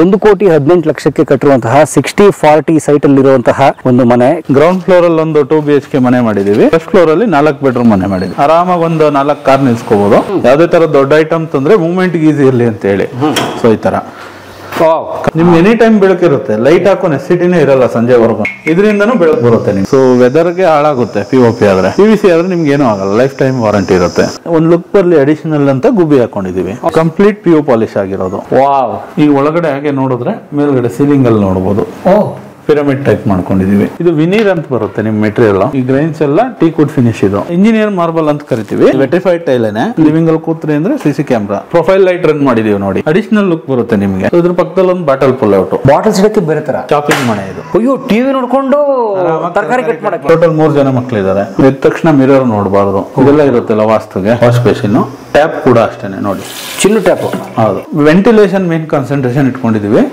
1,18,00,000 ಕಟ್ಟಿರುವಂತಹ 60-40 site ಅಲ್ಲಿರುವಂತಹ ಒಂದು ಮನೆ. ಗ್ರೌಂಡ್ ಫ್ಲೋರ್ ಅಲ್ಲಿ ಒಂದು 2 BHK ಮನೆ ಮಾಡಿದೀವಿ. ಫಸ್ಟ್ ಫ್ಲೋರ್ ಅಲ್ಲಿ 4 ಬೆಡ್ರೂಮ್ ಮನೆ ಮಾಡಿದ್ವಿ. ಆರಾಮಾಗಿ ಒಂದು 4 ಕಾರ್ ನಿಲ್ಸ್ಕೋಬಹುದು. ಯಾವ್ದೇ ತರ ದೊಡ್ಡ ಐಟಮ್ ತಂದ್ರೆ ಮೂವ್ಮೆಂಟ್ ಈಸಿ ಇರ್ಲಿ ಅಂತ ಹೇಳಿ. ಸೊ ಈ ತರ ನಿಮ್ಗೆ ಎನಿ ಟೈಮ್ ಬೆಳಕಿರುತ್ತೆ. ಲೈಟ್ ಹಾಕೋ ನೆಸಿಟಿನೇ ಇರಲ್ಲ ಸಂಜೆವರೆಗೂ. ಇದರಿಂದನೂ ಬೆಳಕು ಬರುತ್ತೆ ನಿಮ್ಗೆ. ಸೊ ವೆದರ್ಗೆ ಹಾಳಾಗುತ್ತೆ POP ಆದ್ರೆ. PVC ಆದ್ರೆ ನಿಮ್ಗೆ ಏನೂ ಆಗಲ್ಲ. ಲೈಫ್ ಟೈಮ್ ವಾರಂಟಿ ಇರುತ್ತೆ. ಒಂದು ಲುಕ್ ಬರ್ಲಿ ಅಡಿಷನಲ್ ಅಂತ ಗುಬ್ಬಿ ಹಾಕೊಂಡಿದೀವಿ. ಕಂಪ್ಲೀಟ್ PU ಪಾಲಿಶ್ ಆಗಿರೋದು. ಈ ಒಳಗಡೆ ಹಾಗೆ ನೋಡಿದ್ರೆ ಮೇಲ್ಗಡೆ ಸೀಲಿಂಗ್ ಅಲ್ಲಿ ನೋಡಬಹುದು. ಪಿರಮಿಡ್ ಟೈಪ್ ಮಾಡ್ಕೊಂಡಿದೀವಿ. ಇದು ವಿನೀರ್ ಅಂತ ಬರುತ್ತೆ ನಿಮ್ ಮೆಟೀರಿಯಲ್. ಈ ಗ್ರೈನ್ಸ್ ಎಲ್ಲ ಟೀಕ್ವುಡ್ ಫಿನಿಶ್ ಇದು. ಇಂಜಿನಿಯರ್ ಮಾರ್ಬಲ್ ಅಂತ ಕರಿತೀವಿ. ವೆಟ್ರಿಫೈಡ್ ಟೈಲೇನೆ. ಲಿವಿಂಗ್ ಅಲ್ಲಿ ಕೂತ್ರಿ ಅಂದ್ರೆ CC camera, profile light run ಮಾಡಿದೀವಿ ನೋಡಿ. ಅಡಿಷನಲ್ ಲುಕ್ ಬರುತ್ತೆ ನಿಮ್ಗೆ. ಇದ್ರ ಪಕ್ಕದಲ್ಲಿ ಒಂದು ಬಾಟಲ್ ಪುಲ್ ಔಟ್. ಬಾಟಲ್ ಸಿಡಕ್ಕೆ ಬೇರೆ ತರ ಶಾಪಿಂಗ್ ಮನೆ ಇದು. ಅಯ್ಯೋ, ಟಿವಿ ನೋಡ್ಕೊಂಡು ತರಕಾರಿ ಕಟ್ ಮಾಡಕ್ಕೆ. ಟೋಟಲ್ 3 ಜನ ಮಕ್ಕಳಿದ್ದಾರೆ. ಎದ್ದ ತಕ್ಷಣ ಮಿರರ್ ನೋಡಬಾರ್ದು. ಇದೆಲ್ಲ ಇರುತ್ತಲ್ಲ ವಾಸ್ತುಗೆ. ವಾಶ್ ಬೇಸಿನ್, ಟ್ಯಾಪ್ ಕೂಡ ಅಷ್ಟೇನೆ ನೋಡಿ. ಚಿನ್ನು ಟ್ಯಾಪ್. ಹೌದು. ವೆಂಟಿಲೇಷನ್ ಮೇನ್ ಕಾನ್ಸಂಟ್ರೇಷನ್ ಇಟ್ಕೊಂಡಿದೀವಿ.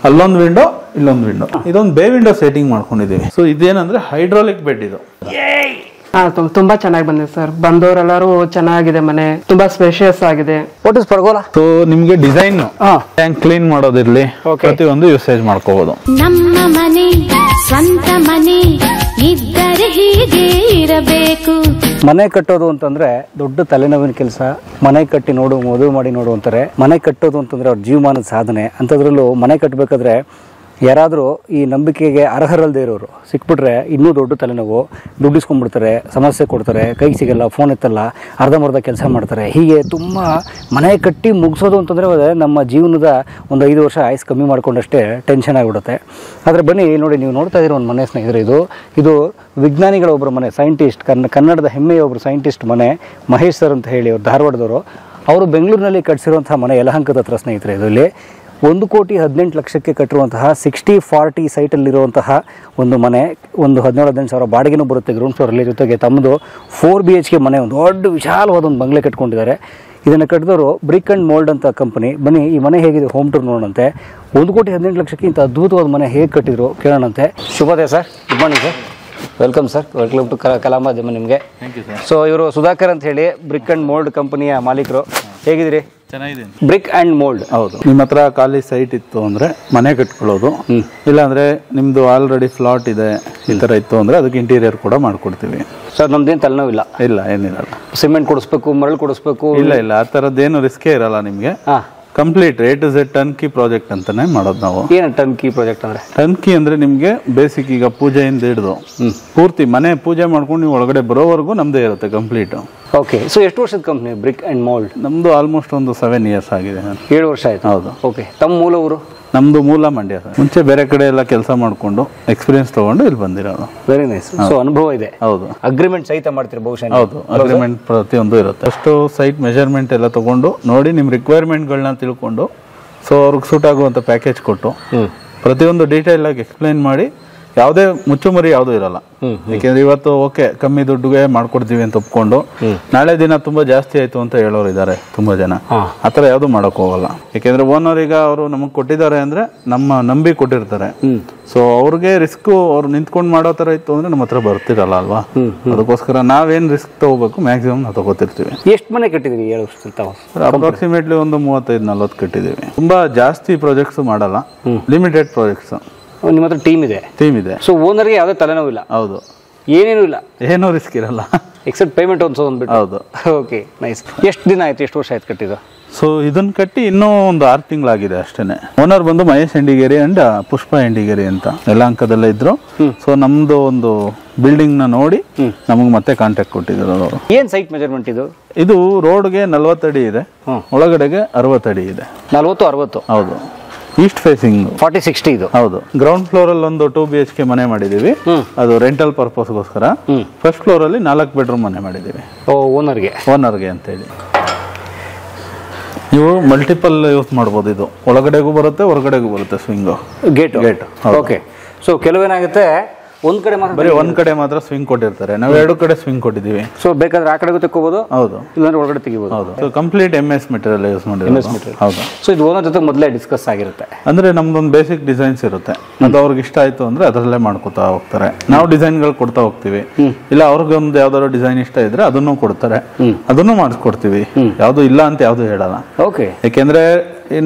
ಅಲ್ಲೊಂದು ವಿಂಡೋ, ಇಲ್ಲೊಂದು ವಿಂಡೋ. ಇದೊಂದು ಬೇ ವಿಂಡೋ ಸೆಟ್ಟಿಂಗ್ ಮಾಡ್ಕೊಂಡಿದೀವಿ. ಸೊ ಇದೇನಂದ್ರೆ ಹೈಡ್ರಾಲಿಕ್ ಬೆಡ್ ಇದು. ತುಂಬಾ ಚೆನ್ನಾಗಿ ಬಂದಿದೆ ಸರ್. ಬಂದವರೆಲ್ಲರೂ ಚೆನ್ನಾಗಿದೆ ಮನೆ. ತುಂಬಾ ಸ್ಪೇಷಿಯಸ್ ಆಗಿದೆ. What is pergola? ಸೊ ನಿಮ್ಗೆ ಡಿಸೈನ್ ಟ್ಯಾಂಕ್ ಕ್ಲೀನ್ ಮಾಡೋದಿರ್ಲಿ, ಪ್ರತಿಯೊಂದು ಯೂಸೇಜ್ ಮಾಡ್ಕೋಬಹುದು. ನಮ್ಮ ಮನೆ ಸ್ವಂತ ಮನೆ ಇದ್ದರೆ ಹೀಗೆ ಇರಬೇಕು. ಮನೆ ಕಟ್ಟೋದು ಅಂತಂದ್ರೆ ದೊಡ್ಡ ತಲೆನೋವಿನ ಕೆಲಸ. ಮನೆ ಕಟ್ಟಿ ನೋಡು, ಮದುವೆ ಮಾಡಿ ನೋಡು ಅಂತಾರೆ. ಮನೆ ಕಟ್ಟೋದು ಅಂತಂದ್ರೆ ಅವ್ರ ಜೀವಮಾನದ ಸಾಧನೆ. ಅಂಥದ್ರಲ್ಲೂ ಮನೆ ಕಟ್ಟಬೇಕಾದ್ರೆ ಯಾರಾದರೂ ಈ ನಂಬಿಕೆಗೆ ಅರ್ಹರಲ್ಲದೆ ಇರೋರು ಸಿಕ್ಬಿಟ್ರೆ ಇನ್ನೂ ದೊಡ್ಡ ತಲೆನೋವು. ದುಡ್ಡಿಸ್ಕೊಂಡ್ಬಿಡ್ತಾರೆ, ಸಮಸ್ಯೆ ಕೊಡ್ತಾರೆ, ಕೈಗೆ ಸಿಗಲ್ಲ, ಫೋನ್ ಎತ್ತಲ್ಲ, ಅರ್ಧಂಬರ್ಧ ಕೆಲಸ ಮಾಡ್ತಾರೆ. ಹೀಗೆ ತುಂಬ ಮನೆ ಕಟ್ಟಿ ಮುಗಿಸೋದು ಅಂತಂದರೆ ನಮ್ಮ ಜೀವನದ ಒಂದು 5 ವರ್ಷ ಆಯುಸ್ ಕಮ್ಮಿ ಮಾಡ್ಕೊಂಡಷ್ಟೇ ಟೆನ್ಷನ್ ಆಗಿಬಿಡುತ್ತೆ. ಆದರೆ ಬನ್ನಿ ನೋಡಿ, ನೀವು ನೋಡ್ತಾ ಇದ್ದೀರ ಒಂದು ಮನೆ ಸ್ನೇಹಿತರೆ. ಇದು ವಿಜ್ಞಾನಿಗಳ ಒಬ್ಬರು ಮನೆ, ಸೈಂಟಿಸ್ಟ್, ಕನ್ನಡದ ಹೆಮ್ಮೆಯ ಒಬ್ಬರು ಸೈಂಟಿಸ್ಟ್ ಮನೆ, ಮಹೇಶ್ ಸರ್ ಅಂತ ಹೇಳಿ, ಅವ್ರು ಧಾರವಾಡದವರು. ಅವರು ಬೆಂಗಳೂರಿನಲ್ಲಿ ಕಟ್ಟಿಸಿರುವಂಥ ಮನೆ, ಯಲಹಂಕದ ಹತ್ರ ಸ್ನೇಹಿತರೆ. ಇದರಲ್ಲಿ 1,18,00,000 ಕಟ್ಟಿರುವಂತಹ 60-40 ಸೈಟಲ್ಲಿರುವಂತಹ ಒಂದು ಮನೆ. ಒಂದು 17-18 ಸಾವಿರ ಬಾಡಿಗೆನೂ ಬರುತ್ತೆ ಗ್ರೌಂಡ್ ಫ್ಲೋರಲ್ಲಿ. ಜೊತೆಗೆ ತಮ್ಮದು 4 BHK ಮನೆ, ಒಂದು ದೊಡ್ಡ ವಿಶಾಲವಾದ ಒಂದು ಬಂಗ್ಲೆ ಕಟ್ಕೊಂಡಿದ್ದಾರೆ. ಇದನ್ನು ಕಟ್ಟಿದವರು ಬ್ರಿಕ್ ಆ್ಯಂಡ್ ಮೋಲ್ಡ್ ಅಂತ ಕಂಪನಿ. ಬನ್ನಿ ಈ ಮನೆ ಹೇಗಿದೆ ಹೋಮ್ ಟೂರ್ ನೋಡೋಣಂತೆ. 1,18,00,000 ಇಂಥ ಅದ್ಭುತವಾದ ಮನೆ ಹೇಗೆ ಕಟ್ಟಿದ್ರು ಕೇಳೋಣಂತೆ. ಶುಭೋದಯ sir. Good morning sir. Welcome sir. Welcome to Kala Madhyama ನಿಮಗೆ. ಸೊ ಇವರು ಸುಧಾಕರ್ ಅಂತ ಹೇಳಿ ಬ್ರಿಕ್ ಆ್ಯಂಡ್ ಮೋಲ್ಡ್ ಕಂಪನಿಯ ಮಾಲೀಕರು. ಹೇಗಿದ್ದೀರಿ? ಚೆನ್ನಾಗಿದೆ. Brick and mould. ಹೌದು. ನಿಮ್ಮ ಹತ್ರ ಖಾಲಿ ಸೈಟ್ ಇತ್ತು ಅಂದ್ರೆ ಮನೆ ಕಟ್ಕೊಳ್ಳೋದು, ಇಲ್ಲಾಂದ್ರೆ ನಿಮ್ದು ಆಲ್ರೆಡಿ ಫ್ಲಾಟ್ ಇದೆ ಈ ತರ ಇತ್ತು ಅಂದ್ರೆ ಅದಕ್ಕೆ ಇಂಟೀರಿಯರ್ ಕೂಡ ಮಾಡ್ಕೊಡ್ತೀವಿ ಸರ್. ನಮ್ದೇನು ತಲೆನೋವಿಲ್ಲ. ಇಲ್ಲ, ಏನಿರಲ್ಲ. ಸಿಮೆಂಟ್ ಕೊಡಿಸ್ಬೇಕು, ಮರಳು ಕೊಡಿಸ್ಬೇಕು? ಇಲ್ಲ, ಆ ಥರದ್ದೇನು ರಿಸ್ಕೇ ಇರಲ್ಲ ನಿಮಗೆ. Complete A to Z turnkey project ಅಂತಾನೆ ಮಾಡೋದು ನಾವು. ಏನು ಟರ್ನ್ಕಿ ಪ್ರಾಜೆಕ್ಟ್ ಅಂದ್ರೆ? ಟರ್ನ್ಕಿ ಅಂದ್ರೆ ನಿಮ್ಗೆ ಬೇಸಿಕ್ ಈಗ ಪೂಜೆಯಿಂದ ಹಿಡಿದು ಪೂರ್ತಿ ಮನೆ ಪೂಜೆ ಮಾಡ್ಕೊಂಡು ನೀವು ಒಳಗಡೆ ಬರೋವರೆಗೂ ನಮ್ದೇ ಇರುತ್ತೆ ಕಂಪ್ಲೀಟ್. ಓಕೆ. ಸೊ ಎಷ್ಟು ವರ್ಷದ ಕಂಪ್ನಿ ಬ್ರಿಕ್ ಆ್ಯಂಡ್ ಮೋಲ್ಡ್? ನಮ್ದು ಆಲ್ಮೋಸ್ಟ್ ಒಂದು 7 years ಆಗಿದೆ. 7 ವರ್ಷ ಆಯ್ತು. ಹೌದು. ಓಕೆ. ತಮ್ಮ ಮೂಲ ಊರು? ನಮ್ದು ಮೂಲ ಮಂಡ್ಯ ಸರ್. ಮುಂಚೆ ಬೇರೆ ಕಡೆ ಎಲ್ಲ ಕೆಲಸ ಮಾಡ್ಕೊಂಡು ಎಕ್ಸ್ಪೀರಿಯನ್ಸ್ ತಗೊಂಡು ಇಲ್ಲಿ ಬಂದಿರೋದು. Very nice. ಸೊ ಅನುಭವ ಇದೆ. ಹೌದು. ಅಗ್ರಿಮೆಂಟ್ ಸಹಿತ ಮಾಡ್ತೀರಿ ಬಹುಶಃ? ಹೌದು. ಅಗ್ರಿಮೆಂಟ್ ಪ್ರತಿಯೊಂದು ಇರುತ್ತೆ. ಅಷ್ಟು ಸೈಟ್ ಮೆಜರ್ಮೆಂಟ್ ಎಲ್ಲ ತಗೊಂಡು ನೋಡಿ ನಿಮ್ಮ ರಿಕ್ವೈರ್ಮೆಂಟ್ಗಳನ್ನ ತಿಳ್ಕೊಂಡು ಸೊ ಅವ್ರಿಗೆ ಸೂಟ್ ಆಗುವಂಥ ಪ್ಯಾಕೇಜ್ ಕೊಟ್ಟು ಪ್ರತಿಯೊಂದು ಡೀಟೇಲ್ ಆಗಿ ಎಕ್ಸ್ಪ್ಲೈನ್ ಮಾಡಿ, ಯಾವುದೇ ಮುಚ್ಚುಮರಿ ಯಾವುದೂ ಇರಲ್ಲ. ಯಾಕೆಂದ್ರೆ ಇವತ್ತು ಓಕೆ ಕಮ್ಮಿ ದುಡ್ಡುಗೆ ಮಾಡ್ಕೊಡ್ತೀವಿ ಅಂತ ಒಪ್ಕೊಂಡು ನಾಳೆ ದಿನ ತುಂಬಾ ಜಾಸ್ತಿ ಆಯ್ತು ಅಂತ ಹೇಳೋರು ಇದ್ದಾರೆ ತುಂಬಾ ಜನ. ಆತರ ಯಾವ್ದು ಮಾಡಕ್ ಹೋಗಲ್ಲ. ಯಾಕೆಂದ್ರೆ ಓನರ್ ಈಗ ಅವರು ನಮಗ್ ಕೊಟ್ಟಿದ್ದಾರೆ ಅಂದ್ರೆ ನಮ್ಮ ನಂಬಿ ಕೊಟ್ಟಿರ್ತಾರೆ. ಸೊ ಅವ್ರಿಗೆ ರಿಸ್ಕ್ ಅವ್ರು ನಿಂತ್ಕೊಂಡು ಮಾಡೋ ತರ ಇತ್ತು ಅಂದ್ರೆ ನಮ್ಮ ಹತ್ರ ಬರ್ತಿರಲ್ಲ ಅಲ್ವಾ. ಅದಕ್ಕೋಸ್ಕರ ನಾವೇನ್ ರಿಸ್ಕ್ ತಗೋಬೇಕು ಮ್ಯಾಕ್ಸಿಮಮ್ ನಾವು ತಗೋತಿರ್ತೀವಿ. ಎಷ್ಟು ಮನೆ ಕಟ್ಟಿದೀವಿ ಹೇಳು? ಅಪ್ರಾಕ್ಸಿಮೇಟ್ಲಿ ಒಂದು 35-40 ಕಟ್ಟಿದೀವಿ. ತುಂಬಾ ಜಾಸ್ತಿ ಪ್ರಾಜೆಕ್ಟ್ಸ್ ಮಾಡಲ್ಲ, ಲಿಮಿಟೆಡ್ ಪ್ರಾಜೆಕ್ಟ್ಸ್. ನಿಮ್ಮ ಹತ್ರ ಟೀಮ್ ಇದೆ. ಸೊ ಓನರ್ಗೆ ಯಾವುದೇ ತಲೆನೋವಿಲ್ಲ? ಹೌದು. ಏನೇನು ಇಲ್ಲ, ಏನೂ ರಿಸ್ಕ್ ಇರಲ್ಲ ಎಕ್ಸೆಪ್ಟ್ ಪೇಮೆಂಟ್ ಒಂದು. ಹೌದು. Okay, nice. ಎಷ್ಟು ದಿನ ಆಯ್ತು, ಎಷ್ಟು ವರ್ಷ ಆಯ್ತು ಕಟ್ಟಿದ್ದು? ಸೊ ಇದನ್ನ ಕಟ್ಟಿ ಇನ್ನೂ ಒಂದು 6 ತಿಂಗಳಾಗಿದೆ ಅಷ್ಟೇನೆ. ಓನರ್ ಬಂದು ಮಹೇಶ್ ಎಂಡಿಗೇರಿ ಅಂಡ್ ಪುಷ್ಪ ಎಂಡಿಗೇರಿ ಅಂತ ಯಲಹಂಕದಲ್ಲೇ ಇದ್ರು. ಸೊ ನಮ್ದು ಒಂದು ಬಿಲ್ಡಿಂಗ್ ನ ನೋಡಿ ನಮಗ್ ಮತ್ತೆ ಕಾಂಟ್ಯಾಕ್ಟ್ ಕೊಟ್ಟಿದ್ರು ಅವರು. ಏನ್ ಸೈಟ್ ಮೆಜರ್ಮೆಂಟ್ ಇದು? ಇದು ರೋಡ್ಗೆ 40 ಅಡಿ ಇದೆ, ಒಳಗಡೆಗೆ 60 ಅಡಿ ಇದೆ. 40-60? ಹೌದು. ಈಸ್ಟ್ ಫೇಸಿಂಗ್ 40-60 ಇದು. ಹೌದು. ಗ್ರೌಂಡ್ ಫ್ಲೋರ್ ಅಲ್ಲಿ ಒಂದು 2 BHK ಮನೆ ಮಾಡಿದೀವಿ. ಅದು ರೆಂಟಲ್ ಪರ್ಪಸ್ಗೋಸ್ಕರ. ಫಸ್ಟ್ ಫ್ಲೋರ್ ಅಲ್ಲಿ 4 ಬೆಡ್ರೂಮ್ ಮನೆ ಮಾಡಿದೀವಿ. ಓನರ್ಗೆ ಅಂತ ಹೇಳಿ. ನೀವು ಮಲ್ಟಿಪಲ್ ಯೂಸ್ ಮಾಡ್ಬೋದು. ಇದು ಒಳಗಡೆಗೂ ಬರುತ್ತೆ, ಹೊರಗಡೆಗೂ ಬರುತ್ತೆ. Swing gate. ಓಕೆ. ಸೊ ಕೆಲವೇನಾಗುತ್ತೆ ಒಂದ್ ಕಡೆ ಮಾತ್ರ, ಬರೀ ಒಂದ್ ಕಡೆ ಮಾತ್ರ ಸ್ವಿಂಗ್ ಕೊಟ್ಟಿರ್ತಾರೆ. ನಾವು 2 ಕಡೆ ಸ್ವಿಂಗ್ ಕೊಟ್ಟಿದೀವಿ. ಸೊ ಬೇಕಾದ್ರೆ ಆ ಕಡೆಗೂ ತೆಕ್ಕೋಬಹುದು. ಹೌದು. ಇಲ್ಲಾಂದ್ರೆ ಒಳಗಡೆ ತೆಗಿಬಹುದು. ಹೌದು. So complete MS material use ಮಾಡಿರೋದು. ಹೌದು. ಸೊ ಇದು ಓನರ್ ಜೊತೆ ಮೊದಲೇ ಡಿಸ್ಕಸ್ ಆಗಿರುತ್ತೆ. ಅಂದ್ರೆ ನಮ್ದೊಂದು ಬೇಸಿಕ್ ಡಿಸೈನ್ಸ್ ಇರುತ್ತೆ, ಅದು ಅವ್ರಿಗೆ ಇಷ್ಟ ಆಯ್ತು ಅಂದ್ರೆ ಅದರಲ್ಲೇ ಮಾಡ್ಕೊತಾ ಹೋಗ್ತಾರೆ. ನಾವು ಡಿಸೈನ್ಗಳು ಕೊಡ್ತಾ ಹೋಗ್ತೀವಿ. ಇಲ್ಲ ಅವ್ರಿಗೊಂದು ಯಾವ್ದಾದ್ರು ಡಿಸೈನ್ ಇಷ್ಟ ಇದ್ರೆ ಅದನ್ನು ಕೊಡ್ತಾರೆ, ಅದನ್ನು ಮಾಡಿಸ್ಕೊಡ್ತೀವಿ. ಯಾವ್ದು ಇಲ್ಲ ಅಂತ ಯಾವ್ದು ಹೇಳಲ್ಲ. ಓಕೆ. ಯಾಕೆಂದ್ರೆ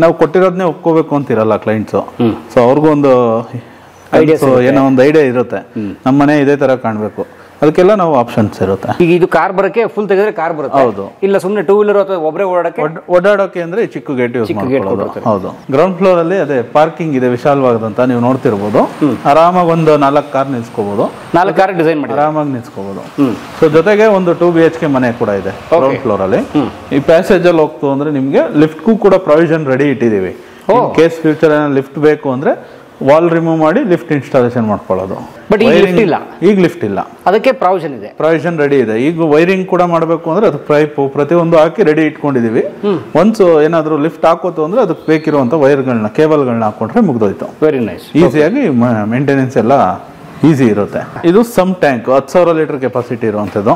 ನಾವು ಕೊಟ್ಟಿರೋದನ್ನೇ ಒಪ್ಕೋಬೇಕು ಅಂತಿರಲ್ಲ ಕ್ಲೈಂಟ್ಸು. ಸೊ ಅವ್ರಿಗೂ ಒಂದು ಏನೋ ಒಂದು ಐಡಿಯಾ ಇರುತ್ತೆ, ನಮ್ಮ ಮನೆ ಇದೇ ತರ ಕಾಣಬೇಕು, ಅದಕ್ಕೆಲ್ಲ ನಾವು ಆಪ್ಷನ್ಸ್ ಇರುತ್ತೆ. ಈಗ ಇದು ಕಾರ್ ಬರಕ್ಕೆ ಫುಲ್ ತೆಗೆದ್ರೆ ಕಾರ್ ಬರುತ್ತೆ. ಹೌದು. ಇಲ್ಲ ಸುಮ್ಮನೆ ಟೂ ವೀಲರ್ ಅಥವಾ ಒಬ್ಬರೇ ಓಡಾಡೋಕೆ ಅಂದ್ರೆ ಚಿಕ್ಕ ಗೇಟ್ ಯೂಸ್ ಮಾಡ್ಕೊಳ್ಳೋದು. ಹೌದು. ಗ್ರೌಂಡ್ ಫ್ಲೋರ್ ಅಲ್ಲಿ ಅದೇ ಪಾರ್ಕಿಂಗ್ ಇದೆ ವಿಶಾಲವಾದಂತ, ನೀವು ನೋಡ್ತಿರ್ಬೋದು. ಆರಾಮಾಗಿ ಒಂದು 4 ಕಾರ್ ನಿಲ್ಸ್ಕೋಬಹುದು. 4 ಕಾರ್ ಡಿಸೈನ್ ಮಾಡಿ ಆರಾಮಾಗಿ ನಿಲ್ಸ್ಕೋಬಹುದು. ಸೊ ಜೊತೆಗೆ ಒಂದು 2 BHK ಮನೆ ಕೂಡ ಇದೆ ಗ್ರೌಂಡ್ ಫ್ಲೋರ್ ಅಲ್ಲಿ. ಈ ಪ್ಯಾಸೇಜ್ ಅಲ್ಲಿ ಹೋಗ್ತು ಅಂದ್ರೆ ನಿಮ್ಗೆ ಲಿಫ್ಟ್ಗೂ ಕೂಡ ಪ್ರಾವಿಷನ್ ರೆಡಿ ಇಟ್ಟಿದೀವಿ. ಕೇಸ್ ಫ್ಯೂಚರ್ ಲಿಫ್ಟ್ ಬೇಕು ಅಂದ್ರೆ ವಾಲ್ ರಿಮೂವ್ ಮಾಡಿ ಲಿಫ್ಟ್ ಇನ್ಸ್ಟಾಲೇಷನ್ ಮಾಡ್ಕೊಳ್ಳೋದು. ಬಟ್ ಈಗ ಲಿಫ್ಟ್ ಇಲ್ಲ. ಈಗ ಲಿಫ್ಟ್ ಇಲ್ಲ, ಅದಕ್ಕೆ ಪ್ರಾವಿಷನ್ ಇದೆ, ಪ್ರಾವಿಷನ್ ರೆಡಿ ಇದೆ. ಈಗ ವೈರಿಂಗ್ ಕೂಡ ಮಾಡಬೇಕು ಅಂದ್ರೆ ಅದಕ್ಕೆ ಪೈಪ್ ಪ್ರತಿಯೊಂದು ಹಾಕಿ ರೆಡಿ ಇಟ್ಕೊಂಡಿದೀವಿ. ಒನ್ಸ್ ಏನಾದ್ರು ಲಿಫ್ಟ್ ಹಾಕೋತು ಅಂದ್ರೆ ಅದಕ್ಕೆ ಬೇಕಿರುವಂತ ವೈರ್ಗಳನ್ನ ಕೇಬಲ್ಗಳನ್ನ ಹಾಕೊಂಡ್ರೆ ಮುಗ್ದೋಯ್ತು. Very nice. ಈಸಿಯಾಗಿ ಮೇಂಟೆನೆನ್ಸ್ ಎಲ್ಲ ಈಸಿ ಇರುತ್ತೆ. ಇದು ಸಮ್ ಟ್ಯಾಂಕ್ 10,000 ಲೀಟರ್ ಕೆಪಾಸಿಟಿ ಇರುವಂತದ್ದು.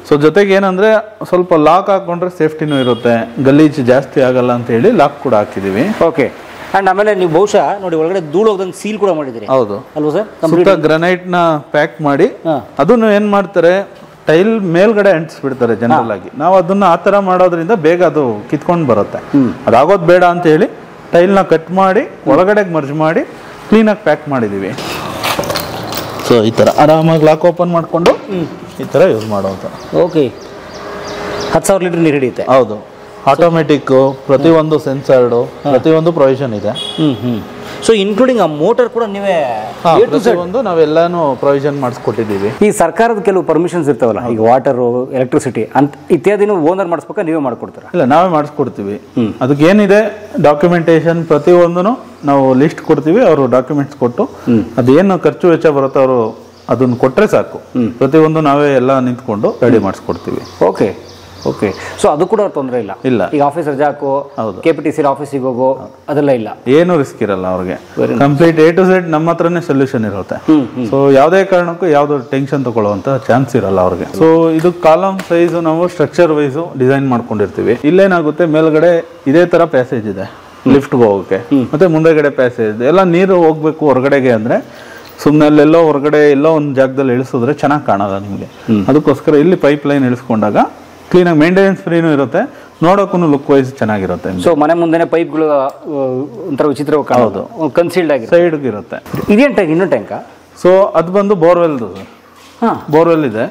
ಸೊ ಜೊತೆಗೆ ಏನಂದ್ರೆ ಸ್ವಲ್ಪ ಲಾಕ್ ಹಾಕೊಂಡ್ರೆ ಸೇಫ್ಟಿನೂ ಇರುತ್ತೆ, ಗಲೀಜು ಜಾಸ್ತಿ ಆಗಲ್ಲ ಅಂತ ಹೇಳಿ ಲಾಕ್ ಕೂಡ ಹಾಕಿದೀವಿ. ಓಕೆ. ಅಂಡ್ ಆಮೇಲೆ ನೀವು ಬಹುಶಃ ನೋಡಿ ಒಳಗಡೆ ಧೂಳು ಹೋಗದಂಗೆ ಸೀಲ್ ಕೂಡ ಮಾಡಿದಿರಿ. ಹೌದು ಅಲ್ವಾ ಸರ್? ಸುತ್ತ ಗ್ರಾನೈಟ್ ನ ಪ್ಯಾಕ್ ಮಾಡಿ ಅದನ್ನು ಏನ್ ಮಾಡ್ತಾರೆ, ಟೈಲ್ ಮೇಲ್ಗಡೆ ಅಂಟಿಸ್ಬಿಡ್ತಾರೆ ಜನರಲ್ ಆಗಿ. ನಾವು ಅದನ್ನ ಆತರ ಮಾಡೋದ್ರಿಂದ ಬೇಗ ಅದು ಕಿತ್ಕೊಂಡು ಬರುತ್ತೆ. ಅದಾಗೋದು ಬೇಡ ಅಂತ ಹೇಳಿ ಟೈಲ್ ನ ಕಟ್ ಮಾಡಿ ಒಳಗಡೆ ಮರ್ಜ್ ಮಾಡಿ ಕ್ಲೀನ್ ಆಗಿ ಪ್ಯಾಕ್ ಮಾಡಿದೀವಿ. ಸೊ ಈ ತರ ಆರಾಮಾಗಿ ಲಾಕ್ ಓಪನ್ ಮಾಡ್ಕೊಂಡು ಈ ತರ ಯೂಸ್ ಮಾಡೋದು. ಓಕೆ. 10,000 ಲೀಟರ್ ನೀರು ಹಿಡಿಯುತ್ತೆ. ಹೌದು. ಆಟೋಮೆಟಿಕ್, ಪ್ರತಿಯೊಂದು ಸೆನ್ಸರ್ಡ್, ಪ್ರತಿಯೊಂದು ಪ್ರೊವಿಷನ್ ಇದೆ. ಸೊ ಇನ್ಕ್ಲೂಡಿಂಗ್ ಆ ಮೋಟರ್ ಕೂಡ ನೀವೇ ಪ್ರತಿಯೊಂದು ನಾವೆಲ್ಲಾನು ಪ್ರೊವಿಷನ್ ಮಾಡಿಸ್ಕೊಟ್ಟಿದ್ದೀವಿ. ಈ ಸರ್ಕಾರದ ಕೆಲವು ಪರ್ಮಿಷನ್ಸ್ ಇರ್ತಾವಲ್ಲ, ಈಗ ವಾಟರ್, ಎಲೆಕ್ಟ್ರಿಸಿಟಿ ಅಂತ ಇತ್ಯಾದಿನೂ ಓನರ್ ಮಾಡಿಸ್ಬೇಕಾ ನೀವೇ ಮಾಡ್ಕೊಡ್ತೀರಾ? ಇಲ್ಲ, ನಾವೇ ಮಾಡಿಸ್ಕೊಡ್ತೀವಿ. ಅದಕ್ಕೆ ಏನಿದೆ ಡಾಕ್ಯುಮೆಂಟೇಶನ್ ಪ್ರತಿಯೊಂದನ್ನು ನಾವು ಲಿಸ್ಟ್ ಕೊಡ್ತೀವಿ. ಅವರು ಡಾಕ್ಯುಮೆಂಟ್ಸ್ ಕೊಟ್ಟು ಅದೇನು ಖರ್ಚು ವೆಚ್ಚ ಬರುತ್ತೋ ಅವರು ಅದನ್ನ ಕೊಟ್ರೆ ಸಾಕು. ಪ್ರತಿಯೊಂದು ನಾವೇ ಎಲ್ಲ ನಿಂತ್ಕೊಂಡು ರೆಡಿ ಮಾಡಿಸ್ಕೊಡ್ತೀವಿ. ಓಕೆ. ಓಕೆ. ಸೊ ಅದು ಕೂಡ ತೊಂದರೆ ಇಲ್ಲ. ಇಲ್ಲ. ಈಗ ಆಫೀಸ್ ರಜಾ ಹಾಕೋ, KPTC ಆಫೀಸಿಗೆ ಹೋಗೋ ಅದೆಲ್ಲ ಇಲ್ಲ, ಏನು ರಿಸ್ಕ್ ಇರಲ್ಲ ಅವ್ರಿಗೆ. ಕಂಪ್ಲೀಟ್ A to Z ನಮ್ಮ ಹತ್ರನೇ ಸೊಲ್ಯೂಷನ್ ಇರುತ್ತೆ. ಸೊ ಯಾವುದೇ ಕಾರಣಕ್ಕೂ ಯಾವ್ದು ಟೆನ್ಷನ್ ತಗೊಳ್ಳುವಂತ ಚಾನ್ಸ್ ಇರಲ್ಲ ಅವ್ರಿಗೆ. ಸೊ ಇದು ಕಾಲಮ್ ಸೈಜ್ ನಾವು ಸ್ಟ್ರಕ್ಚರ್ ವೈಸ್ ಡಿಸೈನ್ ಮಾಡ್ಕೊಂಡಿರ್ತೀವಿ. ಇಲ್ಲೇನಾಗುತ್ತೆ, ಮೇಲ್ಗಡೆ ಇದೇ ತರ ಪ್ಯಾಸೇಜ್ ಇದೆ ಲಿಫ್ಟ್ ಹೋಗೋಕೆ, ಮತ್ತೆ ಮುಂದೆಗಡೆ ಪ್ಯಾಸೇಜ್ ಇದೆ. ಎಲ್ಲ ನೀರು ಹೋಗ್ಬೇಕು ಹೊರಗಡೆಗೆ ಅಂದ್ರೆ ಸುಮ್ಮನೆ ಅಲ್ಲೆಲ್ಲೋ ಹೊರಗಡೆ ಎಲ್ಲೋ ಒಂದು ಜಾಗದಲ್ಲಿ ಇಳಿಸಿದ್ರೆ ಚೆನ್ನಾಗಿ ಕಾಣಲ್ಲ ನಿಮಗೆ. ಅದಕ್ಕೋಸ್ಕರ ಇಲ್ಲಿ ಪೈಪ್ ಲೈನ್ ಇಳಿಸ್ಕೊಂಡಾಗ ಕ್ಲೀನಾಗಿ ಮೇಂಟೆನೆನ್ಸ್ ಫ್ರೀನೂ ಇರುತ್ತೆ, ನೋಡೋಕ್ಕೂ ಲುಕ್ ವೈಸ್ ಚೆನ್ನಾಗಿರುತ್ತೆ. ಸೊ ಮನೆ ಮುಂದೆನೆ ಪೈಪ್ಗಳು ಒಂಥರ ವಿಚಿತ್ರವಾಗಿ ಕಾಣೋದು, ಕನ್ಸೀಲ್ಡ್ ಆಗಿ ಸೈಡ್ಗೆ ಇರುತ್ತೆ. ಇದೇನು ಟ್ಯಾಂಕ್? ಇನ್ನೊಂದು ಟ್ಯಾಂಕಾ? ಸೊ ಅದು ಬಂದು ಬೋರ್ವೆಲ್ದು. ಬೋರ್ವೆಲ್ ಇದೆ,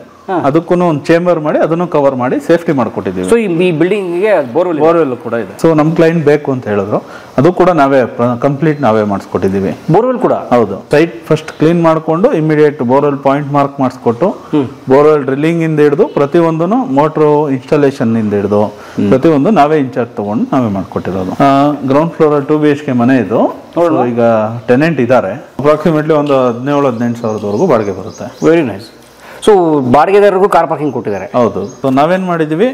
ಅದಕ್ಕೂ ಒಂದು ಚೇಂಬರ್ ಮಾಡಿ ಅದನ್ನು ಕವರ್ ಮಾಡಿ ಸೇಫ್ಟಿ ಮಾಡ್ಕೊಟ್ಟಿದ್ದೀವಿ. ಸೊ ಈ ಬಿಲ್ಡಿಂಗ್ಗೆ ಬೋರ್ವೆಲ್ ಕೂಡ ಇದೆ. ಸೊ ನಮ್ ಕ್ಲೈಂಟ್ ಬೇಕು ಅಂತ ಹೇಳಿದ್ರು, ಅದು ಕೂಡ ನಾವೇ ಕಂಪ್ಲೀಟ್ ನಾವೇ ಮಾಡಿಸ್ಕೊಟ್ಟಿದ್ದೀವಿ. ಬೋರ್ವೆಲ್ ಕೂಡ? ಹೌದು. ಸೈಟ್ ಫಸ್ಟ್ ಕ್ಲೀನ್ ಮಾಡ್ಕೊಂಡು ಇಮಿಡಿಯೇಟ್ ಬೋರ್ವೆಲ್ ಪಾಯಿಂಟ್ ಮಾರ್ಕ್ ಮಾಡಿಸ್ಕೊಟ್ಟು ಬೋರ್ವೆಲ್ ಡ್ರಿಲ್ಲಿಂಗ್ ಇಂದ ಹಿಡಿದು ಪ್ರತಿಯೊಂದು ಮೋಟ್ರು ಇನ್ಸ್ಟಾಲೇಷನ್ ಇಂದ ಹಿಡಿದು ಪ್ರತಿಯೊಂದು ನಾವೇ ಇನ್ಚಾರ್ಜ್ ತಗೊಂಡು ನಾವೇ ಮಾಡ್ಕೊಟ್ಟಿರೋದು. ಗ್ರೌಂಡ್ ಫ್ಲೋರ್ 2 BHK ಮನೆ ಇದು. ಈಗ ಟೆನೆಂಟ್ ಇದ್ದಾರೆ. ಅಪ್ರಾಕ್ಸಿಮೇಟ್ಲಿ ಒಂದು 17-18 ಸಾವಿರದವರೆಗೂ ಬಾಡಿಗೆ ಬರುತ್ತೆ. Very nice. ಸೊ ಬಾಡಿಗೆದಾರರಿಗೂ ಕಾರ್ ಪಾರ್ಕಿಂಗ್ ಕೊಟ್ಟಿದ್ದಾರೆ. ಹೌದು. ಸೊ ನಾವೇನ್ ಮಾಡಿದೀವಿ,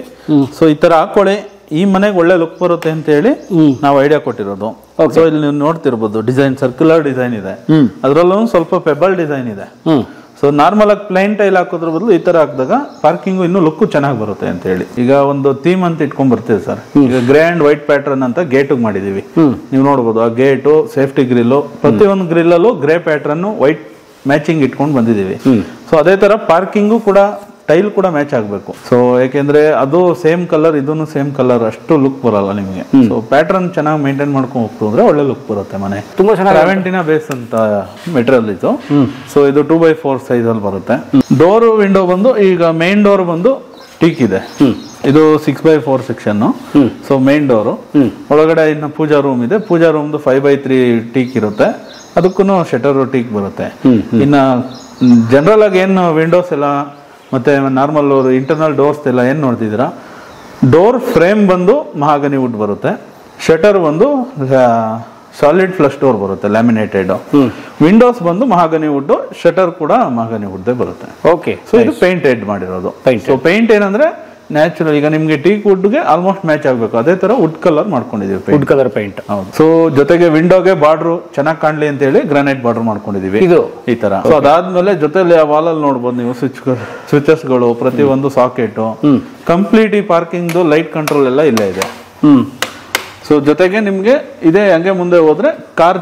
ಸೊ ಈ ತರ ಹಾಕೊಳ್ಳಿ, ಈ ಮನೆಗೆ ಒಳ್ಳೆ ಲುಕ್ ಬರುತ್ತೆ ಅಂತ ಹೇಳಿ ನಾವು ಐಡಿಯಾ ಕೊಟ್ಟಿರೋದು. ಸೊ ಇಲ್ಲಿ ನೀವು ನೋಡ್ತಿರ್ಬೋದು, ಡಿಸೈನ್ ಸರ್ಕ್ಯುಲರ್ ಡಿಸೈನ್ ಇದೆ, ಅದರಲ್ಲೂ ಸ್ವಲ್ಪ ಪೆಬಲ್ ಡಿಸೈನ್ ಇದೆ. ಸೊ ನಾರ್ಮಲ್ ಆಗಿ ಪ್ಲೈನ್ ಟೈಲ್ ಹಾಕೋದ್ರ ಬದಲು ಈ ತರ ಹಾಕಿದಾಗ ಪಾರ್ಕಿಂಗ್ ಇನ್ನೂ ಲುಕ್ ಚೆನ್ನಾಗಿ ಬರುತ್ತೆ ಅಂತ ಹೇಳಿ ಈಗ ಒಂದು ಥೀಮ್ ಅಂತ ಇಟ್ಕೊಂಡ್ ಬರ್ತೀವಿ ಸರ್. ಈಗ ಗ್ರೇ ಅಂಡ್ ವೈಟ್ ಪ್ಯಾಟರ್ನ್ ಅಂತ ಗೇಟ್ ಮಾಡಿದೀವಿ. ನೀವು ನೋಡ್ಬೋದು, ಆ ಗೇಟು, ಸೇಫ್ಟಿ ಗ್ರಿಲ್, ಪ್ರತಿಯೊಂದು ಗ್ರಿಲ್ ಅಲ್ಲೂ ಗ್ರೇ ಪ್ಯಾಟರ್ನ್ ವೈಟ್ ಮ್ಯಾಚಿಂಗ್ ಇಟ್ಕೊಂಡು ಬಂದಿದ್ದೀವಿ. ಸೊ ಅದೇ ತರ ಪಾರ್ಕಿಂಗು ಕೂಡ ಟೈಲ್ ಕೂಡ ಮ್ಯಾಚ್ ಆಗಬೇಕು. ಸೊ ಯಾಕೆಂದ್ರೆ ಅದು ಸೇಮ್ ಕಲರ್, ಇದನ್ನು ಸೇಮ್ ಕಲರ್, ಅಷ್ಟು ಲುಕ್ ಬರಲ್ಲ ನಿಮಗೆ. ಸೊ ಪ್ಯಾಟರ್ನ್ ಚೆನ್ನಾಗಿ ಮೇಂಟೈನ್ ಮಾಡ್ಕೊಂಡು ಹೋಗ್ತು ಅಂದ್ರೆ ಒಳ್ಳೆ ಲುಕ್ ಬರುತ್ತೆ ಮನೆ. ತುಂಬಾ ಚೆನ್ನಾಗಿ ಅವೆಂಟಿನಾ ಬೇಸ್ ಅಂತ ಮೆಟೀರಿಯಲ್ ಇದು. ಸೊ ಇದು 2x4 ಸೈಜ್ ಅಲ್ಲಿ ಬರುತ್ತೆ. ಡೋರ್ ವಿಂಡೋ ಬಂದು ಈಗ ಮೇನ್ ಡೋರ್ ಬಂದು ಟೀಕ್ ಇದೆ. ಇದು 6x4 section. So main door ಒಳಗಡೆ ಇನ್ನು ಪೂಜಾ ರೂಮ್ ಇದೆ. ಪೂಜಾ ರೂಮ್ದು 5x3 ಟೀಕ್ ಇರುತ್ತೆ. ಅದಕ್ಕೂ ಶಟರ್ ಟೀಕ್ ಬರುತ್ತೆ. ಇನ್ನ ಜನರಲ್ ಆಗಿ ಏನು ವಿಂಡೋಸ್ ಎಲ್ಲ ಮತ್ತೆ ನಾರ್ಮಲ್ ಇಂಟರ್ನಲ್ ಡೋರ್ಸ್ ಎಲ್ಲ ಏನ್ ನೋಡ್ತಿದ್ದೀರಾ, ಡೋರ್ ಫ್ರೇಮ್ ಬಂದು ಮಹಾಗನಿ ವುಡ್ ಬರುತ್ತೆ. ಶಟರ್ ಬಂದು ಸಾಲಿಡ್ ಫ್ಲಶ್ ಡೋರ್ ಬರುತ್ತೆ, ಲ್ಯಾಮಿನೇಟೆಡ್. ವಿಂಡೋಸ್ ಬಂದು ಮಹಾಗನಿ ವುಡ್, ಶಟರ್ ಕೂಡ ಮಹಾಗನಿ ವುಡ್ ಬರುತ್ತೆ. ಓಕೆ. ಸೊ ಇದು ಪೇಂಟೆಡ್ ಮಾಡಿರೋದು. ಸೊ ಪೇಂಟ್ ಏನಂದ್ರೆ ನ್ಯಾಚುರಲ್, ಈಗ ನಿಮ್ಗೆ ಟೀಕ್ ವುಡ್ಗೆ ಆಲ್ಮೋಸ್ಟ್ ಮ್ಯಾಚ್ ಆಗ್ಬೇಕು, ಅದೇ ತರ wood colour ಮಾಡ್ಕೊಂಡಿದೀವಿ. Wood colour paint. ಹೌದು. ಸೊ ಜೊತೆಗೆ ವಿಂಡೋಗೆ ಬಾರ್ಡರ್ ಚೆನ್ನಾಗಿ ಕಾಣ್ಲಿ ಅಂತ ಹೇಳಿ ಗ್ರಾನೈಟ್ ಬಾರ್ಡರ್ ಮಾಡ್ಕೊಂಡಿದೀವಿ. ಇದು ಈ ತರ. ಸೊ ಅದಾದ್ಮೇಲೆ ಜೊತೆಲಿ ಆ ವಾಲ್ ಅಲ್ಲಿ ನೋಡ್ಬೋದು ನೀವು, ಸ್ವಿಚಸ್ ಗಳು, ಪ್ರತಿಯೊಂದು ಸಾಕೆಟ್, ಕಂಪ್ಲೀಟ್ ಈ ಪಾರ್ಕಿಂಗ್ ಲೈಟ್ ಕಂಟ್ರೋಲ್ ಎಲ್ಲ ಇಲ್ಲೇ ಇದೆ. ಸೊ ಜೊತೆಗೆ ನಿಮ್ಗೆ ಇದೇ ಹಂಗೆ ಮುಂದೆ ಹೋದ್ರೆ ಕಾರ್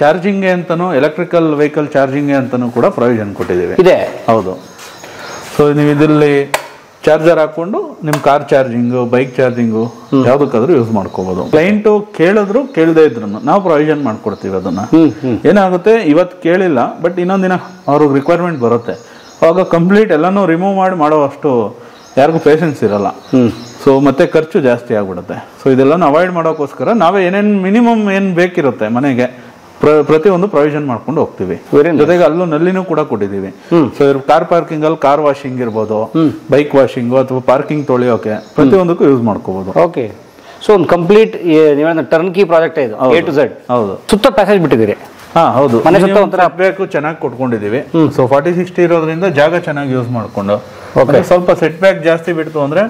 ಚಾರ್ಜಿಂಗ್ ಅಂತಾನು, ಎಲೆಕ್ಟ್ರಿಕಲ್ ವೆಹಿಕಲ್ ಚಾರ್ಜಿಂಗ್ ಅಂತಾನು ಕೂಡ ಪ್ರೊವಿಷನ್ ಕೊಟ್ಟಿದ್ದೀವಿ. ಇದೆ. ಹೌದು. ಸೊ ನೀವು ಇದರಲ್ಲಿ ಚಾರ್ಜರ್ ಹಾಕೊಂಡು ನಿಮ್ ಕಾರ್ ಚಾರ್ಜಿಂಗು, ಬೈಕ್ ಚಾರ್ಜಿಂಗು ಯಾವ್ದಕ್ಕಾದ್ರೂ ಯೂಸ್ ಮಾಡ್ಕೋಬಹುದು. ಕ್ಲೈಂಟು ಕೇಳಿದ್ರು ಕೇಳದೇ ಇದ್ರು ನಾವು ಪ್ರೊವಿಷನ್ ಮಾಡ್ಕೊಡ್ತೀವಿ ಅದನ್ನ. ಏನಾಗುತ್ತೆ, ಇವತ್ತು ಕೇಳಿಲ್ಲ ಬಟ್ ಇನ್ನೊಂದಿನ ಅವ್ರಿಗೆ ರಿಕ್ವೈರ್ಮೆಂಟ್ ಬರುತ್ತೆ, ಅವಾಗ ಕಂಪ್ಲೀಟ್ ಎಲ್ಲಾನು ರಿಮೂವ್ ಮಾಡಿ ಮಾಡೋ ಅಷ್ಟು ಯಾರಿಗೂ ಪೇಷನ್ಸ್ ಇರಲ್ಲ. ಸೊ ಮತ್ತೆ ಖರ್ಚು ಜಾಸ್ತಿ ಆಗ್ಬಿಡುತ್ತೆ. ಸೊ ಇದೆಲ್ಲನೂ ಅವಾಯ್ಡ್ ಮಾಡೋಕ್ಕೋಸ್ಕರ ನಾವೇ ಏನೇನು ಮಿನಿಮಮ್ ಏನ್ ಬೇಕಿರುತ್ತೆ ಮನೆಗೆ ಪ್ರತಿಯೊಂದು ಪ್ರೊವಿಷನ್ ಮಾಡ್ಕೊಂಡು ಹೋಗ್ತೀವಿ. ಜೊತೆಗೆ ಅಲ್ಲೂ ನಲ್ಲಿನೂ ಕೂಡ ಕೊಟ್ಟಿದ್ದೀವಿ. ಸೊ ಕಾರ್ ಪಾರ್ಕಿಂಗ್ ಅಲ್ಲಿ ಕಾರ್ ವಾಷಿಂಗ್ ಇರ್ಬೋದು, ಬೈಕ್ ವಾಷಿಂಗ್ ಅಥವಾ ಪಾರ್ಕಿಂಗ್ ತೊಳೆಯೋಕೆ ಪ್ರತಿಯೊಂದಕ್ಕೂ ಯೂಸ್ ಮಾಡ್ಕೋಬಹುದು. ಓಕೆ. ಸೊ ಒಂದು ಕಂಪ್ಲೀಟ್ ಟರ್ನ್ ಕೀ ಪ್ರಾಜೆಕ್ಟ್ ಇದು A to Z. ಹೌದು. ಸುತ್ತ ಪ್ಯಾಸೇಜ್ ಬಿಟ್ಟಿದ್ದೀರಿ. ಹಾ ಹೌದು, ಮನೆ ಸುತ್ತ ಒಂಥರ ಬೇಕು ಚೆನ್ನಾಗಿ ಕೊಟ್ಕೊಂಡಿದೀವಿ. ಸೊ 40-60 ಇರೋದ್ರಿಂದ ಜಾಗ ಚೆನ್ನಾಗಿ ಯೂಸ್ ಮಾಡ್ಕೊಂಡು, ಸ್ವಲ್ಪ ಸೆಟ್ ಬ್ಯಾಕ್ ಜಾಸ್ತಿ ಬಿಡ್ತು ಅಂದ್ರೆ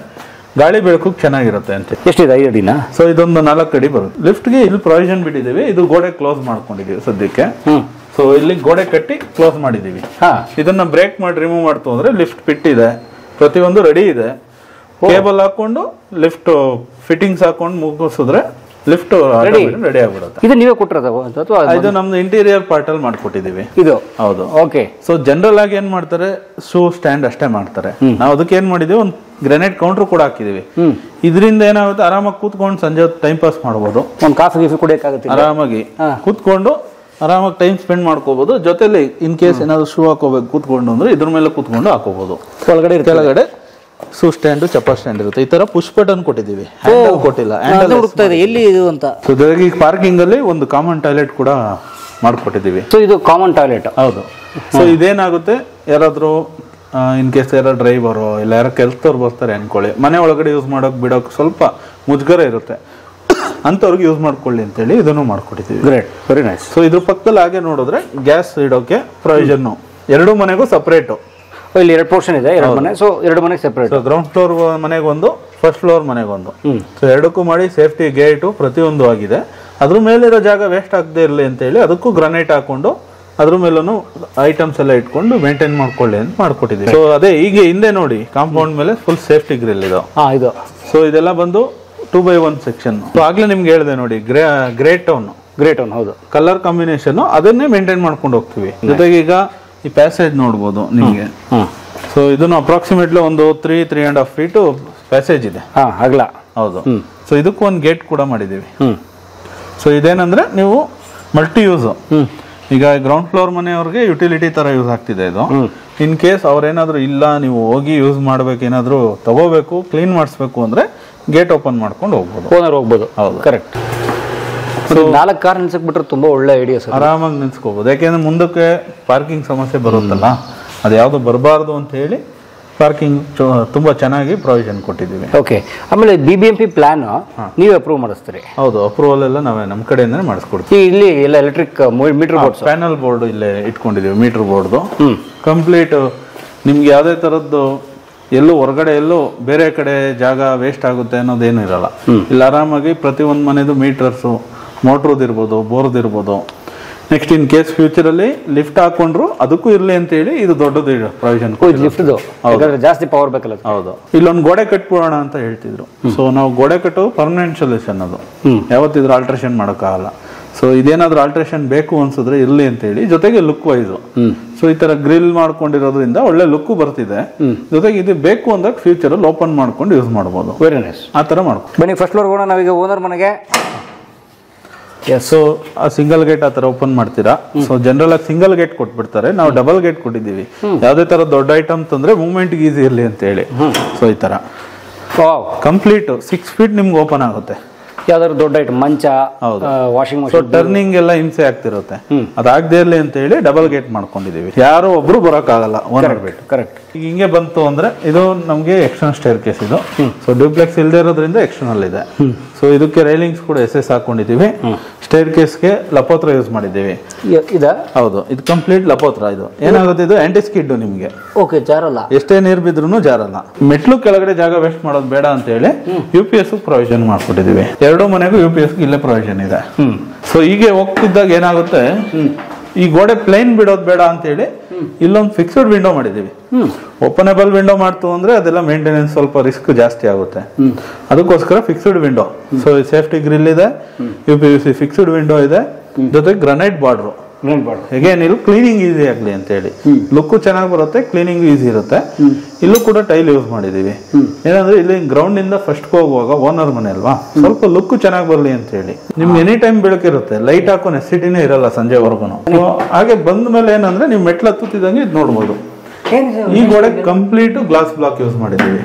ಗಾಳಿ ಬೆಳಕು ಚೆನ್ನಾಗಿರುತ್ತೆ ಅಂತ. ಎಷ್ಟಿದೆ 5 ಅಡಿನ? ಸೊ ಇದೊಂದು 4 ಅಡಿ ಬರುತ್ತೆ. ಲಿಫ್ಟ್ಗೆ ಇಲ್ಲಿ ಪ್ರೊವಿಷನ್ ಬಿಟ್ಟಿದ್ದೀವಿ, ಇದು ಗೋಡೆ ಕ್ಲೋಸ್ ಮಾಡ್ಕೊಂಡಿದೀವಿ ಸದ್ಯಕ್ಕೆ. ಸೊ ಇಲ್ಲಿ ಗೋಡೆ ಕಟ್ಟಿ ಕ್ಲೋಸ್ ಮಾಡಿದೀವಿ. ಇದನ್ನ ಬ್ರೇಕ್ ಮಾಡಿ ರಿಮೂವ್ ಮಾಡ್ತು ಅಂದ್ರೆ ಲಿಫ್ಟ್ ಪಿಟ್ ಇದೆ, ಪ್ರತಿಯೊಂದು ರೆಡಿ ಇದೆ. ಕೇಬಲ್ ಹಾಕೊಂಡು ಲಿಫ್ಟ್ ಫಿಟ್ಟಿಂಗ್ಸ್ ಹಾಕೊಂಡು ಮುಗಿಸಿದ್ರೆ ಲಿಫ್ಟ್ ರೆಡಿ ಆಗ್ಬಿಡುತ್ತೆ. ಇದು ನೀವೇ ಕೊಟ್ಟಿರೋದು? ಇದು ನಮ್ದು ಇಂಟೀರಿಯರ್ ಪಾರ್ಟ್ ಅಲ್ಲಿ ಮಾಡ್ಕೊಟ್ಟಿದೀವಿ ಇದು. ಹೌದು. ಓಕೆ. ಸೊ ಜನರಲ್ ಆಗಿ ಏನ್ ಮಾಡ್ತಾರೆ, ಶೂ ಸ್ಟ್ಯಾಂಡ್ ಅಷ್ಟೇ ಮಾಡ್ತಾರೆ. ನಾವು ಅದಕ್ಕೆ ಏನ್ ಮಾಡಿದೀವಿ, ಒಂದು ಗ್ರೆನೇಟ್ ಕೌಂಟರ್ ಕೂಡ ಹಾಕಿದೀವಿ. ಇದರಿಂದ ಏನಾಗುತ್ತೆ, ಆರಾಮಾಗಿ ಕೂತ್ಕೊಂಡು ಸಂಜೆ ಟೈಮ್ ಪಾಸ್ ಮಾಡಬಹುದು. ಒಂದು ಕಾಫಿ ಕುಡಿಯೋಕ್ಕಾಗುತ್ತೆ, ಆರಾಮಾಗಿ ಕೂತ್ಕೊಂಡು ಆರಾಮಾಗಿ ಟೈಮ್ ಸ್ಪೆಂಡ್ ಮಾಡ್ಕೋಬಹುದು. ಜೊತೆಲಿ ಇನ್ ಕೇಸ್ ಏನಾದ್ರು ಶೂ ಹಾಕೋಬೇಕು ಕೂತ್ಕೊಂಡು ಅಂದ್ರೆ ಇದ್ರ ಮೇಲೆ ಕೂತ್ಕೊಂಡು ಹಾಕೋಬಹುದು. ಕೆಳಗಡೆ ಶೂ ಸ್ಟ್ಯಾಂಡ್, ಚಪ್ಪಲ್ ಸ್ಟ್ಯಾಂಡ್ ಇರುತ್ತೆ. ಈ ತರ ಪುಷ್ ಬಟನ್ ಕೊಟ್ಟಿದ್ದೀವಿ, ಹ್ಯಾಂಡಲ್ ಕೊಟ್ಟಿಲ್ಲ. ಎಲ್ಲಿ ಇದು ಅಂತ. ಸೊ ಜೊತೆಗೆ ಪಾರ್ಕಿಂಗ್ ಅಲ್ಲಿ ಒಂದು ಕಾಮನ್ ಟಾಯ್ಲೆಟ್ ಕೂಡ ಮಾಡ್ಕೊಟ್ಟಿದ್ದೀವಿ. ಸೊ ಇದು ಕಾಮನ್ ಟಾಯ್ಲೆಟ್. ಹೌದು. ಸೊ ಇದೇನಾಗುತ್ತೆ, ಯಾರಾದ್ರೂ ಇನ್ ಕೇಸ್ ಯಾರೋ ಡ್ರೈವರು ಇಲ್ಲ ಯಾರೋ ಕೆಲಸದವ್ರು ಬರ್ತಾರೆ ಅನ್ಕೊಳ್ಳಿ, ಮನೆ ಒಳಗಡೆ ಯೂಸ್ ಮಾಡೋಕೆ ಬಿಡೋಕೆ ಸ್ವಲ್ಪ ಮುಜುಗರ ಇರುತ್ತೆ, ಅಂಥವ್ರಿಗೆ ಯೂಸ್ ಮಾಡ್ಕೊಳ್ಳಿ ಅಂತೇಳಿ ಇದನ್ನು ಮಾಡ್ಕೊಟ್ಟಿದ್ದೀವಿ. Great, very nice. ಸೊ ಇದ್ರ ಪಕ್ಕದಲ್ಲಿ ಹಾಗೆ ನೋಡಿದ್ರೆ ಗ್ಯಾಸ್ ಇಡೋಕೆ ಪ್ರೊವಿಷನ್ನು, ಎರಡು ಮನೆಗೂ ಸಪರೇಟು. ಇಲ್ಲಿ 2 ಪೋರ್ಷನ್ ಇದೆ, 2 ಮನೆ. ಸೊ 2 ಮನೆಗೆ ಸೆಪರೇಟ್. ಗ್ರೌಂಡ್ ಫ್ಲೋರ್ ಮನೆಗೊಂದು, ಫಸ್ಟ್ ಫ್ಲೋರ್ ಮನೆಗೊಂದು. ಸೊ ಎರಡಕ್ಕೂ ಮಾಡಿ ಸೇಫ್ಟಿ ಗೇಟು ಪ್ರತಿಯೊಂದು ಆಗಿದೆ. ಅದ್ರ ಮೇಲಿರೋ ಜಾಗ ವೇಸ್ಟ್ ಆಗದೆ ಇರಲಿ ಅಂತ ಹೇಳಿ ಅದಕ್ಕೂ ಗ್ರಾನೈಟ್ ಹಾಕೊಂಡು ಅದ್ರ ಮೇಲೂ ಐಟಮ್ಸ್ ಎಲ್ಲ ಇಟ್ಕೊಂಡು ಮೇಂಟೈನ್ ಮಾಡ್ಕೊಳ್ಳಿ ಅಂತ ಮಾಡ್ಕೊಟ್ಟಿದ್ದೀವಿ. ಸೊ ಅದೇ ಈಗ ಹಿಂದೆ ನೋಡಿ ಕಾಂಪೌಂಡ್ ಮೇಲೆ ಫುಲ್ ಸೇಫ್ಟಿ ಗ್ರಿಲ್ ಇದು. ಸೊ ಇದೆಲ್ಲ ಬಂದು 2x1 ಸೆಕ್ಷನ್. ಸೊ ಆಗ್ಲೇ ನಿಮ್ಗೆ ಹೇಳಿದೆ ನೋಡಿ, ಗ್ರೇ ಟೋನ್. ಹೌದು, ಕಲರ್ ಕಾಂಬಿನೇಷನ್ ಅದನ್ನೇ ಮೇಂಟೈನ್ ಮಾಡ್ಕೊಂಡು ಹೋಗ್ತೀವಿ. ಜೊತೆಗೆ ಈಗ ಈ ಪ್ಯಾಸೇಜ್ ನೋಡ್ಬೋದು ನಿಮ್ಗೆ. ಸೊ ಇದನ್ನು ಅಪ್ರಾಕ್ಸಿಮೇಟ್ಲಿ ಒಂದು 3.5 ಫೀಟ್ ಪ್ಯಾಸೇಜ್ ಇದೆ ಅಗಲ. ಹೌದು. ಸೊ ಇದಕ್ಕೂ ಒಂದು ಗೇಟ್ ಕೂಡ ಮಾಡಿದ್ದೀವಿ. ಸೊ ಇದೇನಂದ್ರೆ ನೀವು ಮಲ್ಟಿ ಯೂಸ್, ಈಗ ಗ್ರೌಂಡ್ ಫ್ಲೋರ್ ಮನೆಯವ್ರಿಗೆ ಯುಟಿಲಿಟಿ ತರ ಯೂಸ್ ಆಗ್ತಿದೆ ಇದು. ಇನ್ ಕೇಸ್ ಅವ್ರೇನಾದ್ರು ಇಲ್ಲ, ನೀವು ಹೋಗಿ ಯೂಸ್ ಮಾಡ್ಬೇಕು, ಏನಾದ್ರು ತಗೋಬೇಕು, ಕ್ಲೀನ್ ಮಾಡಿಸ್ಬೇಕು ಅಂದ್ರೆ ಗೇಟ್ ಓಪನ್ ಮಾಡ್ಕೊಂಡು ಹೋಗ್ಬೋದು. ಹೌದು, ಕರೆಕ್ಟ್. 4 ಕಾರ್ ನಿಲ್ಸಕ್ ಬಿಟ್ರೆ ತುಂಬಾ ಒಳ್ಳೆ ಐಡಿಯಾ ಸರ್. ಆರಾಮಾಗಿ ನಿಲ್ಸ್ಕೋಬಹುದು. ಯಾಕೆಂದ್ರೆ ಮುಂದಕ್ಕೆ ಪಾರ್ಕಿಂಗ್ ಸಮಸ್ಯೆ ಬರುತ್ತಲ್ಲ, ಅದು ಯಾವ್ದು ಬರಬಾರ್ದು ಅಂತ ಹೇಳಿ ಪಾರ್ಕಿಂಗ್ ತುಂಬಾ ಚೆನ್ನಾಗಿ ಪ್ರೊವಿಷನ್ ಕೊಟ್ಟಿದ್ದೀವಿ. ಓಕೆ. ಆಮೇಲೆ BBMP ಪ್ಲಾನ್ ನೀವೇ ಅಪ್ರೂವ್ ಮಾಡಿಸ್ತೀರಿ? ಹೌದು, ಅಪ್ರೂವಲ್ ಎಲ್ಲ ನಾವೇ ನಮ್ಮ ಕಡೆಯಿಂದ ಮಾಡಿಸ್ಕೊಡ್ತೀವಿ. ಇಲ್ಲಿ ಎಲ್ಲ electric meter board, panel board ಇಲ್ಲೇ ಇಟ್ಕೊಂಡಿದೀವಿ. ಮೀಟರ್ ಬೋರ್ಡ್ದು ಕಂಪ್ಲೀಟ್ ನಿಮ್ಗೆ ಯಾವುದೇ ತರದ್ದು ಎಲ್ಲೂ ಹೊರಗಡೆ ಎಲ್ಲೂ ಬೇರೆ ಕಡೆ ಜಾಗ ವೇಸ್ಟ್ ಆಗುತ್ತೆ ಅನ್ನೋದೇನು ಇರಲ್ಲ. ಇಲ್ಲಿ ಆರಾಮಾಗಿ ಪ್ರತಿಯೊಂದು ಮನೆದು ಮೀಟರ್ಸು, ಮೋಟ್ರದಿರ್ಬೋದು, ಬೋರ್ದಿರ್ಬೋದು. ನೆಕ್ಸ್ಟ್ ಇನ್ ಕೇಸ್ ಫ್ಯೂಚರ್ ಅಲ್ಲಿ ಲಿಫ್ಟ್ ಹಾಕೊಂಡ್ರು ಅದಕ್ಕೂ ಇರ್ಲಿ ಅಂತ ಹೇಳಿ ಇದು ದೊಡ್ಡದು ಪ್ರೊವಿಷನ್. ಜಾಸ್ತಿ ಪವರ್ ಬೇಕಲ್ಲ. ಹೌದು. ಇಲ್ಲೊಂದು ಗೋಡೆ ಕಟ್ಬಿಡೋಣ ಅಂತ ಹೇಳ್ತಿದ್ರು. ಸೊ ನಾವು ಗೋಡೆ ಕಟ್ಟೋದು ಪರ್ಮನೆಂಟ್ ಸೊಲ್ಯೂಷನ್, ಅದು ಯಾವತ್ತಿದ್ರು ಆಲ್ಟ್ರೇಷನ್ ಮಾಡೋಕ್ಕಾಗಲ್ಲ. ಸೊ ಇದೇನಾದ್ರೂ ಆಲ್ಟ್ರೇಷನ್ ಬೇಕು ಅನ್ಸಿದ್ರೆ ಇರ್ಲಿ ಅಂತ ಹೇಳಿ, ಜೊತೆಗೆ ಲುಕ್ ವೈಸ್ ಸೊ ಈ ತರ ಗ್ರಿಲ್ ಮಾಡ್ಕೊಂಡಿರೋದ್ರಿಂದ ಒಳ್ಳೆ ಲುಕ್ ಬರ್ತಿದೆ. ಜೊತೆಗೆ ಇದು ಬೇಕು ಅಂದಾಗ ಫ್ಯೂಚರ್ ಅಲ್ಲಿ ಓಪನ್ ಮಾಡ್ಕೊಂಡು ಯೂಸ್ ಮಾಡಬಹುದು. Very nice. ಆ ತರ ಮಾಡ್ಕೊಂಡು ಬನ್ನಿ ಫಸ್ಟ್ ಫ್ಲೋರ್ ಹೋಗೋಣ. ನಾವೀಗ ಓನರ್ ಮನೆಗೆ. ಸೊ ಆ ಸಿಂಗಲ್ ಗೇಟ್ ಆ ತರ ಓಪನ್ ಮಾಡ್ತೀರಾ. ಸೊ ಜನರಲ್ ಆಗಿ ಸಿಂಗಲ್ ಗೇಟ್ ಕೊಟ್ಬಿಡ್ತಾರೆ, ನಾವು ಡಬಲ್ ಗೇಟ್ ಕೊಟ್ಟಿದ್ದೀವಿ. ಯಾವ್ದೇ ತರ ದೊಡ್ಡ ಐಟಮ್ ತಂದ್ರೆ ಮೂವ್ಮೆಂಟ್ ಈಸಿ ಇರ್ಲಿ ಅಂತ ಹೇಳಿ. ಸೊ ಈ ತರ ಕಂಪ್ಲೀಟ್ 6 ಫೀಟ್ ನಿಮ್ಗೆ ಓಪನ್ ಆಗುತ್ತೆ. ಯಾವ್ದಾದ್ರು ದೊಡ್ಡ ಐಟಮ್, ಮಂಚ, ವಾಷಿಂಗ್ ಮಷೀನ್, ಟರ್ನಿಂಗ್ ಎಲ್ಲ ಹಿಂಸೆ ಆಗ್ತಿರುತ್ತೆ, ಅದಾಗದೇ ಇರ್ಲಿ ಅಂತ ಹೇಳಿ ಡಬಲ್ ಗೇಟ್ ಮಾಡ್ಕೊಂಡಿದೀವಿ. ಯಾರು ಒಬ್ರು ಬರೋಕ್ಕಾಗಲ್ಲ ಓನರ್ ಬಿಟ್ಟು. ಕರೆಕ್ಟ್. ಈಗ ಹಿಂಗೆ ಬಂತು ಅಂದ್ರೆ ಇದು ನಮ್ಗೆ ಎಕ್ಸ್ಟರ್ನಲ್ ಸ್ಟೇರ್ ಕೇಸ್ ಇದು. ಸೊ ಡ್ಯೂಪ್ಲೆಕ್ಸ್ ಇಲ್ಲದೆ ಇರೋದ್ರಿಂದ ಎಕ್ಸ್ಟರ್ನಲ್ ಇದೆ. ಸೊ ಇದಕ್ಕೆ ರೈಲಿಂಗ್ಸ್ ಕೂಡ SS ಹಾಕೊಂಡಿದೀವಿ. ಸ್ಟೇರ್ ಕೇಸ್ಗೆ ಲಪೋತ್ರ ಯೂಸ್ ಮಾಡಿದ್ದೀವಿ. ಹೌದು, ಇದು ಕಂಪ್ಲೀಟ್ ಲಪೋತ್ರ. ಇದು ಏನಾಗುತ್ತೆ, ಇದು ಆಂಟಿ ಸ್ಕಿಡ್ ನಿಮ್ಗೆ. ಓಕೆ, ಜಾರಲ್ಲ, ಎಷ್ಟೇ ನೀರು ಬಿದ್ರೂ ಜಾರಲ್ಲ. ಮೆಟ್ಲು ಕೆಳಗಡೆ ಜಾಗ ವೇಸ್ಟ್ ಮಾಡೋದು ಬೇಡ ಅಂತ ಹೇಳಿ UPS ಪ್ರೊವಿಷನ್ ಮಾಡ್ಕೊಟ್ಟಿದೀವಿ. 2 ಮನೆಗೂ UPS ಇಲ್ಲೇ ಪ್ರೊವಿಷನ್ ಇದೆ. ಸೊ ಹೀಗೆ ಹೋಗ್ತಿದ್ದಾಗ ಏನಾಗುತ್ತೆ, ಈ ಗೋಡೆ ಪ್ಲೇನ್ ಬಿಡೋದು ಬೇಡ ಅಂತ ಹೇಳಿ ಇಲ್ಲೊಂದು ಫಿಕ್ಸ್ಡ್ ವಿಂಡೋ ಮಾಡಿದೀವಿ. ಓಪನೇಬಲ್ ವಿಂಡೋ ಮಾಡ್ತು ಅಂದ್ರೆ ಅದೆಲ್ಲ ಮೇಂಟೆನೆನ್ಸ್ ಸ್ವಲ್ಪ ರಿಸ್ಕ್ ಜಾಸ್ತಿ ಆಗುತ್ತೆ. ಅದಕ್ಕೋಸ್ಕರ fixed window. So safety grill ಇದೆ, UPVC ಫಿಕ್ಸ್ಡ್ ವಿಂಡೋ ಇದೆ, ಜೊತೆಗೆ ಗ್ರಾನೈಟ್ ಬಾರ್ಡರ್. ಅಗೇನ್ ಇದು ಕ್ಲೀನಿಂಗ್ ಈಸಿ ಆಗಲಿ ಅಂತ ಹೇಳಿ, ಲುಕ್ ಚೆನ್ನಾಗಿ ಬರುತ್ತೆ, ಕ್ಲೀನಿಂಗ್ ಈಸಿ ಇರುತ್ತೆ. ಇಲ್ಲೂ ಕೂಡ ಟೈಲ್ ಯೂಸ್ ಮಾಡಿದೀವಿ. ಏನಂದ್ರೆ ಇಲ್ಲಿ ಗ್ರೌಂಡ್ ಇಂದ ಫಸ್ಟ್ ಹೋಗುವಾಗ ಓನರ್ ಮನೆ ಅಲ್ವಾ, ಸ್ವಲ್ಪ ಲುಕ್ ಚೆನ್ನಾಗಿ ಬರ್ಲಿ ಅಂತ ಹೇಳಿ. ನಿಮ್ಗೆ ಎನಿ ಟೈಮ್ ಬೆಳಕಿರುತ್ತೆ, ಲೈಟ್ ಹಾಕೋ ನೆಸಿಟಿನೇ ಇರಲ್ಲ ಸಂಜೆವರೆಗೂ. ಹಾಗೆ ಬಂದ ಮೇಲೆ ಏನಂದ್ರೆ ನೀವು ಮೆಟ್ಲು ಹತ್ತುತ್ತಿದ್ದಂಗೆ ಇದು ನೋಡ್ಬೋದು. ಈ ಗೋಡೆ ಕಂಪ್ಲೀಟ್ ಗ್ಲಾಸ್ ಬ್ಲಾಕ್ ಯೂಸ್ ಮಾಡಿದೀವಿ.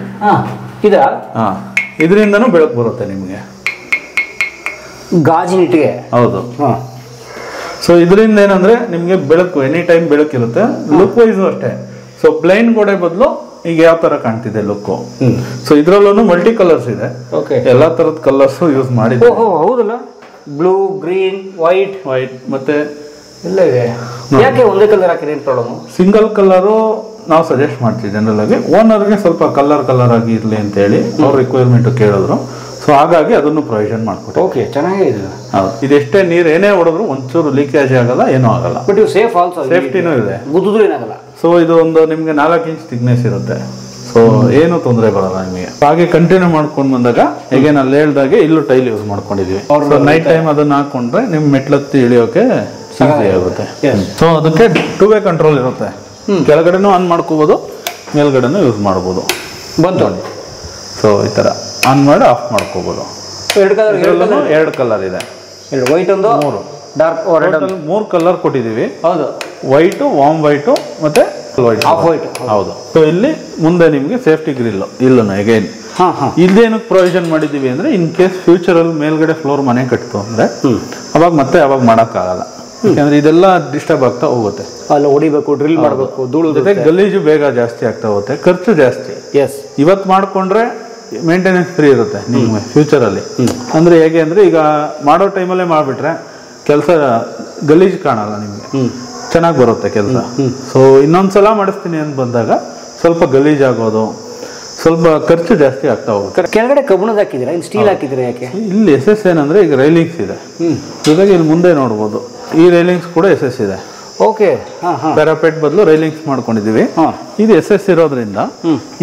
ಇದರಿಂದನೂ ಬೆಳಕು ಬರುತ್ತೆ ನಿಮ್ಗೆ, ಗಾಜಿನ ಇಟ್ಟಿಗೆ. ಹೌದು. ಸೊ ಇದರಿಂದ ಏನಂದ್ರೆ ನಿಮ್ಗೆ ಬೆಳಕು ಎನಿ ಟೈಮ್ ಬೆಳಕಿರುತ್ತೆ. ಲುಕ್ ವೈಸ್ ಅಷ್ಟೇ. ಸೊ ಪ್ಲೈನ್ ಗೋಡೆ ಬದಲು ಈಗ ಯಾವ ತರ ಕಾಣ್ತಿದೆ ಲುಕ್. ಸೊ ಇದ್ರಲ್ಲೂ ಮಲ್ಟಿ ಕಲರ್ಸ್ ಇದೆ, ಎಲ್ಲಾ ತರದ ಕಲರ್ಸ್ ಯೂಸ್ ಮಾಡಿದ್ವಿ. ಹೌದಲ್ಲ, ಬ್ಲೂ, ಗ್ರೀನ್, ವೈಟ್ ಮತ್ತೆ ಎಲ್ಲ ಇದೆ. ಯಾಕೆ ಒಂದೇ ಕಲರ್ ಹಾಕಿದ್ರೆ ಏನ್ ಪ್ರಾಬ್ಲಮ್? ಸಿಂಗಲ್ ಕಲರು ನಾವು ಸಜೆಸ್ಟ್ ಮಾಡ್ತೀವಿ ಜನರಲ್ ಆಗಿ. ಓನರ್ಗೆ ಸ್ವಲ್ಪ ಕಲರ್ ಆಗಿ ಇರ್ಲಿ ಅಂತ ಹೇಳಿ ಅವ್ರ ರಿಕ್ವೈರ್ಮೆಂಟ್ ಕೇಳಿದ್ರು. ಸೊ ಹಾಗಾಗಿ ಅದನ್ನು ಪ್ರೊವಿಷನ್ ಮಾಡ್ಕೊಟ್ಟು. ಓಕೆ, ಚೆನ್ನಾಗಿದೆ. ಹೌದು, ಇದೆಷ್ಟೇ ನೀರು ಏನೇ ಹೊಡೆದ್ರು ಒಂಚೂರು ಲೀಕೇಜ್ ಆಗಲ್ಲ, ಏನೂ ಆಗಲ್ಲ. ಬಟ್ ಇವು ಸೇಫ್ ಆಲ್ಸೋ, ಸೇಫ್ಟಿನೂ ಇದೆ, ಗುದ್ದಿದ್ರು ಏನಾಗಲ್ಲ. ಸೊ ಇದು ಒಂದು ನಿಮ್ಗೆ 4 ಇಂಚ್ ಥಿಕ್ನೆಸ್ ಇರುತ್ತೆ. ಸೊ ಏನು ತೊಂದರೆ ಬರಲ್ಲ ನಿಮಗೆ. ಹಾಗೆ ಕಂಟಿನ್ಯೂ ಮಾಡ್ಕೊಂಡು ಬಂದಾಗ ಹೇಗೆ ನಾನು ಹೇಳ್ದಾಗೆ ಇಲ್ಲೂ ಟೈಲ್ ಯೂಸ್ ಮಾಡ್ಕೊಂಡಿದೀವಿ. ನೈಟ್ ಟೈಮ್ ಅದನ್ನ ಹಾಕೊಂಡ್ರೆ ನಿಮ್ ಮೆಟ್ಲತ್ತಿ ಇಳಿಯೋಕೆ ಈಸಿ ಆಗುತ್ತೆ. ಸೊ ಅದಕ್ಕೆ 2-ವೇ ಕಂಟ್ರೋಲ್ ಇರುತ್ತೆ. ಕೆಳಗಡೆನೂ ಆನ್ ಮಾಡ್ಕೋಬಹುದು, ಮೇಲ್ಗಡೆನೂ ಯೂಸ್ ಮಾಡ್ಬೋದು. ಬಂತು. ಸೊ ಈ ತರ ಆನ್ ಮಾಡಿ ಆಫ್ ಮಾಡ್ಕೋಬಹುದು. 2 ಕಲರ್ ಇದೆ, ವೈಟ್ ಒಂದು, 3 ಡಾರ್ಕ್, 3 ಕಲರ್ ಕೊಟ್ಟಿದೀವಿ. ಹೌದು, ವೈಟ್, ವಾಮ್ ವೈಟ್ ಮತ್ತೆ ಆಫ್ ವೈಟ್. ಹೌದು. ಸೊ ಇಲ್ಲಿ ಮುಂದೆ ನಿಮ್ಗೆ ಸೇಫ್ಟಿ ಗ್ರಿಲ್ ಇಲ್ಲೂ ಅಗೇನ್ ಇಲ್ಲೇನಕ್ಕೆ ಪ್ರೊವಿಷನ್ ಮಾಡಿದೀವಿ ಅಂದ್ರೆ ಇನ್ ಕೇಸ್ ಫ್ಯೂಚರ್ ಅಲ್ಲಿ ಮೇಲ್ಗಡೆ ಫ್ಲೋರ್ ಮನೆ ಕಟ್ತು ಅಂದ್ರೆ ಅವಾಗ ಮಾಡಕ್ಕಾಗಲ್ಲ. ಯಾಕಂದ್ರೆ ಇದೆಲ್ಲ ಡಿಸ್ಟರ್ಬ್ ಆಗ್ತಾ ಹೋಗುತ್ತೆ. ಅಲ್ಲಿ ಹೊಡಿಬೇಕು, ಡ್ರಿಲ್ ಮಾಡಬೇಕು, ಧೂಳು ಜೊತೆ ಗಲೀಜು ಬೇಗ ಜಾಸ್ತಿ ಆಗ್ತಾ ಹೋಗುತ್ತೆ, ಖರ್ಚು ಜಾಸ್ತಿ. ಇವತ್ತು ಮಾಡ್ಕೊಂಡ್ರೆ ಮೇಂಟೆನೆನ್ಸ್ ಫ್ರೀ ಇರುತ್ತೆ ನಿಮ್ಗೆ ಫ್ಯೂಚರ್ ಅಲ್ಲಿ. ಅಂದ್ರೆ ಹೇಗೆ ಅಂದ್ರೆ ಈಗ ಮಾಡೋ ಟೈಮಲ್ಲೇ ಮಾಡ್ಬಿಟ್ರೆ ಕೆಲಸ ಗಲೀಜು ಕಾಣಲ್ಲ ನಿಮ್ಗೆ, ಚೆನ್ನಾಗಿ ಬರುತ್ತೆ ಕೆಲಸ. ಸೊ ಇನ್ನೊಂದ್ಸಲ ಮಾಡಿಸ್ತೀನಿ ಅಂತ ಬಂದಾಗ ಸ್ವಲ್ಪ ಗಲೀಜಾಗೋದು, ಸ್ವಲ್ಪ ಖರ್ಚು ಜಾಸ್ತಿ ಆಗ್ತಾ ಹೋಗುತ್ತೆ. ಕೆಳಗಡೆ ಕಬ್ಬಿಣದ ಹಾಕಿದ್ದೀರಾ, ಇನ್ನು ಸ್ಟೀಲ್ ಹಾಕಿದ್ದೀರಾ? ಯಾಕೆ? ಇಲ್ಲಿ SS ಏನಂದ್ರೆ ಈಗ ರೈಲಿಂಗ್ಸ್ ಇದೆ, ಜೊತೆಗೆ ಇಲ್ಲಿ ಮುಂದೆ ನೋಡ್ಬೋದು ಈ ರೈಲಿಂಗ್ಸ್ ಕೂಡ SS ಇದೆ. ಓಕೆ, ಪ್ಯಾರಾಪೆಟ್ ಬದಲು ರೈಲಿಂಗ್ಸ್ ಮಾಡ್ಕೊಂಡಿದೀವಿ. ಇದು SS ಇರೋದ್ರಿಂದ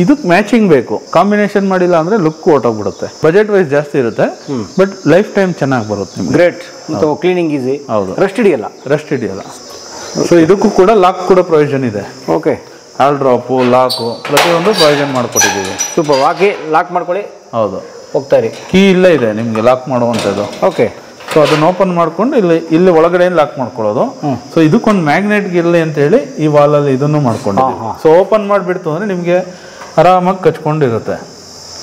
ಇದಕ್ಕೆ ಮ್ಯಾಚಿಂಗ್ ಬೇಕು. ಕಾಂಬಿನೇಷನ್ ಮಾಡಿಲ್ಲ ಅಂದ್ರೆ ಲುಕ್ ಹೊರಟೋಗ್ಬಿಡುತ್ತೆ. ಬಜೆಟ್ ವೈಸ್ ಜಾಸ್ತಿ ಇರುತ್ತೆ, ಬಟ್ ಲೈಫ್ ಟೈಮ್ ಚೆನ್ನಾಗಿ ಬರುತ್ತೆ ನಿಮ್ಗೆ. ಗ್ರೇಟ್. Cleaning easy. ಹೌದು, ರಸ್ಟ್ ಹಿಡಿಯಲ್ಲ. ಸೊ ಇದಕ್ಕೂ ಕೂಡ ಲಾಕ್ ಕೂಡ ಪ್ರೊವಿಷನ್ ಇದೆ. ಓಕೆ, ಆಲ್ ಡ್ರಾಪು, ಲಾಕು ಪ್ರತಿಯೊಂದು ಪ್ರೊವಿಷನ್ ಮಾಡ್ಕೊಟ್ಟಿದ್ದೀವಿ. ಸೂಪರ್. ಲಾಕ್ ಮಾಡ್ಕೊಳ್ಳಿ. ಹೌದು, ಹೋಗ್ತಾ ಇರಿ. ಕೀ ಇಲ್ಲೇ ಇದೆ ನಿಮ್ಗೆ ಲಾಕ್ ಮಾಡುವಂಥದ್ದು. ಓಕೆ. ಸೊ ಅದನ್ನ ಓಪನ್ ಮಾಡ್ಕೊಂಡು ಇಲ್ಲಿ ಒಳಗಡೆ ಲಾಕ್ ಮಾಡ್ಕೊಳ್ಳೋದು. ಸೊ ಇದಕ್ಕೊಂದು ಮ್ಯಾಗ್ನೆಟ್ ಇರಲಿ ಅಂತ ಹೇಳಿ ಈ ವಾಲಲ್ಲಿ ಇದನ್ನು ಮಾಡ್ಕೊಂಡಿದ್ದೀವಿ. ಸೊ ಓಪನ್ ಮಾಡಿಬಿಡ್ತು ಅಂದ್ರೆ ನಿಮ್ಗೆ ಆರಾಮಾಗಿ ಕಚ್ಕೊಂಡಿರುತ್ತೆ,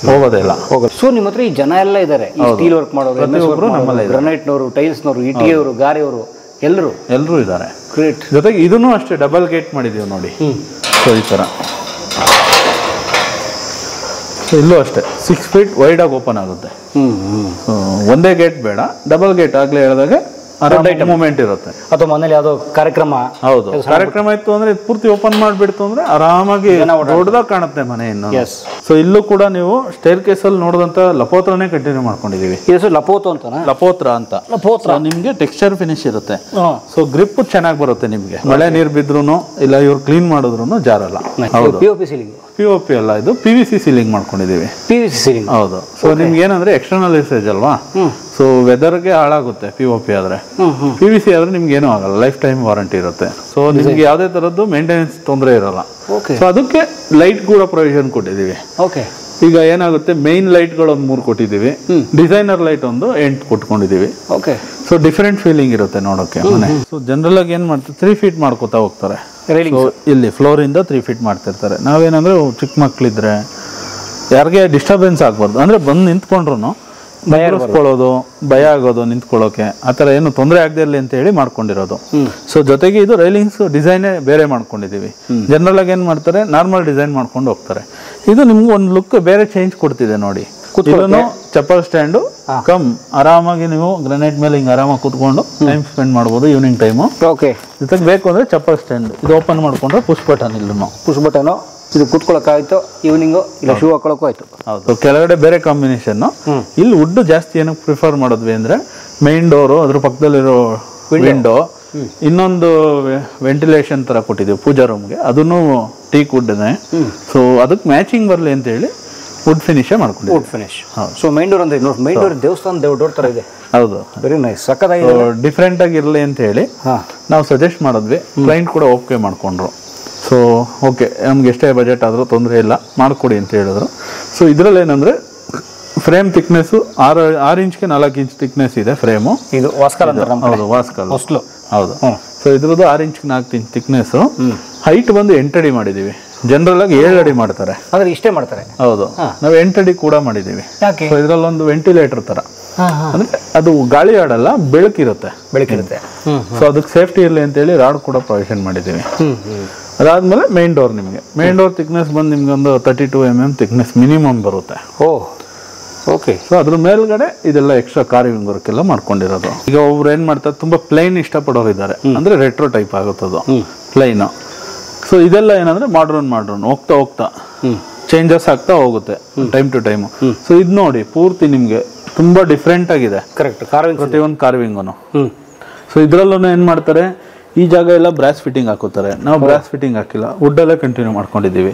ಹೋಗೋದಿಲ್ಲ. ಸೊ ನಿಮ್ಮ ಹತ್ರ ಈ ಜನ ಎಲ್ಲ ಇದ್ದಾರೆ, ಸ್ಟೀಲ್ ವರ್ಕ್ ಮಾಡೋರು, ಗ್ರಾನೈಟ್ನವರು, ಟೈಲ್ಸ್ನವರು, ಇಟ್ಟಿಗೆಯವರು, ಗಾರೆಯವರು, ಎಲ್ಲರೂ ಇದ್ದಾರೆ. ಗ್ರೇಟ್. ಜೊತೆಗೆ ಇದನ್ನು ಅಷ್ಟೇ ಡಬಲ್ ಗೇಟ್ ಮಾಡಿದೀವಿ ನೋಡಿ. ಸೊ ಈ ತರ ಇಲ್ಲೂ ಅಷ್ಟೇ 6 ಫೀಟ್ ವೈಡ್ ಆಗಿ ಓಪನ್ ಆಗುತ್ತೆ. ಒಂದೇ ಗೇಟ್ ಬೇಡ, ಡಬಲ್ ಗೇಟ್ ಆಗ್ಲೇ ಹೇಳಿದಾಗ ಮೂವ್ಮೆಂಟ್ ಇರುತ್ತೆ. ಅಥವಾ ಮನೇಲಿ ಯಾವ್ದೋ ಕಾರ್ಯಕ್ರಮ, ಹೌದು, ಕಾರ್ಯಕ್ರಮ ಇತ್ತು ಅಂದ್ರೆ ಪೂರ್ತಿ ಓಪನ್ ಮಾಡ್ಬಿಡ್ತು ಅಂದ್ರೆ ಆರಾಮಾಗಿ ದೊಡ್ಡದಾಗ ಕಾಣುತ್ತೆ ಮನೆ. ಇನ್ನು ಸೊ ಇಲ್ಲೂ ಕೂಡ ನೀವು ಸ್ಟೇರ್ ಕೇಸ್ ಅಲ್ಲಿ ನೋಡಿದಂತ ಲಪೋತ್ರನೇ ಕಂಟಿನ್ಯೂ ಮಾಡ್ಕೊಂಡಿದೀವಿ. ಲಪೋತ್ರ ಅಂತ ನಿಮ್ಗೆ ಟೆಕ್ಸ್ಚರ್ ಫಿನಿಶ್ ಇರುತ್ತೆ. ಸೊ ಗ್ರಿಪ್ ಚೆನ್ನಾಗಿ ಬರುತ್ತೆ ನಿಮ್ಗೆ. ಮಳೆ ನೀರು ಬಿದ್ರು ಇಲ್ಲ ಇವ್ರು ಕ್ಲೀನ್ ಮಾಡಿದ್ರು ಜಾರಲ್ಲ. POP ಅಲ್ಲ, ಇದು PVC ಸೀಲಿಂಗ್ ಮಾಡ್ಕೊಂಡಿದೀವಿ. ಹೌದು. ಸೊ ನಿಮ್ಗೆ ಏನಂದ್ರೆ ಎಕ್ಸ್ಟರ್ನಲ್ ಯೂಸೇಜ್ ಅಲ್ವಾ, ಸೊ ವೆದರ್ಗೆ ಹಾಳಾಗುತ್ತೆ. POP ಆದ್ರೆ, PVC ಆದ್ರೆ ನಿಮ್ಗೆ ಏನೂ ಆಗಲ್ಲ, ಲೈಫ್ ಟೈಮ್ ವಾರಂಟಿ ಇರುತ್ತೆ. ಸೊ ನಿಮ್ಗೆ ಯಾವುದೇ ತರದ್ದು ಮೇಂಟೆನೆನ್ಸ್ ತೊಂದರೆ ಇರಲ್ಲ. ಸೊ ಅದಕ್ಕೆ ಲೈಟ್ ಕೂಡ ಪ್ರೊವಿಷನ್ ಕೊಟ್ಟಿದ್ದೀವಿ. ಈಗ ಏನಾಗುತ್ತೆ, ಮೈನ್ ಲೈಟ್ಗಳು ಒಂದು 3 ಕೊಟ್ಟಿದ್ದೀವಿ, ಡಿಸೈನರ್ ಲೈಟ್ ಒಂದು 8 ಕೊಟ್ಕೊಂಡಿದ್ದೀವಿ. ಸೊ ಡಿಫರೆಂಟ್ ಫೀಲಿಂಗ್ ಇರುತ್ತೆ ನೋಡೋಕೆ ಮನೆ. ಸೊ ಜನರಲ್ ಆಗಿ ಏನ್ ಮಾಡ್ತಾರೆ, 3 ಫೀಟ್ ಮಾಡ್ಕೋತಾ ಹೋಗ್ತಾರೆ. ಇಲ್ಲಿ ಫ್ಲೋರ್ ಇಂದ 3 ಫೀಟ್ ಮಾಡ್ತಿರ್ತಾರೆ. ನಾವೇನಂದ್ರೆ ಚಿಕ್ಕ ಮಕ್ಳಿದ್ರೆ ಯಾರಿಗೆ ಡಿಸ್ಟರ್ಬೆನ್ಸ್ ಆಗ್ಬಾರ್ದು, ಅಂದ್ರೆ ಬಂದು ನಿಂತ್ಕೊಂಡ್ರು ನಿಂತ್ಕೊಳ್ಳೋದು, ಭಯ ಆಗೋದು ನಿಂತ್ಕೊಳ್ಳೋಕೆ, ಆ ಥರ ಏನು ತೊಂದರೆ ಆಗದೆ ಇರಲಿ ಅಂತ ಹೇಳಿ ಮಾಡ್ಕೊಂಡಿರೋದು. ಸೊ ಜೊತೆಗೆ ಇದು ರೈಲಿಂಗ್ಸ್ ಡಿಸೈನೇ ಬೇರೆ ಮಾಡ್ಕೊಂಡಿದೀವಿ. ಜನರಲ್ ಆಗಿ ಏನ್ ಮಾಡ್ತಾರೆ, ನಾರ್ಮಲ್ ಡಿಸೈನ್ ಮಾಡ್ಕೊಂಡು ಹೋಗ್ತಾರೆ. ಇದು ನಿಮ್ಗೆ ಒಂದು ಲುಕ್ ಬೇರೆ ಚೇಂಜ್ ಕೊಡ್ತಿದೆ ನೋಡಿ. ಚಪ್ಪಲ್ ಸ್ಟ್ಯಾಂಡು ಆರಾಮಾಗಿ ನೀವು ಗ್ರಾನೈಟ್ ಮೇಲೆ ಹಿಂಗೆ ಆರಾಮಾಗಿ ಕೂತ್ಕೊಂಡು ಟೈಮ್ ಸ್ಪೆಂಡ್ ಮಾಡ್ಬೋದು ಈವ್ನಿಂಗ್ ಟೈಮು. ಜೊತೆಗೆ ಬೇಕು ಅಂದ್ರೆ ಚಪ್ಪಲ್ ಸ್ಟ್ಯಾಂಡ್ ಇದು ಓಪನ್ ಮಾಡ್ಕೊಂಡ್ರೆ ಪುಷ್ ಬಟನ್. ಪುಷ್ ಬಟನ್ ಇದು ಕೂತ್ಕೊಳ್ಳೋಕ್ಕಾಯ್ತು, ಈವ್ನಿಂಗು ಇಲ್ಲ ಶೂ ಹಾಕೊಳ್ಳೋಕ್ಕೂ ಆಯ್ತು. ಹೌದು. ಕೆಳಗಡೆ ಬೇರೆ ಕಾಂಬಿನೇಷನ್. ಇಲ್ಲಿ ವುಡ್ ಜಾಸ್ತಿ ಏನಕ್ಕೆ ಪ್ರಿಫರ್ ಮಾಡಿದ್ವಿ ಅಂದ್ರೆ ಮೈನ್ ಡೋರು, ಅದ್ರ ಪಕ್ಕದಲ್ಲಿರೋ ವಿಂಡೋ, ಇನ್ನೊಂದು ವೆಂಟಿಲೇಷನ್ ತರ ಕೊಟ್ಟಿದ್ದೀವಿ ಪೂಜಾ ರೂಮ್ಗೆ, ಅದನ್ನು ಟೀಕ್ ವುಡ್ನೇ. ಸೊ ಅದಕ್ಕೆ ಮ್ಯಾಚಿಂಗ್ ಬರಲಿ ಅಂತ ಹೇಳಿ ವುಡ್ ಫಿನಿಶೇ ಮಾಡ್ಕೊಂಡಿದ್ದೀವಿ. Wood finish. So main door ಅಂದ್ರೆ ನೋಡಿ, ಮೈನ್ ಡೋರ್ ದೇವಸ್ಥಾನ ಡೋರ್ ತರ ಇದೆ. ಹೌದು, ವೆರಿ ನೈಸ್, ಸಕ್ಕತ್ತಾಗಿದೆ. ಡಿಫ್ರೆಂಟ್ ಆಗಿರಲಿ ಅಂತ ಹೇಳಿ ನಾವು ಸಜೆಸ್ಟ್ ಮಾಡಿದ್ವಿ, ಕ್ಲೈಂಟ್ ಕೂಡ ಒಪ್ಪಿಗೆ ಮಾಡ್ಕೊಂಡ್ರು. ಸೊ ಓಕೆ, ನಮ್ಗೆ ಎಷ್ಟೇ ಬಜೆಟ್ ಆದರೂ ತೊಂದರೆ ಇಲ್ಲ, ಮಾಡಿಕೊಡಿ ಅಂತ ಹೇಳಿದ್ರು. ಸೊ ಇದರಲ್ಲಿ ಏನಂದರೆ ಫ್ರೇಮ್ ಥಿಕ್ನೆಸ್ಸು 6 ಇಂಚ್ಗೆ 4 ಇಂಚ್ ಥಿಕ್ನೆಸ್ ಇದೆ ಫ್ರೇಮು. ಇದು ವಾಸ್ಕಲ್ ಅಂತ. ಹೌದು, ವಾಸ್ಕಲ್ ಹೊಸ್ಲು. ಹೌದು. ಸೊ ಇದ್ರದ್ದು 6 ಇಂಚ್ಗೆ 4 ಇಂಚ್ ಥಿಕ್ನೆಸ್ಸು. ಹೈಟ್ ಬಂದು 8 ಅಡಿ ಮಾಡಿದ್ದೀವಿ. ಜನರಲ್ ಆಗಿ 7 ಅಡಿ ಮಾಡ್ತಾರೆ, ಅಂದ್ರೆ ಇಷ್ಟೇ ಮಾಡ್ತಾರೆ. ಹೌದು, ನಾವು 8 ಅಡಿ ಕೂಡ ಮಾಡಿದ್ದೀವಿ. ಯಾಕೆ? ಸೊ ಇದರಲ್ಲೊಂದು ವೆಂಟಿಲೇಟರ್ ಥರ, ಅಂದರೆ ಅದು ಗಾಳಿ ಆಡಲ್ಲ, ಬೆಳಕಿರುತ್ತೆ. ಸೊ ಅದಕ್ಕೆ ಸೇಫ್ಟಿ ಇರಲಿ ಅಂತೇಳಿ ರಾಡ್ ಕೂಡ ಪ್ರೊವಿಷನ್ ಮಾಡಿದ್ದೀವಿ. ಅದಾದ್ಮೇಲೆ ಮೇನ್ ಡೋರ್, ನಿಮಗೆ ಮೇನ್ ಡೋರ್ ಥಿಕ್ನೆಸ್ ಬಂದು ನಿಮ್ಗೆ ಒಂದು 32 mm ಥಿಕ್ನೆಸ್ ಮಿನಿಮಮ್ ಬರುತ್ತೆ. ಓಕೆ. ಸೊ ಅದ್ರ ಮೇಲ್ಗಡೆ ಇದೆಲ್ಲ ಎಕ್ಸ್ಟ್ರಾ ಕಾರ್ವಿಂಗ್ ವರ್ಕ್ ಎಲ್ಲ ಮಾಡ್ಕೊಂಡಿರೋದು. ಈಗ ಒಬ್ರು ಏನ್ ಮಾಡ್ತಾರೆ, ತುಂಬಾ ಪ್ಲೈನ್ ಇಷ್ಟಪಡೋರು ಇದ್ದಾರೆ, ಅಂದ್ರೆ ರೆಟ್ರೋ ಟೈಪ್ ಆಗುತ್ತದು ಪ್ಲೈನ್. ಸೊ ಇದೆಲ್ಲ ಏನಂದ್ರೆ ಮಾಡ್ರನ್ ಹೋಗ್ತಾ ಹೋಗ್ತಾ ಚೇಂಜಸ್ ಆಗ್ತಾ ಹೋಗುತ್ತೆ ಟೈಮ್ ಟು ಟೈಮ್. ಸೊ ಇದು ನೋಡಿ, ಪೂರ್ತಿ ನಿಮ್ಗೆ ತುಂಬಾ ಡಿಫ್ರೆಂಟ್ ಆಗಿದೆ. ಕರೆಕ್ಟ್, ಪ್ರತಿಯೊಂದು ಕಾರ್ವಿಂಗನು. ಸೊ ಇದ್ರಲ್ಲೂ ಏನ್ ಮಾಡ್ತಾರೆ, ಈ ಜಾಗ ಎಲ್ಲ ಬ್ರಾಸ್ ಫಿಟ್ಟಿಂಗ್ ಹಾಕೋತಾರೆ. ನಾವು ಬ್ರಾಸ್ ಫಿಟ್ಟಿಂಗ್ ಹಾಕಿಲ್ಲ, ವುಡ್ ಅಲ್ಲೇ ಕಂಟಿನ್ಯೂ ಮಾಡ್ಕೊಂಡಿದೀವಿ.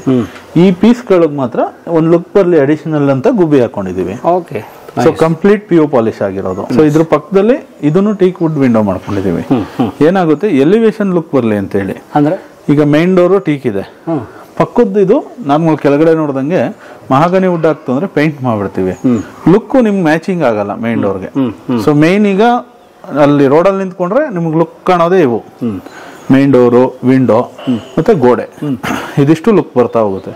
ಈ ಪೀಸ್ಗಳಿಗೆ ಮಾತ್ರ ಒಂದು ಲುಕ್ ಬರ್ಲಿ ಅಡಿಷನಲ್ ಅಂತ ಗುಬ್ಬಿ ಹಾಕೊಂಡಿದೀವಿ. Okay. So complete PU polish ಆಗಿರೋದು. ಸೊ ಇದ್ರ ಪಕ್ಕದಲ್ಲಿ ಇದನ್ನು ಟೀಕ್ ವುಡ್ ವಿಂಡೋ ಮಾಡ್ಕೊಂಡಿದೀವಿ. ಏನಾಗುತ್ತೆ, ಎಲಿವೇಶನ್ ಲುಕ್ ಬರ್ಲಿ ಅಂತ ಹೇಳಿ. ಅಂದ್ರೆ ಈಗ ಮೇನ್ ಡೋರು ಟೀಕ್ ಇದೆ, ಪಕ್ಕದ್ದು ಇದು ನಾರ್ಮಲ್ ಕೆಳಗಡೆ ನೋಡ್ದಂಗೆ ಮಹಾಗನಿ ವುಡ್ ಹಾಕ್ತು ಅಂದ್ರೆ ಪೇಂಟ್ ಮಾಡ್ಬಿಡ್ತೀವಿ. ಲುಕ್ ನಿಮ್ಗೆ ಮ್ಯಾಚಿಂಗ್ ಆಗಲ್ಲ ಮೇನ್ ಡೋರ್ಗೆ. ಸೊ ಮೇನ್ ಈಗ ಅಲ್ಲಿ ರೋಡಲ್ಲಿ ನಿಂತ್ಕೊಂಡ್ರೆ ನಿಮ್ಗೆ ಲುಕ್ ಕಾಣೋದೇ ಇವು ಮೇನ್ ಡೋರು, ವಿಂಡೋ ಮತ್ತೆ ಗೋಡೆ, ಇದಿಷ್ಟು ಲುಕ್ ಬರ್ತಾ ಹೋಗುತ್ತೆ.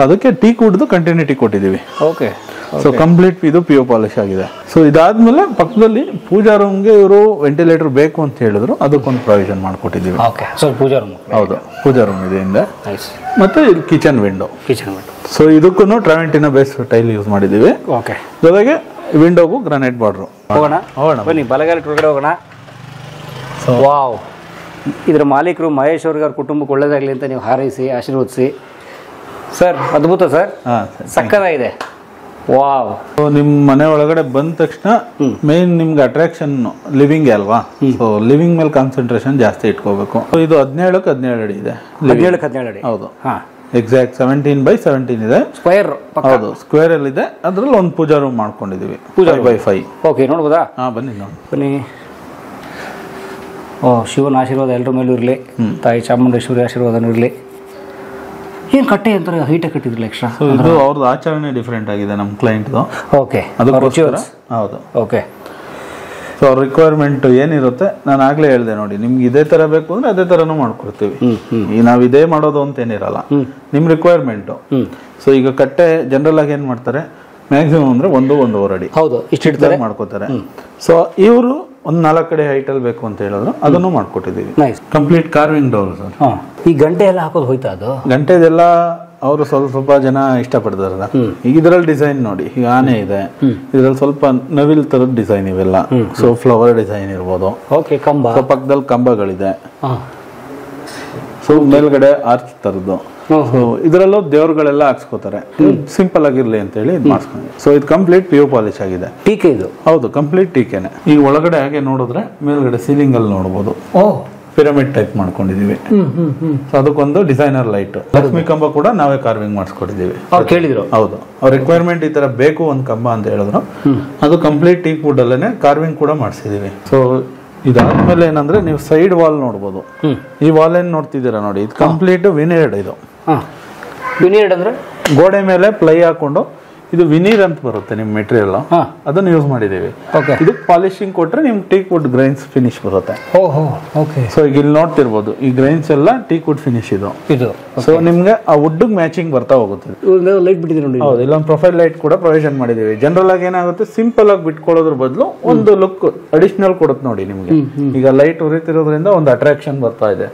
ಅದಕ್ಕೆ ಟೀಕ್ ವುಡ್ದು ಕಂಟಿನ್ಯೂಟಿ ಕೊಟ್ಟಿದ್ದೀವಿ. ಓಕೆ. ಸೊ ಕಂಪ್ಲೀಟ್ ಇದು PU ಪಾಲಿಶ್ ಆಗಿದೆ. ಸೊ ಇದಾದ್ಮೇಲೆ ಪಕ್ಕದಲ್ಲಿ ಪೂಜಾ ರೂಮ್ಗೆ ಇವರು ವೆಂಟಿಲೇಟರ್ ಬೇಕು ಅಂತ ಹೇಳಿದ್ರು, ಅದಕ್ಕೊಂದು ಪ್ರೊವಿಷನ್ ಮಾಡ್ಕೊಟ್ಟಿದ್ದೀವಿ. ಓಕೆ. ಸೊ ಪೂಜಾ ರೂಮ್. ಹೌದು, ಪೂಜಾ ರೂಮ್ ಇದೆ ಹಿಂದೆ. ಮತ್ತೆ ಇದು ಕಿಚನ್ ವಿಂಡೋ. ಸೊ ಇದಕ್ಕೂ ಟ್ರಾವೆಂಟಿನ ಬೇಸ್ ಟೈಲ್ ಯೂಸ್ ಮಾಡಿದ್ದೀವಿ. ಓಕೆ. ಜೊತೆಗೆ ವಿಂಡೋಗೂ ಗ್ರಾನೈಟ್ ಬಾರ್ಡ್ರು. ಹೋಗೋಣ ಬನ್ನಿ, ಬಲಗಾಲ ಒಳಗಡೆ ಹೋಗೋಣ. ವಾವ್, ಇದರ ಮಾಲೀಕರು ಮಹೇಶ್ ಅವ್ರಿಗೆ, ಅವ್ರ ಕುಟುಂಬಕ್ಕೆ ಒಳ್ಳೇದಾಗಲಿ ಅಂತ ನೀವು ಹಾರೈಸಿ ಆಶೀರ್ವದಿಸಿ ಸರ್. ಅದ್ಭುತ ಸರ್, ಸಕ್ಕತ್ತಾಗಿದೆ. ವಾವ್. ನಿಮ್ಮ ಮನೆ ಒಳಗಡೆ ಬಂದ ತಕ್ಷಣ ಮೇನ್ ನಿಮ್ಗೆ ಅಟ್ರಾಕ್ಷನ್ ಲಿವಿಂಗ್ ಅಲ್ವಾ. ಸೊ ಲಿವಿಂಗ್ ಮೇಲೆ ಕಾನ್ಸಂಟ್ರೇಷನ್ ಜಾಸ್ತಿ ಇಟ್ಕೋಬೇಕು. ಇದು 17ಕ್ಕೆ 17 ಅಡಿ ಇದೆ. 17ಕ್ಕೆ 17 ಅಡಿ. ಹೌದು, ಎಕ್ಸಾಕ್ಟ್ 17x17 ಇದೆ. ಸ್ಕ್ವೇರ್. ಹೌದು, ಸ್ಕ್ವೇರ್ ಅಲ್ಲಿ ಇದೆ. ಅದ್ರಲ್ಲಿ ಒಂದು ಪೂಜಾ ರೂಮ್ ಮಾಡ್ಕೊಂಡಿದೀವಿ, 5x5. ಓಕೆ, ನೋಡ್ಬೋದಾ? ಬನ್ನಿ ನೋಡಿ, ಬನ್ನಿ. ಶಿವನ ಆಶೀರ್ವಾದ ಎಲ್ಲರ ಮೇಲೂ ಇರಲಿ, ತಾಯಿ ಚಾಮುಂಡೇಶ್ವರಿ ಆಶೀರ್ವಾದನೂ ಇರಲಿ. ಏನು ಕಟ್ಟೆ ಅಂತಾರೆ, ಹೈಟಾಗಿ ಕಟ್ಟಿದ್ರಲ್ಲ ಎಕ್ಸ್ಟ್ರಾ. ಇದು ಅವ್ರದ್ದು ಆಚರಣೆ ಡಿಫ್ರೆಂಟ್ ಆಗಿದೆ ನಮ್ಮ ಕ್ಲೈಂಟ್ದು. ಓಕೆ, ಅದಕ್ಕೋಸ್ಕರ. ಹೌದು, ಓಕೆ. ಸೊ ಅವ್ರ ರಿಕ್ವೈರ್ಮೆಂಟ್ ಏನಿರುತ್ತೆ, ನಾನು ಆಗ್ಲೇ ಹೇಳಿದೆ ನೋಡಿ, ನಿಮ್ಗೆ ಇದೇ ತರ ಬೇಕು ಅಂದ್ರೆ ಅದೇ ತರನು ಮಾಡ್ಕೊಡ್ತೀವಿ. ಈಗ ನಾವ್ ಇದೇ ಮಾಡೋದು ಅಂತ ಏನಿರಲ್ಲ, ನಿಮ್ ರಿಕ್ವೈರ್ಮೆಂಟ್. ಸೊ ಈಗ ಕಟ್ಟೆ ಜನರಲ್ ಆಗಿ ಏನ್ ಮಾಡ್ತಾರೆ, ಮ್ಯಾಕ್ಸಿಮಮ್ ಅಂದ್ರೆ 1-1.5 ಅಡಿ. ಹೌದು, ಇಷ್ಟು ಮಾಡ್ಕೋತಾರೆ. ಸೊ ಇವರು ಒಂದು 4 ಕಡೆ ಹೈಟ್ ಅಲ್ಲಿ ಬೇಕು ಅಂತ ಹೇಳಿದ್ರು, ಅದನ್ನು ಮಾಡ್ಕೊಟ್ಟಿದೀವಿ. Complete carving door sir. ಈ ಗಂಟೆ ಎಲ್ಲ ಹಾಕೋದು ಹೋಯ್ತಾ? ಅದು ಗಂಟೆದೆಲ್ಲ ಅವರು ಸ್ವಲ್ಪ ಜನ ಇಷ್ಟಪಡ್ತಾರಲ್ಲ. ಈಗ ಇದರಲ್ಲಿ ಡಿಸೈನ್ ನೋಡಿ, ಈಗ ಆನೆ ಇದೆ, ಇದ್ರಲ್ಲಿ ಸ್ವಲ್ಪ ನವಿಲ್ ತರದ ಡಿಸೈನ್ ಇವೆಲ್ಲ. ಸೊ ಫ್ಲವರ್ ಡಿಸೈನ್ ಇರ್ಬೋದು. ಓಕೆ, ಕಂಬ, ಪಕ್ಕದಲ್ಲಿ ಕಂಬಗಳಿದೆ. ಸೊ ಮೇಲ್ಗಡೆ ಆರ್ಚ್ ತರದ್ದು. ಸೊ ಇದರಲ್ಲೂ ದೇವ್ರುಗಳೆಲ್ಲ ಹಾಕ್ಸ್ಕೋತಾರೆ, ಸಿಂಪಲ್ ಆಗಿರ್ಲಿ ಅಂತ ಹೇಳಿ ಇದು ಮಾಡಿಸ್ಕೊಂಡು. ಸೊ ಇದು ಕಂಪ್ಲೀಟ್ PU ಪಾಲಿಶ್ ಆಗಿದೆ. ಟೀಕೆ ಇದು? ಹೌದು, ಕಂಪ್ಲೀಟ್ ಟೀಕೆನೆ. ಈ ಒಳಗಡೆ ಹಾಗೆ ನೋಡಿದ್ರೆ ಮೇಲ್ಗಡೆ ಸೀಲಿಂಗ್ ಅಲ್ಲಿ ನೋಡಬಹುದು, ಪಿರಮಿಡ್ ಟೈಪ್ ಮಾಡ್ಕೊಂಡಿದೀವಿ. ಸೊ ಅದಕ್ಕೊಂದು ಡಿಸೈನರ್ ಲೈಟ್, ಲಕ್ಷ್ಮಿ ಕಂಬ ಕೂಡ ನಾವೇ ಕಾರ್ವಿಂಗ್ ಮಾಡಿಸ್ಕೊಟ್ಟಿದೀವಿ. ಕೇಳಿದ್ರು? ಹೌದು, ಅವ್ರ ರಿಕ್ವೈರ್ಮೆಂಟ್ ಈ ತರ ಬೇಕು ಒಂದು ಕಂಬ ಅಂತ ಹೇಳಿದ್ರು. ಅದು ಕಂಪ್ಲೀಟ್ ಟೀಕ್ ವುಡ್ ಅಲ್ಲೇನೆ ಕಾರ್ವಿಂಗ್ ಕೂಡ ಮಾಡಿಸಿದೀವಿ. ಸೊ ಇದಾದ್ಮೇಲೆ ಏನಂದ್ರೆ ನೀವು ಸೈಡ್ ವಾಲ್ ನೋಡ್ಬೋದು. ಈ ವಾಲ್ ಏನ್ ನೋಡ್ತಿದ್ದೀರಾ ನೋಡಿ, ಇದು ಕಂಪ್ಲೀಟ್ ವಿನಿಯರ್ಡ್. ಇದು ವಿನಿಯರ್ಡ್ ಅಂದ್ರೆ ಗೋಡೆ ಮೇಲೆ ಪ್ಲೈ ಹಾಕೊಂಡು, ಇದು ವಿನೀರ್ ಅಂತ ಬರುತ್ತೆ ನಿಮ್ ಮೆಟೀರಿಯಲ್, ಅದನ್ನು ಯೂಸ್ ಮಾಡಿದೀವಿ. ಇದು ಪಾಲಿಶಿಂಗ್ ಕೊಟ್ರೆ ನಿಮ್ ಟೀಕ್ ವುಡ್ ಗ್ರೈನ್ಸ್ ಫಿನಿಶ್ ಬರುತ್ತೆ. ಸೊ ಈಗ ಇಲ್ಲಿ ನೋಡ್ತಿರ್ಬೋದು, ಈ ಗ್ರೈನ್ಸ್ ಎಲ್ಲ ಟೀಕ್ ವುಡ್ ಫಿನಿಶ್ ಇದು. ಸೊ ನಿಮ್ಗೆ ಆ ವುಡ್ ಮ್ಯಾಚಿಂಗ್ ಬರ್ತಾ ಹೋಗುತ್ತೆ. ಲೈಟ್ ಬಿಟ್ಟಿದೆ ನೋಡಿ. ಹೌದು, ಇಲ್ಲೊಂದು ಪ್ರೊಫೈಲ್ ಲೈಟ್ ಕೂಡ ಪ್ರೊವಿಷನ್ ಮಾಡಿದೀವಿ. ಜನರಲ್ ಆಗಿ ಏನಾಗುತ್ತೆ, ಸಿಂಪಲ್ ಆಗಿ ಬಿಟ್ಕೊಳ್ಳೋದ್ರ ಬದಲು ಒಂದು ಲುಕ್ ಅಡಿಷನಲ್ ಕೊಡುತ್ತೆ ನೋಡಿ ನಿಮ್ಗೆ. ಈಗ ಲೈಟ್ ಉರಿತಿರೋದ್ರಿಂದ ಒಂದು ಅಟ್ರಾಕ್ಷನ್ ಬರ್ತಾ ಇದೆ.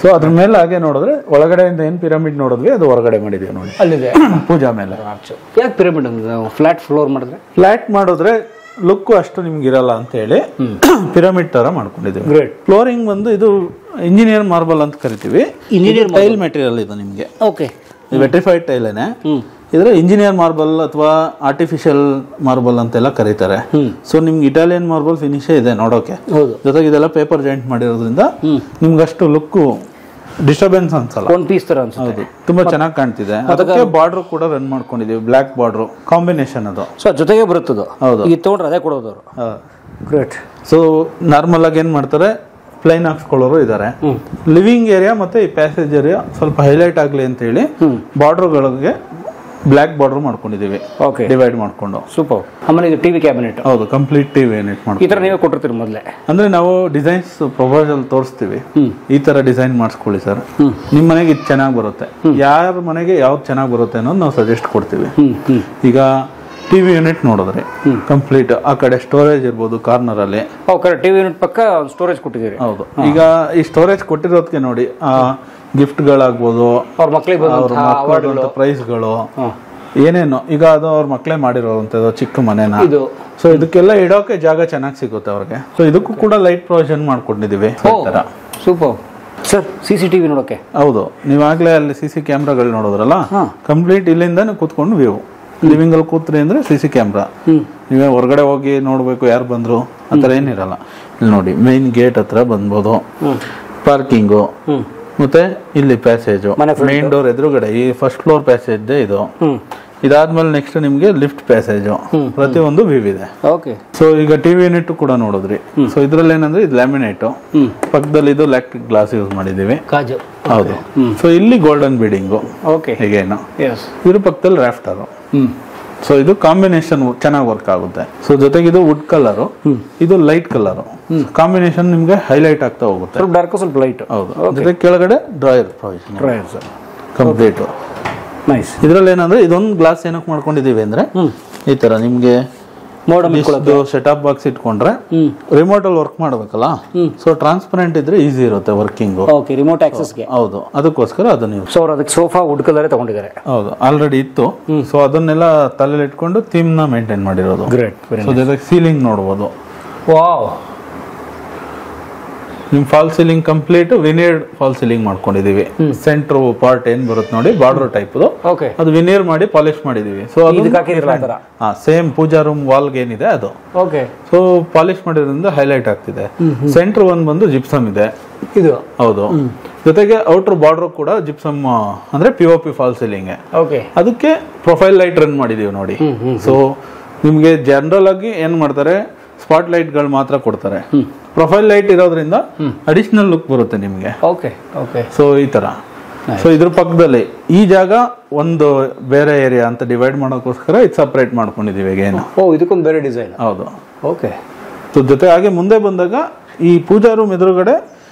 ಸೊ ಅದ್ರ ಮೇಲೆ ಹಾಗೆ ನೋಡಿದ್ರೆ ಒಳಗಡೆಯಿಂದ ಏನ್ ಪಿರಮಿಡ್ ನೋಡಿದ್ವಿ, ಅದು ಹೊರಗಡೆ ಮಾಡಿದೀವಿ ನೋಡಿ, ಅಲ್ಲಿದೆ ಪೂಜಾ ಮೇಲೆ. ಯಾಕೆ ಪಿರಮಿಡ್ ಅಂದ್ರೆ ಫ್ಲಾಟ್ ಫ್ಲೋರ್ ಮಾಡಿದ್ರೆ? ಫ್ಲಾಟ್ ಮಾಡಿದ್ರೆ ಲುಕ್ ಅಷ್ಟು ನಿಮ್ಗೆ ಇರಲ್ಲ ಅಂತ ಹೇಳಿ ಪಿರಮಿಡ್ ತರ ಮಾಡ್ಕೊಂಡಿದ್ದೀವಿ. ಗ್ರೇಟ್. ಫ್ಲೋರಿಂಗ್ ಬಂದು ಇದು ಇಂಜಿನಿಯರ್ ಮಾರ್ಬಲ್ ಅಂತ ಕರಿತೀವಿ. ಇಂಜಿನಿಯರ್ ಟೈಲ್ ಮೆಟೀರಿಯಲ್ ಇದು ನಿಮ್ಗೆ. ಓಕೆ, ವೆಟ್ರಿಫೈಡ್ ಟೈಲೇನೆ. ಇದ್ರೆ ಇಂಜಿನಿಯರ್ ಮಾರ್ಬಲ್ ಅಥವಾ ಆರ್ಟಿಫಿಷಿಯಲ್ ಮಾರ್ಬಲ್ ಅಂತೆಲ್ಲ ಕರೀತಾರೆ. ಸೊ ನಿಮ್ಗೆ ಇಟಾಲಿಯನ್ ಮಾರ್ಬಲ್ ಫಿನಿಶೇ ಇದೆ ನೋಡೋಕೆ. ಜೊತೆಗೆ ಇದೆಲ್ಲ ಪೇಪರ್ ಜಾಯಿಂಟ್ ಮಾಡಿರೋದ್ರಿಂದ ನಿಮ್ಗೆ ಅಷ್ಟು ಲುಕ್ ಡಿಸ್ಟರ್ಬೆನ್ಸ್ ಅನ್ಸಲ್ಲ. ಒಂದು ಪೀಸ್ ತರ ಅನ್ಸುತ್ತೆ. ಹೌದು, ತುಂಬಾ ಚೆನ್ನಾಗಿ ಕಾಣ್ತಿದೆ. ಅದಕ್ಕೆ ಬಾರ್ಡರ್ ಕೂಡ ರನ್ ಮಾಡ್ಕೊಂಡಿದೀವಿ, ಬ್ಲಾಕ್ ಬಾರ್ಡರ್ ಕಾಂಬಿನೇಷನ್ ಅದು. ಸೊ ಜೊತೆಗೆ ಬರುತ್ತದು. ಹೌದು, ಈಗ ತಗೊಂಡ್ರೆ ಅದೇ ಕೊಡೋದು ಅವರು. ಗ್ರೇಟ್. ಸೊ ನಾರ್ಮಲ್ ಆಗಿ ಏನ್ ಮಾಡ್ತಾರೆ, ಪ್ಲೈನ್ ಹಾಕ್ಸ್ಕೊಳ್ಳೋರು ಇದ್ದಾರೆ. ಲಿವಿಂಗ್ ಏರಿಯಾ ಮತ್ತೆ ಈ ಪ್ಯಾಸೇಜ್ ಏರಿಯಾ ಸ್ವಲ್ಪ ಹೈಲೈಟ್ ಆಗ್ಲಿ ಅಂತ ಹೇಳಿ ಬಾರ್ಡರ್ಗಳಿಗೆ ಬ್ಲಾಕ್ ಬಾರ್ಡರ್ ಮಾಡ್ಕೊಂಡಿದೀವಿ. ಓಕೆ, ಡಿವೈಡ್ ಮಾಡ್ಕೊಂಡು. ಸೂಪರ್. ಆಮೇಲೆ ಇದು ಟಿವಿ ಕ್ಯಾಬಿನೆಟ್. ಹೌದು, ಕಂಪ್ಲೀಟ್ ಟಿವಿ ಯೂನಿಟ್ ಈ ಮಾಡ್ತೀವಿ. ತರ ನೀವೇ ಕೊಟ್ಟಿರ್ತೀರಿ ಮೊದಲೇ? ಅಂದ್ರೆ ನಾವು ಡಿಸೈನ್ಸ್ ಪ್ರಪೋಸಲ್ ತೋರಿಸ್ತೀವಿ, ಈ ತರ ಡಿಸೈನ್ ಮಾಡಿಸ್ಕೊಳ್ಳಿ ಸರ್, ನಿಮ್ ಮನೆಗೆ ಇದು ಚೆನ್ನಾಗಿ ಬರುತ್ತೆ, ಯಾರ ಮನೆಗೆ ಯಾವ್ದು ಚೆನ್ನಾಗಿ ಬರುತ್ತೆ ಅನ್ನೋದು ನಾವು ಸಜೆಸ್ಟ್ ಕೊಡ್ತೀವಿ. ಈಗ ಟಿವಿ ಯೂನಿಟ್ ನೋಡಿದ್ರೆ ಕಂಪ್ಲೀಟ್ ಆ ಕಡೆ ಸ್ಟೋರೇಜ್ ಇರ್ಬೋದು ಕಾರ್ನರ್ ಅಲ್ಲಿ. ಟಿವಿ ಯೂನಿಟ್ ಪಕ್ಕ ಸ್ಟೋರೇಜ್ ಕೊಟ್ಟಿದ್ದೀರಿ. ಹೌದು, ಈಗ ಈ ಸ್ಟೋರೇಜ್ ಕೊಟ್ಟಿರೋದಕ್ಕೆ ನೋಡಿ, ಗಿಫ್ಟ್ ಗಳಾಗ್ಬೋದು, ಅವ್ರ ಮಕ್ಕಳಿಗೆ ಪ್ರೈಸ್ಗಳು, ಏನೇನು ಈಗ ಅದು ಅವ್ರ ಮಕ್ಕಳೇ ಮಾಡಿರೋಂಥದ್ದು ಚಿಕ್ಕ ಮನೆನ. ಇದು ಸೊ ಇದಕ್ಕೆಲ್ಲ ಇಡೋಕೆ ಜಾಗ ಚೆನ್ನಾಗಿ ಸಿಗುತ್ತೆ ಅವ್ರಿಗೆ. ಸೊ ಇದಕ್ಕೂ ಕೂಡ ಲೈಟ್ ಪ್ರೊವಿಷನ್ ಮಾಡ್ಕೊಂಡಿದೀವಿ. Super sir. CCTV ನೋಡೋಕೆ. ಹೌದು, ನೀವಾಗ್ಲೇ ಅಲ್ಲಿ CC ಕ್ಯಾಮ್ರಾಗಳು ನೋಡೋದ್ರಲ್ಲ, ಕಂಪ್ಲೀಟ್ ಇಲ್ಲಿಂದ ಕೂತ್ಕೊಂಡು ವ್ಯೂ. ಲಿವಿಂಗ್ ಅಲ್ಲಿ ಕೂತ್ರಿ ಅಂದ್ರೆ CC ಕ್ಯಾಮ್ರಾ. ನೀವೇ ಹೊರಗಡೆ ಹೋಗಿ ನೋಡ್ಬೇಕು ಯಾರು ಬಂದ್ರು ಆತರ ಏನಿರಲ್ಲ. ಇಲ್ಲಿ ನೋಡಿ, ಮೈನ್ ಗೇಟ್ ಹತ್ರ ಬಂದ್ಬೋದು, ಪಾರ್ಕಿಂಗು, ಮತ್ತೆ ಇಲ್ಲಿ ಪ್ಯಾಸೇಜ್, ಮೈನ್ ಡೋರ್ ಎದುರುಗಡೆ ಈ ಫಸ್ಟ್ ಫ್ಲೋರ್ ಪ್ಯಾಸೇಜ್ ಇದು. ಇದಾದ್ಮೇಲೆ ನೆಕ್ಸ್ಟ್ ನಿಮ್ಗೆ ಲಿಫ್ಟ್ ಪ್ಯಾಸೇಜ್, ಪ್ರತಿಯೊಂದು ವ್ಯೂ ಇದೆ. ಓಕೆ. ಸೊ ಈಗ ಟಿವಿ ಯೂನಿಟ್ ಕೂಡ ನೋಡಿದ್ರಿ. ಸೊ ಇದ್ರಲ್ಲಿ ಏನಂದ್ರೆ ಇದು ಲ್ಯಾಮಿನೇಟ್, ಪಕ್ಕದಲ್ಲಿ ಇದು ಎಲೆಕ್ಟ್ರಿಕ್ ಗ್ಲಾಸ್ ಯೂಸ್ ಮಾಡಿದೀವಿ. ಹೌದು. ಸೊ ಇಲ್ಲಿ ಗೋಲ್ಡನ್ ಬೀಡಿಂಗು. ಓಕೆ. ಹೀಗೇನು ಇದ್ರ ಪಕ್ಕದಲ್ಲಿ ರಾಫ್ಟರ್. ಸೊ ಇದು ಕಾಂಬಿನೇಷನ್ ಚೆನ್ನಾಗಿ ವರ್ಕ್ ಆಗುತ್ತೆ. ಸೊ ಜೊತೆಗೆ ಇದು ವುಡ್ ಕಲರ್, ಇದು ಲೈಟ್ ಕಲರ್, ಕಾಂಬಿನೇಷನ್ ನಿಮ್ಗೆ ಹೈಲೈಟ್ ಆಗ್ತಾ ಹೋಗುತ್ತೆ. ಸ್ವಲ್ಪ ಡಾರ್ಕ್ ಸ್ವಲ್ಪ ಲೈಟ್. ಹೌದು. ಜೊತೆಗೆ ಕೆಳಗಡೆ ಡ್ರಾಯರ್ ಕಂಪ್ಲೀಟ್. ನೈಸ್. ಇದ್ರಲ್ಲಿ ಏನಂದ್ರೆ ಇದೊಂದು ಗ್ಲಾಸ್ ಏನಕ್ಕೆ ಮಾಡ್ಕೊಂಡಿದೀವಿ ಅಂದ್ರೆ, ಈ ತರ ನಿಮ್ಗೆ ಸೆಟಪ್ ಬಾಕ್ಸ್ ಇಟ್ಕೊಂಡ್ರೆ ರಿಮೋಟ್ ಅಲ್ಲಿ ವರ್ಕ್ ಮಾಡ್ಬೇಕಲ್ಲ, ಸೊ ಟ್ರಾನ್ಸ್ಪರೆಂಟ್ ಇದ್ರೆ ಈಸಿ ಇರುತ್ತೆ ವರ್ಕಿಂಗ್. ಓಕೆ, ರಿಮೋಟ್ ಆಕ್ಸೆಸ್ಗೆ. ಹೌದು, ಅದಕ್ಕೋಸ್ಕರ ಅದನ್ನ ಯೂಸ್. ಸೊ ಅವ್ರು ಅದಕ್ಕೆ ಸೋಫಾ ವುಡ್ ಕಲರ್ ತಗೊಂಡಿದ್ದಾರೆ. ಹೌದು, ಆಲ್ರೆಡಿ ಇತ್ತು. ಸೊ ಅದನ್ನೆಲ್ಲ ತಲೆಯಲ್ಲಿ ಇಟ್ಕೊಂಡು ಥೀಮ್ ನ ಮೇಂಟೈನ್ ಮಾಡಿರೋದು. ಗ್ರೇಟ್. ಸೊ ಜೊತೆಗೆ ಸೀಲಿಂಗ್ ನೋಡಬಹುದು. ವಾವ್. ನಿಮ್ fall ceiling complete veneer fall ceiling ಮಾಡ್ಕೊಂಡಿದೀವಿ. ಸೆಂಟ್ರ್ ಪಾರ್ಟ್ ಏನ್ ಬರುತ್ತೆ ನೋಡಿ, ಬಾರ್ಡರ್ ಟೈಪ್ ಅದು ವಿನಿಯರ್ ಮಾಡಿ ಪಾಲಿಶ್ ಮಾಡಿದೀವಿ. ಸೊ ಸೇಮ್ ಪೂಜಾ ರೂಮ್ ವಾಲ್ಗೆ ಏನಿದೆ ಅದು. ಓಕೆ. ಸೊ ಪಾಲಿಶ್ ಮಾಡಿರೋದ್ರಿಂದ ಹೈಲೈಟ್ ಆಗ್ತಿದೆ. ಸೆಂಟ್ರ್ ಒಂದ್ ಬಂದು ಜಿಪ್ಸಮ್ ಇದೆ ಇದು. ಹೌದು. ಜೊತೆಗೆ ಔಟರ್ ಬಾರ್ಡರ್ ಕೂಡ ಜಿಪ್ಸಮ್ ಅಂದ್ರೆ POP ಫಾಲ್ ಸೀಲಿಂಗ್. ಓಕೆ. ಅದಕ್ಕೆ ಪ್ರೊಫೈಲ್ ಲೈಟ್ ರನ್ ಮಾಡಿದೀವಿ ನೋಡಿ. ಸೊ ನಿಮ್ಗೆ ಜನರಲ್ ಆಗಿ ಏನ್ ಮಾಡ್ತಾರೆ, ಸ್ಪಾಟ್ ಲೈಟ್ ಗಳು ಮಾತ್ರ ಕೊಡ್ತಾರೆ. ಪ್ರೊಫೈಲ್ ಲೈಟ್ ಇರೋದ್ರಿಂದ ಅಡಿಷನಲ್ ಲುಕ್ ಬರುತ್ತೆ ನಿಮ್ಗೆ. ಓಕೆ. ಓಕೆ. ಸೊ ಈ ತರ. ಸೊ ಇದ್ರ ಪಕ್ಕದಲ್ಲಿ ಈ ಜಾಗ ಒಂದು ಬೇರೆ ಏರಿಯಾ ಅಂತ ಡಿವೈಡ್ ಮಾಡೋಕ್ಕೋಸ್ಕರ ಇದು ಸಪರೇಟ್ ಮಾಡ್ಕೊಂಡಿದೀವಿ. ಏನು ಇದಕ್ಕೊಂದು ಬೇರೆ ಡಿಸೈನ್. ಹೌದು. ಓಕೆ. ಸೊ ಜೊತೆ ಹಾಗೆ ಮುಂದೆ ಬಂದಾಗ ಈ ಪೂಜಾ ರೂಮ್ ಎದುರುಗಡೆ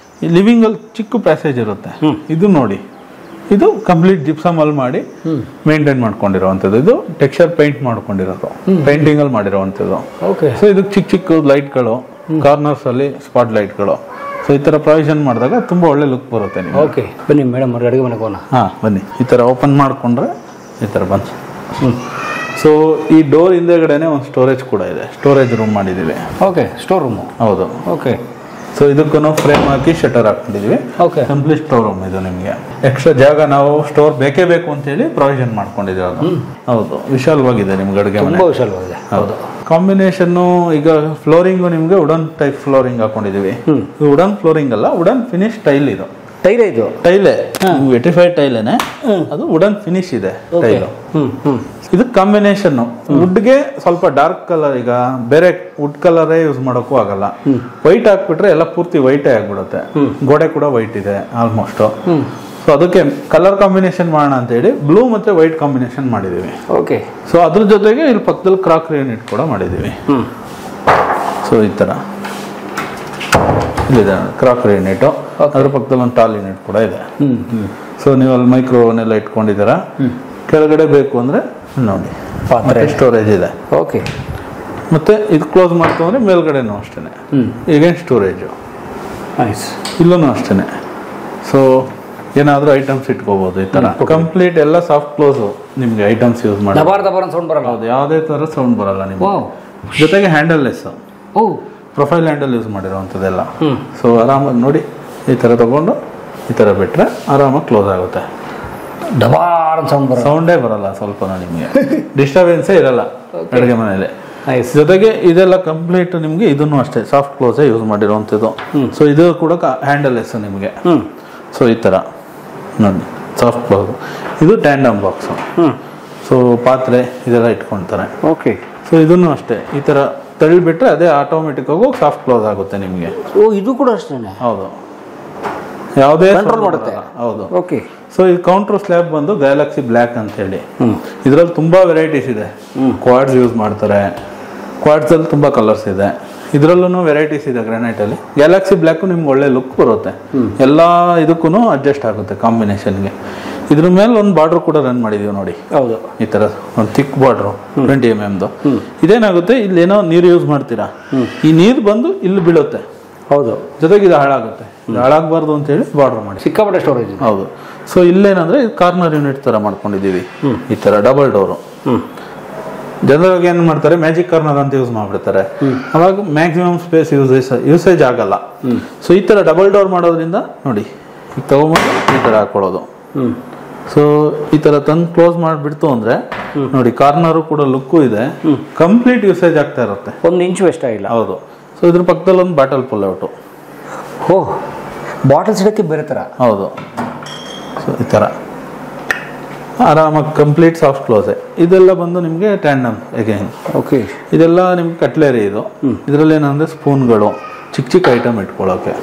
ಲಿವಿಂಗ್ ಅಲ್ಲಿ ಚಿಕ್ಕ ಪ್ಯಾಸೇಜ್ ಇರುತ್ತೆ. ಇದು ನೋಡಿ, ಇದು ಕಂಪ್ಲೀಟ್ ಜಿಪ್ಸಮ್ ಅಲ್ಲಿ ಮಾಡಿ ಮೇಂಟೈನ್ ಮಾಡ್ಕೊಂಡಿರೋವಂಥದ್ದು. ಇದು ಟೆಕ್ಸ್ಚರ್ ಪೇಂಟ್ ಮಾಡ್ಕೊಂಡಿರೋದು, ಪೇಂಟಿಂಗ್ ಅಲ್ಲಿ ಮಾಡಿರೋವಂಥದ್ದು. ಓಕೆ. ಸೊ ಇದು ಚಿಕ್ಕ ಚಿಕ್ಕ ಲೈಟ್ಗಳು, ಕಾರ್ನರ್ಸ್ ಅಲ್ಲಿ ಸ್ಪಾಟ್ ಲೈಟ್ಗಳು. ಸೊ ಈ ತರ ಪ್ರೊವಿಷನ್ ಮಾಡಿದಾಗ ತುಂಬಾ ಒಳ್ಳೆ ಲುಕ್ ಬರುತ್ತೆ ನಿಮ್ಗೆ. ಓಕೆ, ಬನ್ನಿ ಮೇಡಮ್ ಅವ್ರ ಅಡುಗೆ ಮನೆಗೆ ಹೋಗೋಣ. ಬನ್ನಿ. ಈ ತರ ಓಪನ್ ಮಾಡ್ಕೊಂಡ್ರೆ ಈ ತರ ಬಂತು. ಸೊ ಈ ಡೋರ್ ಹಿಂದೆಗಡೆನೆ ಒಂದು ಸ್ಟೋರೇಜ್ ಕೂಡ ಇದೆ. ಸ್ಟೋರೇಜ್ ರೂಮ್ ಮಾಡಿದೀವಿ. ಓಕೆ. Store room. ಹೌದು. ಓಕೆ. ಸೊ ಇದಕ್ಕೂ ಫ್ರೇಮ್ ಹಾಕಿ ಶಟರ್ ಹಾಕೊಂಡಿದೀವಿ. ಓಕೆ. ಕಂಪ್ಲೀಟ್ ಸ್ಟೋರ್ ರೂಮ್ ಇದು. ನಿಮ್ಗೆ ಎಕ್ಸ್ಟ್ರಾ ಜಾಗ ನಾವು ಸ್ಟೋರ್ ಬೇಕೇ ಬೇಕು ಅಂತ ಹೇಳಿ ಪ್ರೊವಿಷನ್ ಮಾಡ್ಕೊಂಡಿದ್ದೀವಿ ಅದು. ಹೌದು, ವಿಶಾಲವಾಗಿದೆ ನಿಮ್ಗೆ ಅಡುಗೆ ಮನೆ. ವಿಶಾಲವಾಗಿದೆ. ಹೌದು. ಕಾಂಬಿನೇಷನ್ ಈಗ ಫ್ಲೋರಿಂಗ್ ನಿಮ್ಗೆ ವುಡನ್ ಟೈಪ್ ಫ್ಲೋರಿಂಗ್ ಹಾಕೊಂಡಿದೀವಿ. ವುಡನ್ ಫ್ಲೋರಿಂಗ್ ಅಲ್ಲ, ವುಡನ್ ಫಿನಿಶ್ ಟೈಲ್ ಇದು. ಟೈಲೇ ಇದು. ಟೈಲೇ 85 ಟೈಲೇನೆ, ಅದು ವುಡನ್ ಫಿನಿಶ್ ಇದೆ ಟೈಲು. ಇದು ಕಾಂಬಿನೇಷನ್ ವುಡ್ಗೆ ಸ್ವಲ್ಪ ಡಾರ್ಕ್ ಕಲರ್. ಈಗ ಬೇರೆ ವುಡ್ ಕಲರೇ ಯೂಸ್ ಮಾಡೋಕ್ಕೂ ಆಗಲ್ಲ. ವೈಟ್ ಹಾಕ್ಬಿಟ್ರೆ ಎಲ್ಲ ಪೂರ್ತಿ ವೈಟೇ ಆಗ್ಬಿಡುತ್ತೆ. ಗೋಡೆ ಕೂಡ ವೈಟ್ ಇದೆ ಆಲ್ಮೋಸ್ಟ್. ಸೊ ಅದಕ್ಕೆ ಕಲರ್ ಕಾಂಬಿನೇಷನ್ ಮಾಡೋಣ ಅಂತ ಹೇಳಿ ಬ್ಲೂ ಮತ್ತೆ ವೈಟ್ ಕಾಂಬಿನೇಷನ್ ಮಾಡಿದೀವಿ. ಓಕೆ. ಸೊ ಅದ್ರ ಜೊತೆಗೆ ಇಲ್ಲಿ ಪಕ್ಕದಲ್ಲಿ ಕ್ರಾಕರಿ ಯೂನಿಟ್ ಕೂಡ ಮಾಡಿದೀವಿ. ಸೊ ಈ ತರ ಇಲ್ಲಿದೆ ಕ್ರಾಕರಿ ಯೂನಿಟ್. ಅದ್ರ ಪಕ್ಕದಲ್ಲಿ ಒಂದು ಟಾಲ್ ಯೂನಿಟ್ ಕೂಡ ಇದೆ. ಸೊ ನೀವು ಅಲ್ಲಿ ಮೈಕ್ರೋ ಓವನ್ ಎಲ್ಲ ಇಟ್ಕೊಂಡಿದ್ದೀರಾ. ಕೆಳಗಡೆ ಬೇಕು ಅಂದ್ರೆ ನೋಡಿ ಸ್ಟೋರೇಜ್ ಇದೆ. ಓಕೆ. ಮತ್ತೆ ಇದು ಕ್ಲೋಸ್ ಮಾಡ್ಕೊಂಡ್ರೆ ಮೇಲ್ಗಡೆನೂ ಅಷ್ಟೇನೆ. ಈಗ ಸ್ಟೋರೇಜ್ ಇಲ್ಲೂ ಅಷ್ಟೇನೆ. ಸೊ ಏನಾದ್ರೂ ಐಟಮ್ಸ್ ಇಟ್ಕೋಬಹುದು. ಈ ತರ ಕಂಪ್ಲೀಟ್ ಎಲ್ಲ ಸಾಫ್ಟ್ ಕ್ಲೋಸ್ ನಿಮ್ಗೆ ಐಟಮ್ಸ್ ಯೂಸ್ ಮಾಡಿ. ಹೌದು, ಯಾವುದೇ ತರ ಸೌಂಡ್ ಬರಲ್ಲ ನಿಮ್ಗೆ. ಜೊತೆಗೆ handleless, profile handle use ಮಾಡಿರೋವಂಥದ್ದೆಲ್ಲ. ಸೊ ಆರಾಮಾಗಿ ನೋಡಿ, ಈ ತರ ತಗೊಂಡು ಈ ತರ ಬಿಟ್ರೆ ಆರಾಮಾಗಿ ಕ್ಲೋಸ್ ಆಗುತ್ತೆ. ಸೌಂಡೇ ಬರಲ್ಲ ಸ್ವಲ್ಪ ನಿಮ್ಗೆ. ಡಿಸ್ಟರ್ಬೆನ್ಸೇ ಇರಲ್ಲ ಅಡುಗೆ ಮನೆಯಲ್ಲಿ. ಜೊತೆಗೆ ಇದೆಲ್ಲ ಕಂಪ್ಲೀಟ್ ನಿಮ್ಗೆ ಇದನ್ನು ಅಷ್ಟೇ ಸಾಫ್ಟ್ ಕ್ಲೋಸೇ ಯೂಸ್ ಮಾಡಿರುವಂಥದ್ದು. ಸೊ ಇದು ಕೂಡ ಹ್ಯಾಂಡಲ್ ಲೆಸ್ ನಿಮ್ಗೆ. ಸೊ ಈ ಥರ ನೋಡಿ ಸಾಫ್ಟ್ ಬಾಕ್ಸ್. ಇದು ಟ್ಯಾಂಡಮ್ ಬಾಕ್ಸು. ಸೊ ಪಾತ್ರೆ ಇದೆಲ್ಲ ಇಟ್ಕೊಳ್ತಾರೆ. ಓಕೆ. ಸೊ ಇದನ್ನು ಅಷ್ಟೇ ಈ ಥರ ತಳ್ಳಿಬಿಟ್ರೆ ಅದೇ ಆಟೋಮೆಟಿಕ್ ಆಗಿ ಸಾಫ್ಟ್ ಕ್ಲೋಸ್ ಆಗುತ್ತೆ ನಿಮಗೆ. ಓ, ಇದು ಕೂಡ ಅಷ್ಟೇನೆ? ಹೌದು, ಯಾವುದೇ ಕಂಟ್ರೋಲ್ ಮಾಡುತ್ತೆ. ಹೌದು. ಓಕೆ. ಸೊ ಈ ಕೌಂಟರ್ ಸ್ಲ್ಯಾಬ್ ಬಂದು ಗ್ಯಾಲಕ್ಸಿ ಬ್ಲ್ಯಾಕ್ ಅಂತ ಹೇಳಿ. ಇದರಲ್ಲಿ ತುಂಬಾ ವೆರೈಟೀಸ್ ಇದೆ. ಕ್ವಾಡ್ಸ್ ಯೂಸ್ ಮಾಡ್ತಾರೆ. ಕ್ವಾಡ್ಸ್ ಅಲ್ಲಿ ತುಂಬಾ ಕಲರ್ಸ್ ಇದೆ. ಇದರಲ್ಲೂ ವೆರೈಟೀಸ್ ಇದೆ ಗ್ರಾನೈಟಲ್ಲಿ. ಗ್ಯಾಲಕ್ಸಿ ಬ್ಲ್ಯಾಕು ನಿಮ್ಗೆ ಒಳ್ಳೆ ಲುಕ್ ಬರುತ್ತೆ. ಎಲ್ಲ ಇದಕ್ಕೂ ಅಡ್ಜಸ್ಟ್ ಆಗುತ್ತೆ ಕಾಂಬಿನೇಷನ್ಗೆ. ಇದ್ರ ಮೇಲೆ ಒಂದು ಬಾರ್ಡರ್ ಕೂಡ ರನ್ ಮಾಡಿದೀವಿ ನೋಡಿ. ಹೌದು, ಈ ತರ ಒಂದು ಥಿಕ್ ಬಾರ್ಡರ್ 20 mm. ಇದೇನಾಗುತ್ತೆ, ಇಲ್ಲಿ ಏನೋ ನೀರು ಯೂಸ್ ಮಾಡ್ತೀರಾ, ಈ ನೀರು ಬಂದು ಇಲ್ಲಿ ಬೀಳುತ್ತೆ. ಹೌದು, ಜೊತೆಗೆ ಇದು ಹಾಳಾಗುತ್ತೆ. ಇದು ಹಾಳಾಗಬಾರ್ದು ಅಂತ ಹೇಳಿ ಬಾರ್ಡರ್ ಮಾಡಿ ಸಿಕ್ಕಾಪಟ್ಟೆ ಸ್ಟೋರೇಜ್. ಹೌದು. ಸೊ ಇಲ್ಲೇನಂದ್ರೆ ಕಾರ್ನರ್ ಯೂನಿಟ್ ತರ ಮಾಡ್ಕೊಂಡಿದೀವಿ. ಈ ತರ ಡಬಲ್ ಡೋರು. ಜನರಾಗಿ ಏನ್ ಮಾಡ್ತಾರೆ, ಮ್ಯಾಜಿಕ್ ಕಾರ್ನರ್ ಅಂತ ಯೂಸ್ ಮಾಡ್ಬಿಡ್ತಾರೆ. ಅವಾಗ ಮ್ಯಾಕ್ಸಿಮಮ್ ಸ್ಪೇಸ್ ಯೂಸೇಜ್ ಆಗಲ್ಲ. ಸೊ ಈ ತರ ಡಬಲ್ ಡೋರ್ ಮಾಡೋದ್ರಿಂದ ನೋಡಿ, ಈಗ ತಗೊಂಡ್ಬಂದು ಈ ತರ ಹಾಕೊಳ್ಳೋದು. ಸೊ ಈ ತರ ತಂದು ಕ್ಲೋಸ್ ಮಾಡಿಬಿಡ್ತು ಅಂದ್ರೆ ನೋಡಿ, ಕಾರ್ನರು ಕೂಡ ಲುಕ್ಕು ಇದೆ. ಕಂಪ್ಲೀಟ್ ಯೂಸೇಜ್ ಆಗ್ತಾ ಇರುತ್ತೆ. 1 ಇಂಚು ವೇಸ್ಟ್ ಆಗಿಲ್ಲ. ಹೌದು. ಸೊ ಇದ್ರ ಪಕ್ಕದಲ್ಲಿ ಒಂದು ಬಾಟಲ್ ಪುಲ್ ಔಟು. ಓ, ಬಾಟಲ್ಸ್ ಇಡಕ್ಕೆ ಬೇರೆ ತರ. ಹೌದು. ಸೊ ಈ ತರ ಆರಾಮಾಗಿ ಕಂಪ್ಲೀಟ್ ಸಾಫ್ಟ್ ಕ್ಲೋಸೆ. ಇದೆಲ್ಲ ಬಂದು ನಿಮಗೆ ಟ್ಯಾಂಡಮ್ ಅಗೇನ್. ಓಕೆ. ಇದೆಲ್ಲ ನಿಮ್ಗೆ ಕಟ್ಲೇರಿ. ಇದು ಇದರಲ್ಲಿ ಏನಂದ್ರೆ ಸ್ಪೂನ್ಗಳು, ಚಿಕ್ಕ ಚಿಕ್ಕ ಐಟಮ್ ಇಟ್ಕೊಳ್ಳೋಕೆ.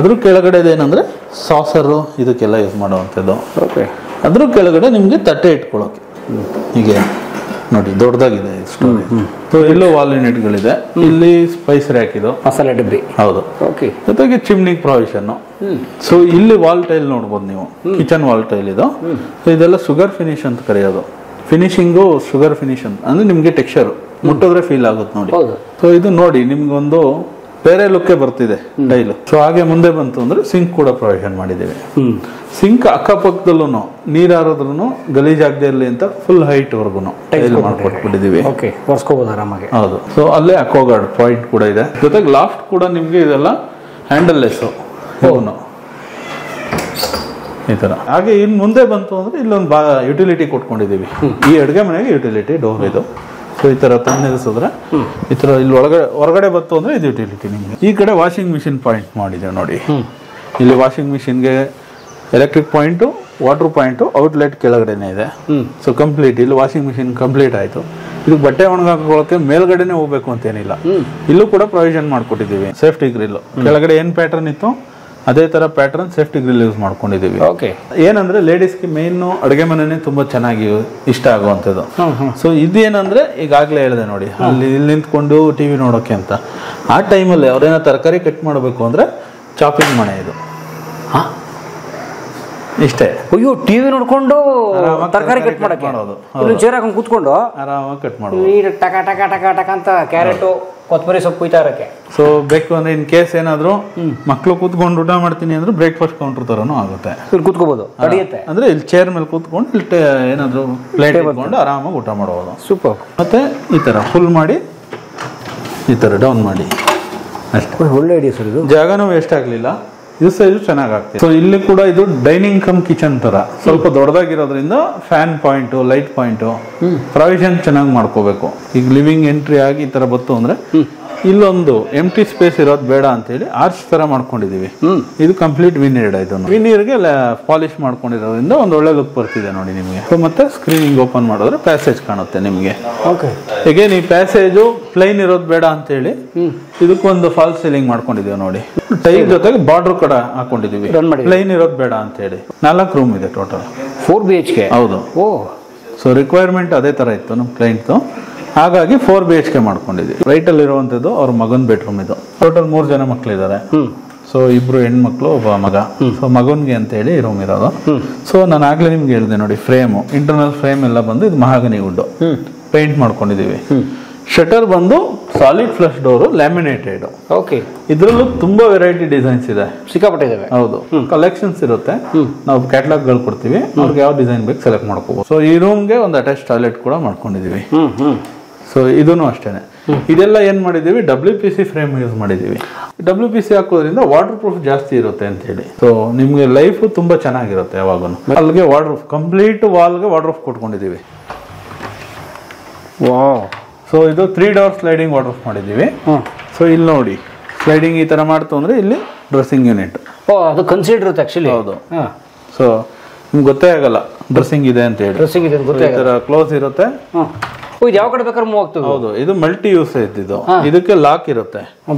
ಅದ್ರ ಕೆಳಗಡೆ ಏನಂದ್ರೆ ಸಾಸರು, ಇದಕ್ಕೆಲ್ಲ ಯೂಸ್ ಮಾಡುವಂಥದ್ದು. ಓಕೆ. ಅದ್ರ ಕೆಳಗಡೆ ನಿಮಗೆ ತಟ್ಟೆ ಇಟ್ಕೊಳ್ಳೋಕೆ. ಹೀಗೆ ನೋಡಿ, ದೊಡ್ಡದಾಗಿದೆ. ಸೊ ಇಲ್ಲೂ ವಾಲ್ ಯೂನಿಟ್ಗಳಿದೆ. ಇಲ್ಲಿ ಸ್ಪೈಸ್ ರ್ಯಾಕ್, ಇದು ಮಸಾಲೆ ಡಬ್ಬಿ. ಹೌದು. ಓಕೆ. ಜೊತೆಗೆ ಚಿಮ್ನಿ ಪ್ರಾವಿಷನ್. ಸೊ ಇಲ್ಲಿ ವಾಲ್ ಟೈಲ್ ನೋಡ್ಬೋದು ನೀವು, ಕಿಚನ್ ವಾಲ್ ಟೈಲ್ ಇದು. ಸೊ ಇದೆಲ್ಲ ಶುಗರ್ ಫಿನಿಶ್ ಅಂತ ಕರೆಯೋದು. ಫಿನಿಶಿಂಗು ಶುಗರ್ ಫಿನಿಶ್ ಅಂತ ಅಂದ್ರೆ ನಿಮ್ಗೆ ಟೆಕ್ಸ್ಚರ್ ಮುಟ್ಟಿದ್ರೆ ಫೀಲ್ ಆಗುತ್ತೆ ನೋಡಿ. ಸೊ ಇದು ನೋಡಿ, ನಿಮ್ಗೊಂದು ಬೇರೆ ಲುಕ್ಕೇ ಬರ್ತಿದೆ ಟೈಲು. ಸೊ ಹಾಗೆ ಮುಂದೆ ಬಂತು ಅಂದ್ರೆ ಸಿಂಕ್ ಕೂಡ ಪ್ರೊವಿಷನ್ ಮಾಡಿದ್ದೀವಿ. ಸಿಂಕ್ ಅಕ್ಕಪಕ್ಕದಲ್ಲೂ ನೀರಾದ್ರೂ ಗಲೀಜಾಗದೆ ಇರಲಿ ಅಂತ ಫುಲ್ ಹೈಟ್ ವರ್ಗು ಟೈಲ್ ಮಾಡ್ಕೊಟ್ಬಿಟ್ಟಿದೀವಿ. ಒರೆಸ್ಕೋಬಹುದು ಆರಾಮಾಗಿ. ಹೌದು. ಸೊ ಅಲ್ಲೇ ಅಕ್ವಾಗಾರ್ಡ್ ಪಾಯಿಂಟ್ ಕೂಡ ಇದೆ. ಜೊತೆಗೆ ಲಾಫ್ಟ್ ಕೂಡ ನಿಮ್ಗೆ ಇದೆಲ್ಲ ಹ್ಯಾಂಡಲ್ ಲೆಸ್ ಇವನು ಈ ತರ. ಹಾಗೆ ಇನ್ ಮುಂದೆ ಬಂತು ಅಂದ್ರೆ ಇಲ್ಲೊಂದು ಯುಟಿಲಿಟಿ ಕೊಟ್ಕೊಂಡಿದೀವಿ. ಈ ಅಡುಗೆ ಮನೆಗೆ ಯುಟಿಲಿಟಿ ಡೋರ್ ಇದು. ಸೊ ಈ ತರ ತಂದು ನಿಲ್ಲಿಸಿದ್ರೆ ಈ ತರ ಇಲ್ಲಿ ಹೊರಗಡೆ ಬಂತು ಅಂದ್ರೆ ಇದು ಯುಟಿಲಿಟಿ ನಿಮ್ಗೆ. ಈ ಕಡೆ ವಾಷಿಂಗ್ ಮಿಷಿನ್ ಪಾಯಿಂಟ್ ಮಾಡಿದೆ ನೋಡಿ. ಇಲ್ಲಿ ವಾಷಿಂಗ್ ಮಿಷಿನ್ಗೆ electric point, water point, outlet ಕೆಳಗಡೆನೆ ಇದೆ. ಸೊ ಕಂಪ್ಲೀಟ್ ಇಲ್ಲಿ ವಾಷಿಂಗ್ ಮಿಷಿನ್ ಕಂಪ್ಲೀಟ್ ಆಯ್ತು. ಇದು ಬಟ್ಟೆ ಒಣಗಾಕೊಳ್ಳೋಕೆ ಮೇಲ್ಗಡೆನೆ ಹೋಗ್ಬೇಕು ಅಂತೇನಿಲ್ಲ. ಇಲ್ಲೂ ಕೂಡ ಪ್ರೊವಿಷನ್ ಮಾಡ್ಕೊಟ್ಟಿದ್ದೀವಿ. ಸೇಫ್ಟಿ ಗ್ರಿಲ್ ಕೆಳಗಡೆ ಏನ್ ಪ್ಯಾಟರ್ನ್ ಇತ್ತು ಅದೇ ತರ ಪ್ಯಾಟರ್ನ್ ಸೇಫ್ಟಿ ಗ್ರಿಲ್ ಯೂಸ್ ಮಾಡ್ಕೊಂಡಿದ್ದೀವಿ. ಓಕೆ. ಏನಂದ್ರೆ ಲೇಡೀಸ್ಗೆ ಮೇನ್ ಅಡುಗೆ ಮನೆನೇ ತುಂಬಾ ಚೆನ್ನಾಗಿ ಇಷ್ಟ ಆಗುವಂಥದ್ದು. ಸೊ ಇದೇನಂದ್ರೆ ಈಗಾಗಲೇ ಹೇಳಿದೆ ನೋಡಿ, ಅಲ್ಲಿ ಇಲ್ಲಿ ನಿಂತ್ಕೊಂಡು ಟಿವಿ ನೋಡೋಕೆ ಅಂತ. ಆ ಟೈಮಲ್ಲಿ ಅವ್ರೇನೋ ತರಕಾರಿ ಕಟ್ ಮಾಡಬೇಕು ಅಂದ್ರೆ ಚಾಪಿಂಗ್ ಮನೆ ಇದು. ಇಷ್ಟೇ. ಅಯ್ಯೋ, ಟಿವಿ ನೋಡ್ಕೊಂಡು ತರಕಾರಿ ಕಟ್ ಮಾಡೋದು. ಚೇರ್ ಹಾಕೊಂಡು ಕೂತ್ಕೊಂಡು ಆರಾಮಾಗಿ ಕಟ್ ಮಾಡೋದು. ನೀರು ಟಕ ಟಕ ಟಕ ಟಕ ಅಂತ ಕ್ಯಾರೆಟ್, ಕೊತ್ತಂಬರಿ ಸೊಪ್ಪು ಕುಯ್ತಾ ಇರಕ್ಕೆ. ಸೊ ಬೇಕು ಅಂದ್ರೆ ಇನ್ ಕೇಸ್ ಏನಾದ್ರು ಮಕ್ಳು ಕೂತ್ಕೊಂಡು ಊಟ ಮಾಡ್ತೀನಿ ಅಂದ್ರೆ ಬ್ರೇಕ್ಫಾಸ್ಟ್ ಕೌಂಟರ್ ತರನು ಆಗುತ್ತೆ. ಕೂತ್ಕೋಬಹುದು, ನಡೆಯುತ್ತೆ. ಅಂದ್ರೆ ಇಲ್ಲಿ ಚೇರ್ ಮೇಲೆ ಕೂತ್ಕೊಂಡು ಇಲ್ಲಿ ಏನಾದ್ರು ಪ್ಲೇಟ್ ಇಟ್ಕೊಂಡು ಆರಾಮಾಗಿ ಊಟ ಮಾಡಬಹುದು. ಸೂಪರ್. ಮತ್ತೆ ಈ ತರ ಫುಲ್ ಮಾಡಿ ಈ ತರ ಡೌನ್ ಮಾಡಿ ಅಷ್ಟೇ. ಒಳ್ಳೆ ಐಡಿಯಾ ಸರ್ ಇದು. ಜಾಗನೂ ವೇಸ್ಟ್ ಆಗ್ಲಿಲ್ಲ. ಯೂಸೇಜ್ ಚೆನ್ನಾಗಿ ಆಗ್ತದೆ. ಸೊ ಇಲ್ಲಿ ಕೂಡ ಇದು ಡೈನಿಂಗ್ ಕಮ್ ಕಿಚನ್ ತರ ಸ್ವಲ್ಪ ದೊಡ್ಡದಾಗಿರೋದ್ರಿಂದ fan point, light point, provision ಚೆನ್ನಾಗಿ ಮಾಡ್ಕೋಬೇಕು. ಈಗ ಲಿವಿಂಗ್ ಎಂಟ್ರಿ ಆಗಿ ಈ ತರ ಬತ್ತು ಅಂದ್ರೆ ಇಲ್ಲೊಂದು ಎಂಟಿ ಸ್ಪೇಸ್ ಇರೋದು ಬೇಡ ಅಂತ ಹೇಳಿ ಆರ್ಚ್ ತರ ಮಾಡ್ಕೊಂಡಿದೀವಿ. ಇದು ಕಂಪ್ಲೀಟ್ ವಿನಿಯರ್ಡ್. ಇದು ವಿನಿಯರ್ಗೆ ಪಾಲಿಶ್ ಮಾಡ್ಕೊಂಡಿರೋದ್ರಿಂದ ಒಂದು ಒಳ್ಳೆ ಲುಕ್ ಬರ್ತಿದೆ ನೋಡಿ ನಿಮಗೆ. ಸೊ ಮತ್ತೆ ಸ್ಕ್ರೀನಿಂಗ್ ಓಪನ್ ಮಾಡಿದ್ರೆ ಪ್ಯಾಸೇಜ್ ಕಾಣುತ್ತೆ ನಿಮಗೆ. ಹೇಗೇನು ಈ ಪ್ಯಾಸೇಜು ಪ್ಲೈನ್ ಇರೋದು ಬೇಡ ಅಂತ ಹೇಳಿ ಇದಕ್ಕೊಂದು ಫಾಲ್ ಸೀಲಿಂಗ್ ಮಾಡ್ಕೊಂಡಿದೀವಿ ನೋಡಿ. ಟೈಲ್ ಜೊತೆಗೆ ಬಾರ್ಡರ್ ಕೂಡ ಹಾಕೊಂಡಿದೀವಿ. ಪ್ಲೈನ್ ಇರೋದು ಬೇಡ ಅಂತ ಹೇಳಿ. 4 ರೂಮ್ ಇದೆ ಟೋಟಲ್. 4 BHK. ಹೌದು. ಸೊ ರಿಕ್ವೈರ್ಮೆಂಟ್ ಅದೇ ತರ ಇತ್ತು ನಮ್ಮ ಕ್ಲೈಂಟ್ದು. ಹಾಗಾಗಿ 4 BHK ಮಾಡ್ಕೊಂಡಿದ್ವಿ. ರೈಟ್ ಅಲ್ಲಿ ಇರುವಂತದ್ದು ಅವ್ರ ಮಗನ್ ಬೆಡ್ರೂಮ್. ಇದು ಟೋಟಲ್ 3 ಜನ ಮಕ್ಳಿದ್ದಾರೆ. ಸೊ 2 ಹೆಣ್ಮಕ್ಳು, ಒಬ್ಬ ಮಗ. ಸೊ ಮಗನ್ಗೆ ಅಂತ ಹೇಳಿ ರೂಮ್ ಇರೋದು. ಸೊ ನಾನು ಆಗ್ಲೇ ನಿಮ್ಗೆ ಹೇಳಿದೆ ನೋಡಿ, ಫ್ರೇಮ್, ಇಂಟರ್ನಲ್ ಫ್ರೇಮ್ ಎಲ್ಲ ಬಂದು ಇದು ಮಹಾಗನಿ ವುಡ್ ಪೇಂಟ್ ಮಾಡ್ಕೊಂಡಿದೀವಿ. ಶಟರ್ ಬಂದು solid flush door, laminated. Okay. ಇದ್ರಲ್ಲೂ ತುಂಬಾ ವೆರೈಟಿ ಡಿಸೈನ್ಸ್ ಇದೆ, ಸಿಕ್ಕಾಪಟ್ಟೆ ಇದಾವೆ. ಹೌದು, ಕಲೆಕ್ಷನ್ಸ್ ಇರುತ್ತೆ. ನಾವು ಕ್ಯಾಟಲಾಗ್ ಗಳು ಕೊಡ್ತೀವಿ, ಅವ್ರಿಗೆ ಯಾವ ಡಿಸೈನ್ ಬೇಕು ಸೆಲೆಕ್ಟ್ ಮಾಡ್ಕೋಬಹುದು. ಸೊ ಈ ರೂಮ್ಗೆ ಒಂದು ಅಟ್ಯಾಚ್ ಟಾಯ್ಲೆಟ್ ಕೂಡ ಮಾಡ್ಕೊಂಡಿದೀವಿ. ಸೊ ಇದನ್ನು ಅಷ್ಟೇನೆ. ಇದೆಲ್ಲ ಏನ್ ಮಾಡಿದೀವಿ, WPC ಫ್ರೇಮ್ ಯೂಸ್ ಮಾಡಿದೀವಿ. WPC ಹಾಕೋದ್ರಿಂದ ವಾಟರ್ ಪ್ರೂಫ್ ಜಾಸ್ತಿ ಇರುತ್ತೆ ಅಂತ ಹೇಳಿ. ಸೊ ನಿಮ್ಗೆ ಲೈಫ್ ತುಂಬಾ ಚೆನ್ನಾಗಿರುತ್ತೆ ಯಾವಾಗೂ. ಅಲ್ಲಿಗೆ ವಾಟರ್ ಪ್ರೂಫ್ ಕಂಪ್ಲೀಟ್ ವಾಲ್ಗೆ ವಾಟರ್ ಪ್ರೂಫ್ ಕೊಟ್ಕೊಂಡಿದೀವಿ. ವಾವ್. ಸೊ ಇದು 3 ಡೋರ್ ಸ್ಲೈಡಿಂಗ್ ವಾಟರ್ ಪ್ರೂಫ್ ಮಾಡಿದೀವಿ. ಸೊ ಇಲ್ಲಿ ನೋಡಿ, ಸ್ಲೈಡಿಂಗ್ ಈ ತರ ಮಾಡ್ತು ಅಂದ್ರೆ ಇಲ್ಲಿ ಡ್ರೆಸ್ಸಿಂಗ್ ಯೂನಿಟ್. ಓ ಅದು ಕನ್ಸಿಡರ್ ಇರುತ್ತೆ ಆಕ್ಚುಲಿ. ಹೌದು. ಸೊ ನಿಮ್ಗೆ ಗೊತ್ತೇ ಆಗಲ್ಲ ಡ್ರೆಸ್ಸಿಂಗ್ ಇದೆ ಅಂತ ಹೇಳಿ. ಡ್ರೆಸ್ಸಿಂಗ್ ಇದೆ ಗೊತ್ತೇ ಈ ತರ ಕ್ಲೋಸ್ ಇರುತ್ತೆ. ಇದು ಯಾವ ಕಡೆ ಬೇಕಾದ್ರೂ ಮೂವ್ ಆಗ್ತದೆ. ಹೌದು, ಇದು ಮಲ್ಟಿ ಯೂಸ್ ಇದ್ದಿದ್ದು. ಇದಕ್ಕೆ ಲಾಕ್ ಇರುತ್ತೆ.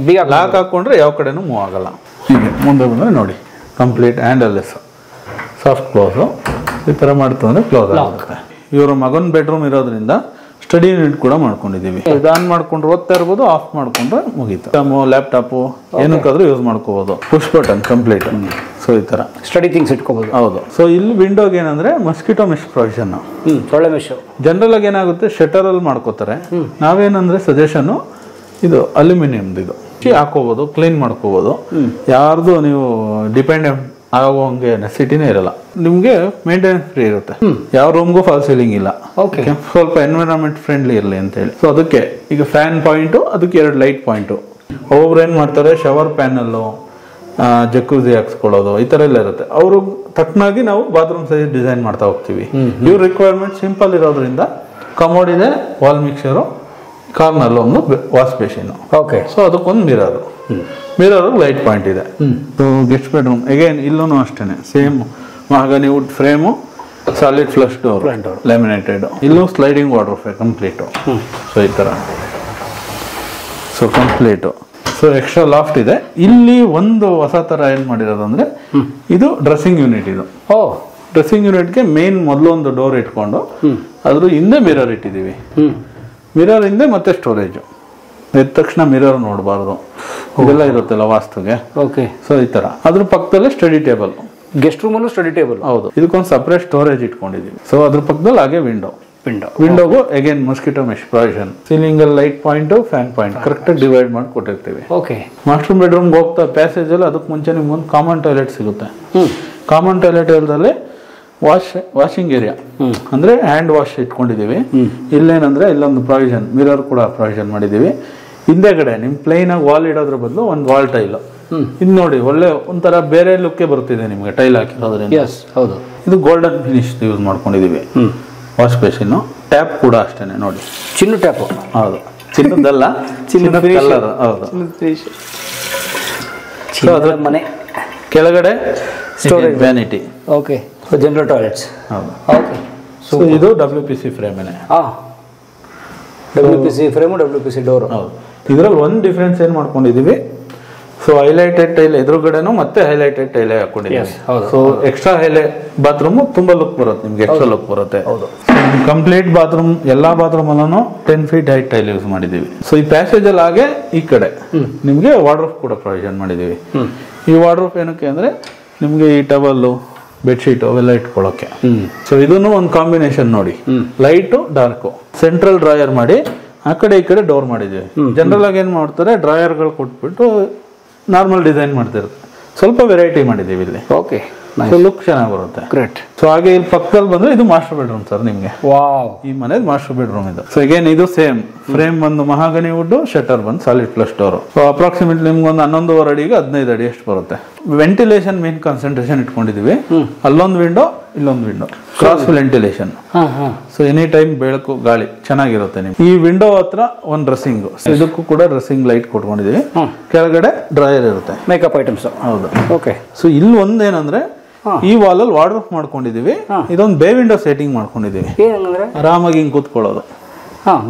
ಲಾಕ್ ಹಾಕೊಂಡ್ರೆ ಯಾವ ಕಡೆನೂ ಮೂವ್ ಆಗಲ್ಲ. ಹೀಗೆ ಮುಂದೆ ಬಂದ್ರೆ ನೋಡಿ ಕಂಪ್ಲೀಟ್ ಹ್ಯಾಂಡಲ್ಲೆಸ್ ಸಾಫ್ಟ್ ಕ್ಲೋಸ್. ಈ ತರ ಮಾಡ್ತು ಅಂದ್ರೆ ಕ್ಲೋಸ್ ಆಗುತ್ತೆ. ಇವರ ಮಗನ ಬೆಡ್ರೂಮ್ ಇರೋದ್ರಿಂದ ಸ್ಟಡಿ ಯೂನಿಟ್ ಕೂಡ ಮಾಡ್ಕೊಂಡಿದೀವಿ. ಇದು ಆನ್ ಮಾಡ್ಕೊಂಡ್ರೆ ಓದ್ತಾ ಇರ್ಬೋದು, ಆಫ್ ಮಾಡ್ಕೊಂಡ್ರೆ ಮುಗೀತು. ಲ್ಯಾಪ್ಟಾಪ್ ಏನಕ್ಕಾದ್ರೂ ಯೂಸ್ ಮಾಡ್ಕೋಬಹುದು. Push button complete. ಸೊ ಈ ತರ ಸ್ಟಡಿ ಥಿಂಗ್ಸ್ ಇಟ್ಕೋಬಹುದು. ಹೌದು. ಸೊ ಇಲ್ಲಿ ವಿಂಡೋಗೆ ಏನಂದ್ರೆ ಮಸ್ಕಿಟೋ ಮೆಶ್ ಪ್ರೊವಿಷನ್. ಒಳ್ಳೆ ಮೆಶ್. ಜನರಲ್ ಆಗಿ ಏನಾಗುತ್ತೆ ಶಟರ್ ಅಲ್ಲಿ ಮಾಡ್ಕೋತಾರೆ. ನಾವೇನಂದ್ರೆ ಸಜೆಷನ್ ಇದು ಅಲ್ಯೂಮಿನಿಯಮ್ದು ಇದು ಹಾಕೋಬಹುದು, ಕ್ಲೀನ್ ಮಾಡ್ಕೋಬಹುದು. ಯಾರ್ದು ನೀವು ಡಿಪೆಂಡೆಂಟ್ ಆಗೋಂಗೆ ನೆಸಿಟಿನೇ ಇರಲ್ಲ. ನಿಮ್ಗೆ ಮೇಂಟೆನೆನ್ಸ್ ಫ್ರೀ ಇರುತ್ತೆ. ಯಾವ ರೂಮ್ಗೂ ಫಾಲ್ ಸೀಲಿಂಗ್ ಇಲ್ಲ. ಸ್ವಲ್ಪ ಎನ್ವಿರಾನ್ಮೆಂಟ್ ಫ್ರೆಂಡ್ಲಿ ಇರಲಿ ಅಂತ ಹೇಳಿ. ಸೊ ಅದಕ್ಕೆ ಈಗ ಫ್ಯಾನ್ ಪಾಯಿಂಟು, ಅದಕ್ಕೆ 2 ಲೈಟ್ ಪಾಯಿಂಟು. ಒಬ್ಬೊಬ್ರು ಏನ್ ಮಾಡ್ತಾರೆ ಶವರ್ ಪ್ಯಾನಲ್, ಜಕ್ಕೂಸಿ ಹಾಕ್ಸ್ಕೊಳ್ಳೋದು ಈ ತರ ಎಲ್ಲ ಇರುತ್ತೆ. ಅವರು ತಕ್ಕನಾಗಿ ನಾವು ಬಾತ್ರೂಮ್ ಸೈಜ್ ಡಿಸೈನ್ ಮಾಡ್ತಾ ಹೋಗ್ತೀವಿ. ಇವ್ರ ರಿಕ್ವೈರ್ಮೆಂಟ್ ಸಿಂಪಲ್ ಇರೋದ್ರಿಂದ ಕಮೋಡ್ ಇದೆ, ವಾಲ್ ಮಿಕ್ಸರು, ಕಾರ್ನರ್ ಒಂದು ವಾಶ್ ಬೇಸಿನ್. ಓಕೆ. ಸೊ ಅದಕ್ಕೊಂದು ಮಿರರ್ ಲೈಟ್ ಪಾಯಿಂಟ್ ಇದೆ. ಗೆಸ್ಟ್ ಬೆಡ್ರೂಮ್ ಅಗೇನ್ ಇಲ್ಲೂ ಅಷ್ಟೇನೆ same mahogany wood frame, solid flush door, laminated. ಇಲ್ಲೂ ಸ್ಲೈಡಿಂಗ್ ವಾರ್ಡ್ರೋಬ್ ಕಂಪ್ಲೀಟ್. ಸೊ ಈ ತರ so complete. So extra loft ಇದೆ. ಇಲ್ಲಿ ಒಂದು ಹೊಸ ತರ ಏನ್ ಮಾಡಿರೋದು ಅಂದ್ರೆ ಇದು ಡ್ರೆಸ್ಸಿಂಗ್ ಯೂನಿಟ್. ಇದು ಡ್ರೆಸ್ಸಿಂಗ್ ಯೂನಿಟ್ಗೆ ಮೇನ್ ಮೊದಲು ಒಂದು ಡೋರ್ ಇಟ್ಕೊಂಡು ಅದ್ರ ಹಿಂದೆ ಮಿರರ್ ಇಟ್ಟಿದೀವಿ. ಮಿರರ್ ಹಿಂದೆ ಮತ್ತೆ ಸ್ಟೋರೇಜ್. ಎದ್ದ ತಕ್ಷಣ ಮಿರರ್ ನೋಡಬಾರ್ದು, ಇದೆಲ್ಲ ಇರುತ್ತಲ್ಲ ವಾಸ್ತುಗೆ. ಓಕೆ. ಸೊ ಈ ತರ ಅದ್ರ ಪಕ್ಕದಲ್ಲೇ ಸ್ಟಡಿ ಟೇಬಲ್. ಗೆಸ್ಟ್ ರೂಮ್ ಅಲ್ಲೂ ಸ್ಟಡಿ ಟೇಬಲ್. ಹೌದು. ಇದಕ್ಕೊಂದು ಸಪರೇಟ್ ಸ್ಟೋರೇಜ್ ಇಟ್ಕೊಂಡಿದೀವಿ. ಸೊ ಅದ್ರ ಪಕ್ಕದಲ್ಲಿ ಹಾಗೆ ವಿಂಡೋಗೂ again mosquito mesh provision. Ceiling ಅಲ್ಲಿ light point, fan point correct ಆಗಿ ಡಿವೈಡ್ ಮಾಡಿ ಕೊಟ್ಟಿರ್ತೀವಿ. ಓಕೆ. ಮಾಸ್ಟರ್ ಬೆಡ್ರೂಮ್ ಹೋಗ್ತಾ ಪ್ಯಾಸೇಜ್ ಅಲ್ಲಿ ಅದಕ್ಕೆ ಮುಂಚೆ ನಿಮ್ಗೊಂದು ಕಾಮನ್ ಟಾಯ್ಲೆಟ್ ಸಿಗುತ್ತೆ. ಕಾಮನ್ ಟಾಯ್ಲೆಟ್ ಇರೋದ್ರಲ್ಲಿ ವಾಷಿಂಗ್ ಏರಿಯಾ ಅಂದ್ರೆ ಹ್ಯಾಂಡ್ ವಾಶ್ ಇಟ್ಕೊಂಡಿದೀವಿ. ಇಲ್ಲೇನಂದ್ರೆ ಇಲ್ಲೊಂದು ಪ್ರಾವಿಷನ್ ಮಿರರ್ ಕೂಡ ಪ್ರಾವಿಷನ್ ಮಾಡಿದೀವಿ. ಹಿಂದೆಗಡೆ ನಿಮ್ ಪ್ಲೈನ್ ಆಗಿ ವಾಲ್ ಇಡೋದ್ರ ಬದಲು ಒಂದು ವಾಲ್ ಟೈಲ್. ಇದು ನೋಡಿ ಒಳ್ಳೆ ಒಂಥರ ಬೇರೆ ಲುಕ್ ಬರ್ತಿದೆ ನಿಮ್ಗೆ ಟೈಲ್ ಹಾಕಿರೋದ್ರಿಂದ. ಹೌದು. ಇದು ಗೋಲ್ಡನ್ ಫಿನಿಶ್ ಯೂಸ್ ಮಾಡ್ಕೊಂಡಿದೀವಿ. ವಾಶ್ ಬೇಸಿನ್, ಟ್ಯಾಪ್ ಕೂಡ ಅಷ್ಟೇನೆ ನೋಡಿ, ಚಿನ್ನ ಟ್ಯಾಪ್. ಹೌದು, ಚಿನ್ನದಲ್ಲ, ಚಿನ್ನದ ಕಲರ್. ಹೌದು. ಸೊ ಅದ್ರ ಮನೆ ಕೆಳಗಡೆ storage vanity. Okay. General toilets. ಹೌದು. ಓಕೆ. ಸೊ ಇದು WPC ಫ್ರೇಮೇನೆ. WPC frame, WPC door. ಹೌದು. ಇದ್ರಲ್ಲಿ ಒಂದು ಡಿಫ್ರೆನ್ಸ್ ಏನ್ ಮಾಡ್ಕೊಂಡಿದೀವಿ, ಸೊ ಹೈಲೈಟೆಡ್ ಟೈಲ್ ಎದುರುಗಡೆನು ಮತ್ತೆ ಹೈಲೈಟೆಡ್ ಟೈಲ್ ಹಾಕೊಂಡಿದ್ದೀವಿ. ಸೊ ಎಕ್ಸ್ಟ್ರಾ ಹೈಲೈಟ್ ಬಾತ್ರೂಮ್ ತುಂಬಾ ಲುಕ್ ಬರುತ್ತೆ ನಿಮ್ಗೆ, ಎಕ್ಸ್ಟ್ರಾ ಲುಕ್ ಬರುತ್ತೆ. ಕಂಪ್ಲೀಟ್ ಬಾತ್ರೂಮ್ ಎಲ್ಲಾ ಬಾತ್ರೂಮ್ ಅಲ್ಲೂ 10 ಫೀಟ್ ಹೈಟ್ ಟೈಲ್ ಯೂಸ್ ಮಾಡಿದೀವಿ. ಸೊ ಈ ಪ್ಯಾಸೇಜ್ ಅಲ್ಲಿ ಹಾಗೆ ಈ ಕಡೆ ನಿಮ್ಗೆ ವಾರ್ಡ್ರೋಬ್ ಕೂಡ ಪ್ರೊವಿಷನ್ ಮಾಡಿದೀವಿ. ಈ ವಾರ್ಡ್ರೋಬ್ ಏನಕ್ಕೆ ಅಂದ್ರೆ ನಿಮ್ಗೆ ಈ ಟವಲ್, ಬೆಡ್ಶೀಟ್ ಅವೆಲ್ಲ ಇಟ್ಕೊಳ್ಳೋಕೆ. ಸೊ ಇದನ್ನು ಒಂದು ಕಾಂಬಿನೇಷನ್ ನೋಡಿ, ಲೈಟು ಡಾರ್ಕು, ಸೆಂಟ್ರಲ್ ಡ್ರಾಯರ್ ಮಾಡಿ ಆ ಕಡೆ ಈ ಕಡೆ ಡೋರ್ ಮಾಡಿದೀವಿ. ಜನರಲ್ ಆಗಿ ಏನ್ ಮಾಡ್ತಾರೆ ಡ್ರಾಯರ್ಗಳು ಕೊಟ್ಬಿಟ್ಟು ನಾರ್ಮಲ್ ಡಿಸೈನ್ ಮಾಡ್ತಿರುತ್ತೆ. ಸ್ವಲ್ಪ ವೆರೈಟಿ ಮಾಡಿದೀವಿ ಇಲ್ಲಿ. ಓಕೆ. ಲುಕ್ ಚೆನ್ನಾಗಿ ಬರುತ್ತೆ. ಗ್ರೇಟ್. ಸೊ ಹಾಗೆ ಇಲ್ಲಿ ಪಕ್ಕದಲ್ಲಿ ಬಂದ್ರೆ ಇದು ಮಾಸ್ಟರ್ ಬೆಡ್ರೂಮ್ ಸರ್ ನಿಮ್ಗೆ. ವಾವ್. ಈ ಮನೇದು ಮಾಸ್ಟರ್ ಬೆಡ್ರೂಮ್ ಇದು. ಸೊ ಅಗೇನ್ ಇದು ಸೇಮ್ ಫ್ರೇಮ್ ಬಂದು ಮಹಾಗನಿ ವುಡ್, ಶಟರ್ ಬಂದು solid plus door. So approximately ನಿಮ್ಗೆ ಒಂದು 11.5 ಅಡಿಗೆ 15 ಅಡಿ ಎಷ್ಟು ಬರುತ್ತೆ. ವೆಂಟಿಲೇಷನ್ ಮೇನ್ ಕಾನ್ಸಂಟ್ರೇಷನ್ ಇಟ್ಕೊಂಡಿದೀವಿ. ಅಲ್ಲೊಂದು ವಿಂಡೋ, ಇಲ್ಲೊಂದು window, cross ventilation. So any time ಬೆಳಕು ಗಾಳಿ ಚೆನ್ನಾಗಿರುತ್ತೆ ನಿಮ್ಗೆ. ಈ ವಿಂಡೋ ಹತ್ರ ಒಂದು ಡ್ರೆಸ್ಸಿಂಗ್, ಇದಕ್ಕೂ ಕೂಡ ಡ್ರೆಸ್ಸಿಂಗ್ ಲೈಟ್ ಕೊಟ್ಕೊಂಡಿದೀವಿ. ಕೆಳಗಡೆ ಡ್ರಾಯರ್ ಇರುತ್ತೆ, ಮೇಕಪ್ ಐಟಮ್ಸ್. ಹೌದು. ಓಕೆ. ಸೊ ಇಲ್ಲಿ ಒಂದೇನಂದ್ರೆ ಈ ವಾಲ್ ಅಲ್ಲಿ ವಾರ್ಡ್ರೋಬ್ ಮಾಡ್ಕೊಂಡಿದೀವಿ. ಇದೊಂದು ಬೇ ವಿಂಡೋ ಸೆಟ್ಟಿಂಗ್ ಮಾಡ್ಕೊಂಡಿದೀವಿ. ಏನಂದ್ರೆ ಆರಾಮಾಗಿ ಹಿಂಗ್ ಕೂತ್ಕೊಳ್ಳೋದು.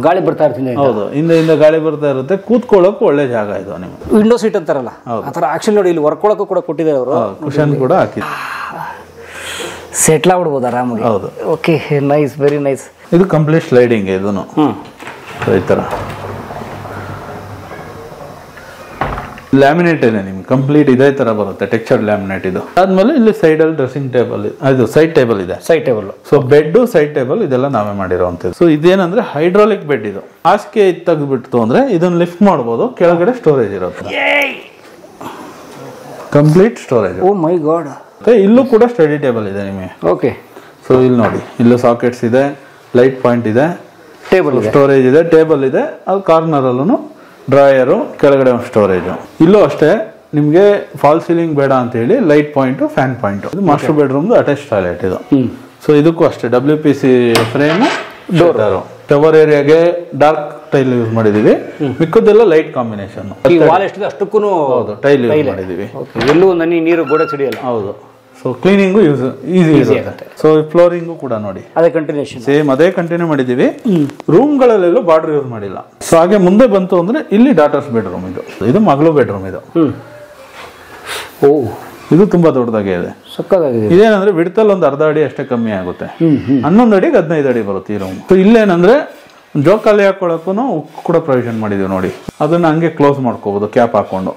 ಗಾಳಿ ಬರ್ತಾ ಇರ್ತೀನಿ. ಹೌದು, ಹಿಂದೆ ಗಾಳಿ ಬರ್ತಾ ಇರುತ್ತೆ. ಕೂತ್ಕೊಳ್ಳೋಕೆ ಒಳ್ಳೆ ಜಾಗ ಇದು ನಿಮ್ಗೆ. ವಿಂಡೋ ಸೀಟ್ ಅಂತಾರಲ್ಲ ಆ ಥರ ಆಕ್ಷನ್ ನೋಡಿ, ಇಲ್ಲಿ ವರ್ಕೊಳಕ್ಕೂ ಕೂಡ ಕೊಟ್ಟಿದ್ದಾರೆ ಅವರು. ಕುಶನ್ ಕೂಡ ಹಾಕಿದ್ರು. ಸೆಟ್ಲ್ ಆಗ್ಬಿಡ್ಬೋದು ಆರಾಮಾಗಿ. ಹೌದು. Okay, nice, very nice. ಇದು ಕಂಪ್ಲೀಟ್ ಸ್ಲೈಡಿಂಗ್ ಇದನ್ನು. ಈ ತರ ಲ್ಯಾಮಿನೇಟ್ ಇದೆ ನಿಮ್ಗೆ, ಕಂಪ್ಲೀಟ್ ಇದೇ ತರ ಬರುತ್ತೆ, ಟೆಕ್ಸ್ಚರ್ ಲ್ಯಾಮಿನೇಟ್. ಇದು ಆದ್ಮೇಲೆ ಇಲ್ಲಿ ಸೈಡ್ ಅಲ್ಲಿ ಡ್ರೆಸ್ಸಿಂಗ್ ಟೇಬಲ್, ಅದು ಸೈಡ್ ಟೇಬಲ್ ಇದೆ. Side table. So bed, side table ಇದೆಲ್ಲ ನಾವೇ ಮಾಡಿರೋಂಥದ್ದು. ಸೊ ಇದೇನಂದ್ರೆ ಹೈಡ್ರಾಲಿಕ್ ಬೆಡ್. ಇದು ಹಾಸಿಗೆ ತೆಗೆದ್ಬಿಟ್ಟು ಅಂದ್ರೆ ಇದನ್ನ ಲಿಫ್ಟ್ ಮಾಡ್ಬೋದು, ಕೆಳಗಡೆ ಸ್ಟೋರೇಜ್ ಇರುತ್ತೆ, ಕಂಪ್ಲೀಟ್ ಸ್ಟೋರೇಜ್. ಓ ಮೈ ಗಾಡ್. ಇಲ್ಲೂ ಕೂಡ ಸ್ಟಡಿ ಟೇಬಲ್ ಇದೆ ನಿಮಗೆ. ಓಕೆ. ಸೊ ಇಲ್ಲಿ ನೋಡಿ, ಇಲ್ಲೂ ಸಾಕೆಟ್ಸ್ ಇದೆ, ಲೈಟ್ ಪಾಯಿಂಟ್ ಇದೆ, ಟೇಬಲ್ ಸ್ಟೋರೇಜ್ ಇದೆ, ಟೇಬಲ್ ಇದೆ. ಅದು ಕಾರ್ನರ್ ಅಲ್ಲೂ ಡ್ರಾಯರು, ಕೆಳಗಡೆ ಒಂದು ಸ್ಟೋರೇಜ್. ಇಲ್ಲೂ ಅಷ್ಟೇ ನಿಮ್ಗೆ ಫಾಲ್ ಸೀಲಿಂಗ್ ಬೇಡ ಅಂತ ಹೇಳಿ ಲೈಟ್ ಪಾಯಿಂಟ್, ಫ್ಯಾನ್ ಪಾಯಿಂಟ್. ಇದು ಮಾಸ್ಟರ್ ಬೆಡ್ರೂಮ್ ಅಟ್ಯಾಚ್ ಟಾಯ್ಲೆಟ್ ಇದು. ಸೊ ಇದಕ್ಕೂ ಅಷ್ಟೇ WPC ಫ್ರೇಮ್, ಡೋರ್. ಟವರ್ ಏರಿಯಾಗೆ ಡಾರ್ಕ್ ಟೈಲ್ ಯೂಸ್ ಮಾಡಿದೀವಿ, ಮಿಕ್ಕದೆಲ್ಲ ಲೈಟ್ ಕಾಂಬಿನೇಷನ್. ಈ ವಾಲ್ ಎಷ್ಟಿದೆ ಅಷ್ಟಕ್ಕೂ ಹೌದು, ಟೈಲ್ ಯೂಸ್ ಮಾಡಿದೀವಿ. ಎಲ್ಲೂ ನನ್ನಿ ನೀರು ಗೋಡೆ ಸಿಡಿಯಲ್ಲ. ಹೌದು, ಸೊ ಕ್ಲೀನಿಂಗು ಈಸಿ ಇರುತ್ತೆ. ಸೊ ಫ್ಲೋರಿಂಗು ಕೂಡ ನೋಡಿ ಅದೇ ಕಂಟಿನ್ಯೂಷನ್ ಸೇಮ್ ಅದೇ ಕಂಟಿನ್ಯೂ ಮಾಡಿದೀವಿ. ರೂಮ್ಗಳಲ್ಲೆಲ್ಲೂ ಬಾರ್ಡರ್ ಯೂಸ್ ಮಾಡಿಲ್ಲ. ಸೊ ಹಾಗೆ ಮುಂದೆ ಬಂತು ಅಂದ್ರೆ ಇಲ್ಲಿ ಡಾಟರ್ಸ್ ಬೆಡ್ರೂಮ್, ಇದು ಮಗಳು ಬೆಡ್ರೂಮ್. ಓ, ಇದು ತುಂಬಾ ದೊಡ್ಡದಾಗೆ ಇದೆ. ಸಕ್ಕದಾಗಿದೆ. ಇದೇನಂದ್ರೆ ಬಿಡ್ತಲ್ಲಿ ಒಂದು ಅರ್ಧ ಅಡಿ ಅಷ್ಟೇ ಕಮ್ಮಿ ಆಗುತ್ತೆ. 11 ಅಡಿಗೆ 15 ಅಡಿ ಬರುತ್ತೆ ಈ ರೂಮ್. ಸೊ ಇಲ್ಲೇನಂದ್ರೆ ಜೋಕಾಲಿ ಹಾಕೊಳಕ್ಕೂ ಕೂಡ ಪ್ರೊವಿಷನ್ ಮಾಡಿದೀವಿ ನೋಡಿ. ಅದನ್ನ ಹಂಗೆ ಕ್ಲೋಸ್ ಮಾಡ್ಕೋಬಹುದು ಕ್ಯಾಪ್ ಹಾಕೊಂಡು.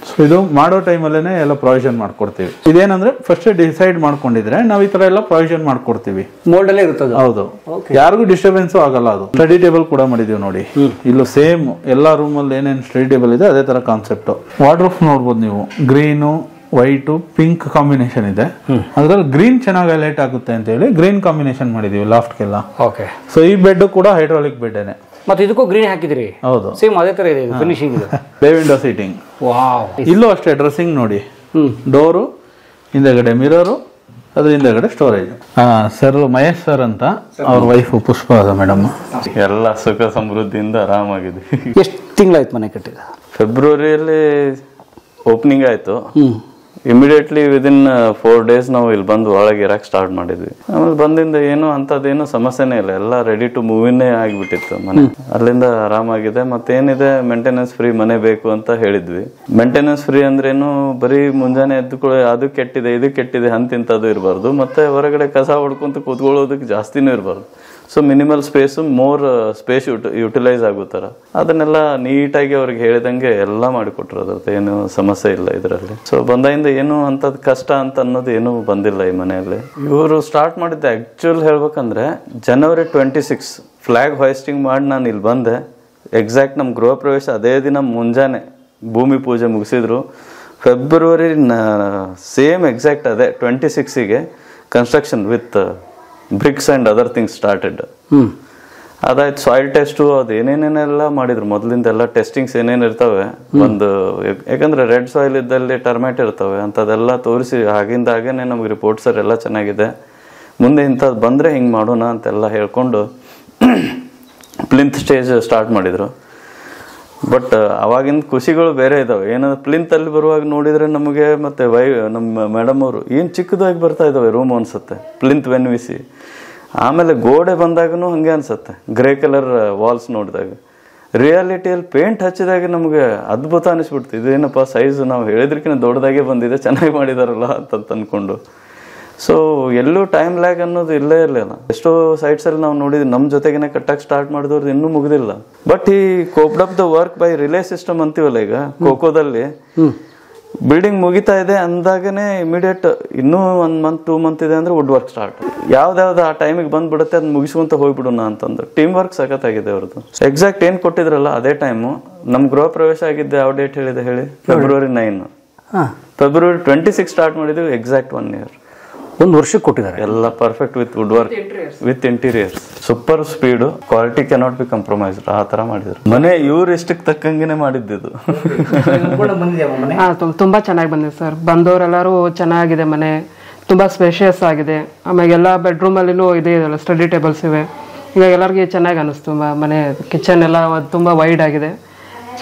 ಸೊ ಇದು ಮಾಡೋ ಟೈಮಲ್ಲೇನೆ ಎಲ್ಲ ಪ್ರೊವಿಷನ್ ಮಾಡ್ಕೊಡ್ತೀವಿ. ಇದೇನಂದ್ರೆ ಫಸ್ಟ್ ಡಿಸೈಡ್ ಮಾಡ್ಕೊಂಡಿದ್ರೆ ನಾವ್ ಈ ತರ ಎಲ್ಲ ಪ್ರೊವಿಷನ್ ಮಾಡ್ಕೊಡ್ತೀವಿ. ಮೋಲ್ಡ್ ಅಲ್ಲೇ ಇರುತ್ತೆ. ಹೌದು, ಯಾರಿಗೂ ಡಿಸ್ಟರ್ಬೆನ್ಸ್ ಆಗಲ್ಲ. ಅದು ಸ್ಟಡಿ ಟೇಬಲ್ ಕೂಡ ಮಾಡಿದೀವಿ ನೋಡಿ. ಇಲ್ಲೂ ಸೇಮ್ ಎಲ್ಲಾ ರೂಮ್ ಅಲ್ಲಿ ಏನೇನು ಸ್ಟಡಿ ಟೇಬಲ್ ಇದೆ ಅದೇ ತರ ಕಾನ್ಸೆಪ್ಟ್. ವಾರ್ಡ್ರೋಬ್ ನೋಡ್ಬೋದು ನೀವು, ಗ್ರೀನು ವೈಟ್ ಪಿಂಕ್ ಕಾಂಬಿನೇಷನ್ ಇದೆ. ಅದ್ರಲ್ಲಿ ಗ್ರೀನ್ ಚೆನ್ನಾಗಿ ಹೈಲೈಟ್ ಆಗುತ್ತೆ ಅಂತ ಹೇಳಿ ಗ್ರೀನ್ ಕಾಂಬಿನೇಷನ್ ಮಾಡಿದೀವಿ ಲಾಫ್ಟ್ಗೆಲ್ಲ. ಓಕೆ. ಸೊ ಈ ಬೆಡ್ ಕೂಡ ಹೈಡ್ರಾಲಿಕ್ ಬೆಡ್ ಏನೆ. ಮತ್ತೆ ಇದಕ್ಕೂ ಗ್ರೀನ್ ಹಾಕಿದಿರಿ? ಹೌದು, ಸೇಮ್ ಅದೇ ತರ ಇದೆ ಫಿನಿಶಿಂಗ್ ಇದೆ. ಬೇ ವಿಂಡೋ ಸೀಟಿಂಗ್. ವಾವ್. ಇಲ್ಲೂ ಅಷ್ಟೇ ಡ್ರೆಸ್ಸಿಂಗ್ ನೋಡಿ, ಡೋರು, ಹಿಂದೆಗಡೆ ಮಿರರು, ಅದ್ರ ಹಿಂದೆಗಡೆ ಸ್ಟೋರೇಜ್. ಸರ್ ಮಹೇಶ್ ಸರ್ ಅಂತ, ಅವ್ರ ವೈಫ್ ಪುಷ್ಪ ಮೇಡಮ್. ಎಲ್ಲ ಸುಖ ಸಮೃದ್ಧಿಯಿಂದ ಆರಾಮಾಗಿದೆ. ಎಷ್ಟು ತಿಂಗಳಾಯ್ತು ಮನೆ ಕಟ್ಟಿದ? ಫೆಬ್ರವರಿಯಲ್ಲಿ ಓಪನಿಂಗ್ ಆಯ್ತು. ಇಮಿಡಿಯೇಟ್ಲಿ ವಿದಿನ್ 4 days ನಾವು ಇಲ್ಲಿ ಬಂದು ಒಳಗೆ ಇರಕ್ಕೆ ಸ್ಟಾರ್ಟ್ ಮಾಡಿದ್ವಿ. ಆಮೇಲೆ ಬಂದಿಂದ ಏನು ಅಂತದೇನು ಸಮಸ್ಯೆನೇ ಇಲ್ಲ, ಎಲ್ಲ ರೆಡಿ ಟು ಮೂವ್ ಇನ್ನೇ ಆಗಿಬಿಟ್ಟಿತ್ತು ಮನೆ. ಅಲ್ಲಿಂದ ಆರಾಮಾಗಿದೆ. ಮತ್ತೇನಿದೆ, ಮೇಂಟೆನೆನ್ಸ್ ಫ್ರೀ ಮನೆ ಬೇಕು ಅಂತ ಹೇಳಿದ್ವಿ. ಮೇಂಟೆನೆನ್ಸ್ ಫ್ರೀ ಅಂದ್ರೇನು, ಬರೀ ಮುಂಜಾನೆ ಎದ್ದುಕೊಳ್ಳೋ ಅದು ಕೆಟ್ಟಿದೆ ಇದು ಕೆಟ್ಟಿದೆ ಅಂತಿಂತದ್ದು ಇರಬಾರ್ದು, ಮತ್ತೆ ಹೊರಗಡೆ ಕಸ ಹೊಡ್ಕೊಂತ ಕೂತ್ಕೊಳ್ಳೋದಕ್ಕೆ ಜಾಸ್ತಿನೂ ಇರಬಾರ್ದು. So minimal space, more space utilise ಆಗೋ ಥರ ಅದನ್ನೆಲ್ಲ ನೀಟಾಗಿ ಅವ್ರಿಗೆ ಹೇಳಿದಂಗೆ ಎಲ್ಲ ಮಾಡಿಕೊಟ್ರು. ಅದ್ರದ್ದು ಏನು ಸಮಸ್ಯೆ ಇಲ್ಲ ಇದರಲ್ಲಿ. ಸೊ ಬಂದಾಗಿಂದ ಏನು ಅಂಥದ್ದು ಕಷ್ಟ ಅಂತ ಅನ್ನೋದು ಏನೂ ಬಂದಿಲ್ಲ ಈ ಮನೆಯಲ್ಲಿ. ಇವರು ಸ್ಟಾರ್ಟ್ ಮಾಡಿದ್ದೆ ಆ್ಯಕ್ಚುಲ್ ಹೇಳ್ಬೇಕಂದ್ರೆ January 26 ಫ್ಲ್ಯಾಗ್ ಹಾಯ್ಸ್ಟಿಂಗ್ ಮಾಡಿ ನಾನು ಇಲ್ಲಿ ಬಂದೆ. ಎಕ್ಸಾಕ್ಟ್ ನಮ್ಮ ಗೃಹ ಪ್ರವೇಶ ಅದೇ ದಿನ ಮುಂಜಾನೆ ಭೂಮಿ ಪೂಜೆ ಮುಗಿಸಿದ್ರು. ಫೆಬ್ರವರಿ ಸೇಮ್ ಎಕ್ಸಾಕ್ಟ್ ಅದೇ 26ಗೆ construction with bricks and other things started. ಅದಾಯ್ತು, ಸಾಯಿಲ್ ಟೆಸ್ಟು ಅದು ಏನೇನೇನೆಲ್ಲ ಮಾಡಿದ್ರು. ಮೊದಲಿಂದ ಎಲ್ಲ ಟೆಸ್ಟಿಂಗ್ಸ್ ಏನೇನು ಇರ್ತವೆ, ಒಂದು ಯಾಕಂದ್ರೆ ರೆಡ್ ಸಾಯಿಲ್ ಇದ್ದಲ್ಲಿ ಟರ್ಮೆಟ್ ಇರ್ತವೆ ಅಂಥದ್ದೆಲ್ಲ ತೋರಿಸಿ ಆಗಿಂದ ಹಾಗೇನೆ ನಮ್ಗೆ ರಿಪೋರ್ಟ್ಸ್ ಎಲ್ಲ ಚೆನ್ನಾಗಿದೆ, ಮುಂದೆ ಇಂಥದ್ದು ಬಂದರೆ ಹಿಂಗೆ ಮಾಡೋಣ ಅಂತೆಲ್ಲ ಹೇಳ್ಕೊಂಡು ಪ್ಲಿಂತ್ ಸ್ಟೇಜ್ ಸ್ಟಾರ್ಟ್ ಮಾಡಿದರು. ಬಟ್ ಅವಾಗಿನ ಖುಷಿಗಳು ಬೇರೆ ಇದಾವೆ. ಏನಂದ್ರೆ ಪ್ಲಿಂತಲ್ಲಿ ಬರುವಾಗ ನೋಡಿದ್ರೆ ನಮಗೆ ಮತ್ತೆ ನಮ್ಮ ಮೇಡಮ್ ಅವರು ಏನು ಚಿಕ್ಕದಾಗಿ ಬರ್ತಾ ಇದ್ದಾವೆ ರೂಮ್ ಅನ್ಸುತ್ತೆ ಪ್ಲಿಂತ್ ವೆನ್ವಿಸಿ. ಆಮೇಲೆ ಗೋಡೆ ಬಂದಾಗೂ ಹಂಗೆ ಅನ್ಸುತ್ತೆ, ಗ್ರೇ ಕಲರ್ ವಾಲ್ಸ್ ನೋಡಿದಾಗ. ರಿಯಾಲಿಟಿಯಲ್ಲಿ ಪೇಂಟ್ ಹಚ್ಚಿದಾಗ ನಮಗೆ ಅದ್ಭುತ ಅನಿಸ್ಬಿಡ್ತು. ಇದೇನಪ್ಪ ಸೈಜ್ ನಾವು ಹೇಳಿದ್ರಕ್ಕಿಂತ ದೊಡ್ಡದಾಗೆ ಬಂದಿದೆ, ಚೆನ್ನಾಗಿ ಮಾಡಿದಾರಲ್ಲ ಅಂತ ಅಂದ್ಕೊಂಡು. ಸೊ ಎಲ್ಲೂ ಟೈಮ್ ಲ್ಯಾಗ್ ಅನ್ನೋದು ಇಲ್ಲೇ ಇರಲಿಲ್ಲ. ಎಷ್ಟೋ ಸೈಟ್ಸ್ ಅಲ್ಲಿ ನಾವು ನೋಡಿದ್ವಿ ನಮ್ಮ ಜೊತೆಗೇನೆ ಕಟ್ಟಕ್ಕೆ ಸ್ಟಾರ್ಟ್ ಮಾಡಿದವ್ರದ್ದು ಇನ್ನೂ ಮುಗಿದಿಲ್ಲ. ಬಟ್ ಈ coped up the work by relay system ಅಂತೀವಲ್ಲ ಈಗ ಕೋಕೋದಲ್ಲಿ, ಬಿಲ್ಡಿಂಗ್ ಮುಗಿತಾ ಇದೆ ಅಂದಾಗನೇ ಇಮಿಡಿಯೇಟ್ ಇನ್ನೂ 1 month 2 month ಇದೆ ಅಂದ್ರೆ ವುಡ್ ವರ್ಕ್ ಸ್ಟಾರ್ಟ್. ಯಾವ್ದಾವ್ದು ಆ ಟೈಮಿಗೆ ಬಂದ್ಬಿಡುತ್ತೆ ಅದನ್ನ ಮುಗಿಸ್ಕೊಂತ ಹೋಗ್ಬಿಡೋಣ ಅಂತಂದು ಟೀಮ್ ವರ್ಕ್ ಸಖತ್ತಾಗಿದೆ ಅವ್ರದ್ದು. ಎಕ್ಸಾಕ್ಟ್ ಏನ್ ಕೊಟ್ಟಿದ್ರಲ್ಲ ಅದೇ ಟೈಮು ನಮ್ಮ ಗೃಹ ಪ್ರವೇಶ ಆಗಿದ್ದೆ. ಯಾವ ಡೇಟ್ ಹೇಳಿದೆ ಹೇಳಿ? February 9. February 26 ಸ್ಟಾರ್ಟ್ ಮಾಡಿದ್ವಿ. Exact 1 year. 1 ವರ್ಷಕ್ಕೆ ಕೊಟ್ಟಿದ್ದಾರೆ. ಎಲ್ಲ perfect with wood work with interiors. Super speed, quality cannot be compromised ಆ ತರ ಮಾಡಿದ್ರು. ಮನೆ ಇವ್ರ ಇಷ್ಟಕ್ಕೆ ತಕ್ಕಂಗೆನೆ ಮಾಡಿದ್ದು. ತುಂಬಾ ಚೆನ್ನಾಗಿ ಬಂದಿದೆ ಸರ್. ಬಂದವರೆಲ್ಲರೂ ಚೆನ್ನಾಗಿದೆ ಮನೆ, ತುಂಬಾ ಸ್ಪೇಷಿಯಸ್ ಆಗಿದೆ. ಆಮೇಲೆ ಎಲ್ಲ ಬೆಡ್ರೂಮ್ ಅಲ್ಲಿನೂ ಇದೆ ಸ್ಟಡಿ ಟೇಬಲ್ಸ್ ಇವೆ. ಈಗ ಎಲ್ಲರಿಗೂ ಚೆನ್ನಾಗಿ ಅನಿಸ್ತು ಮನೆ. ಕಿಚನ್ ಎಲ್ಲ ತುಂಬಾ ವೈಡ್ ಆಗಿದೆ,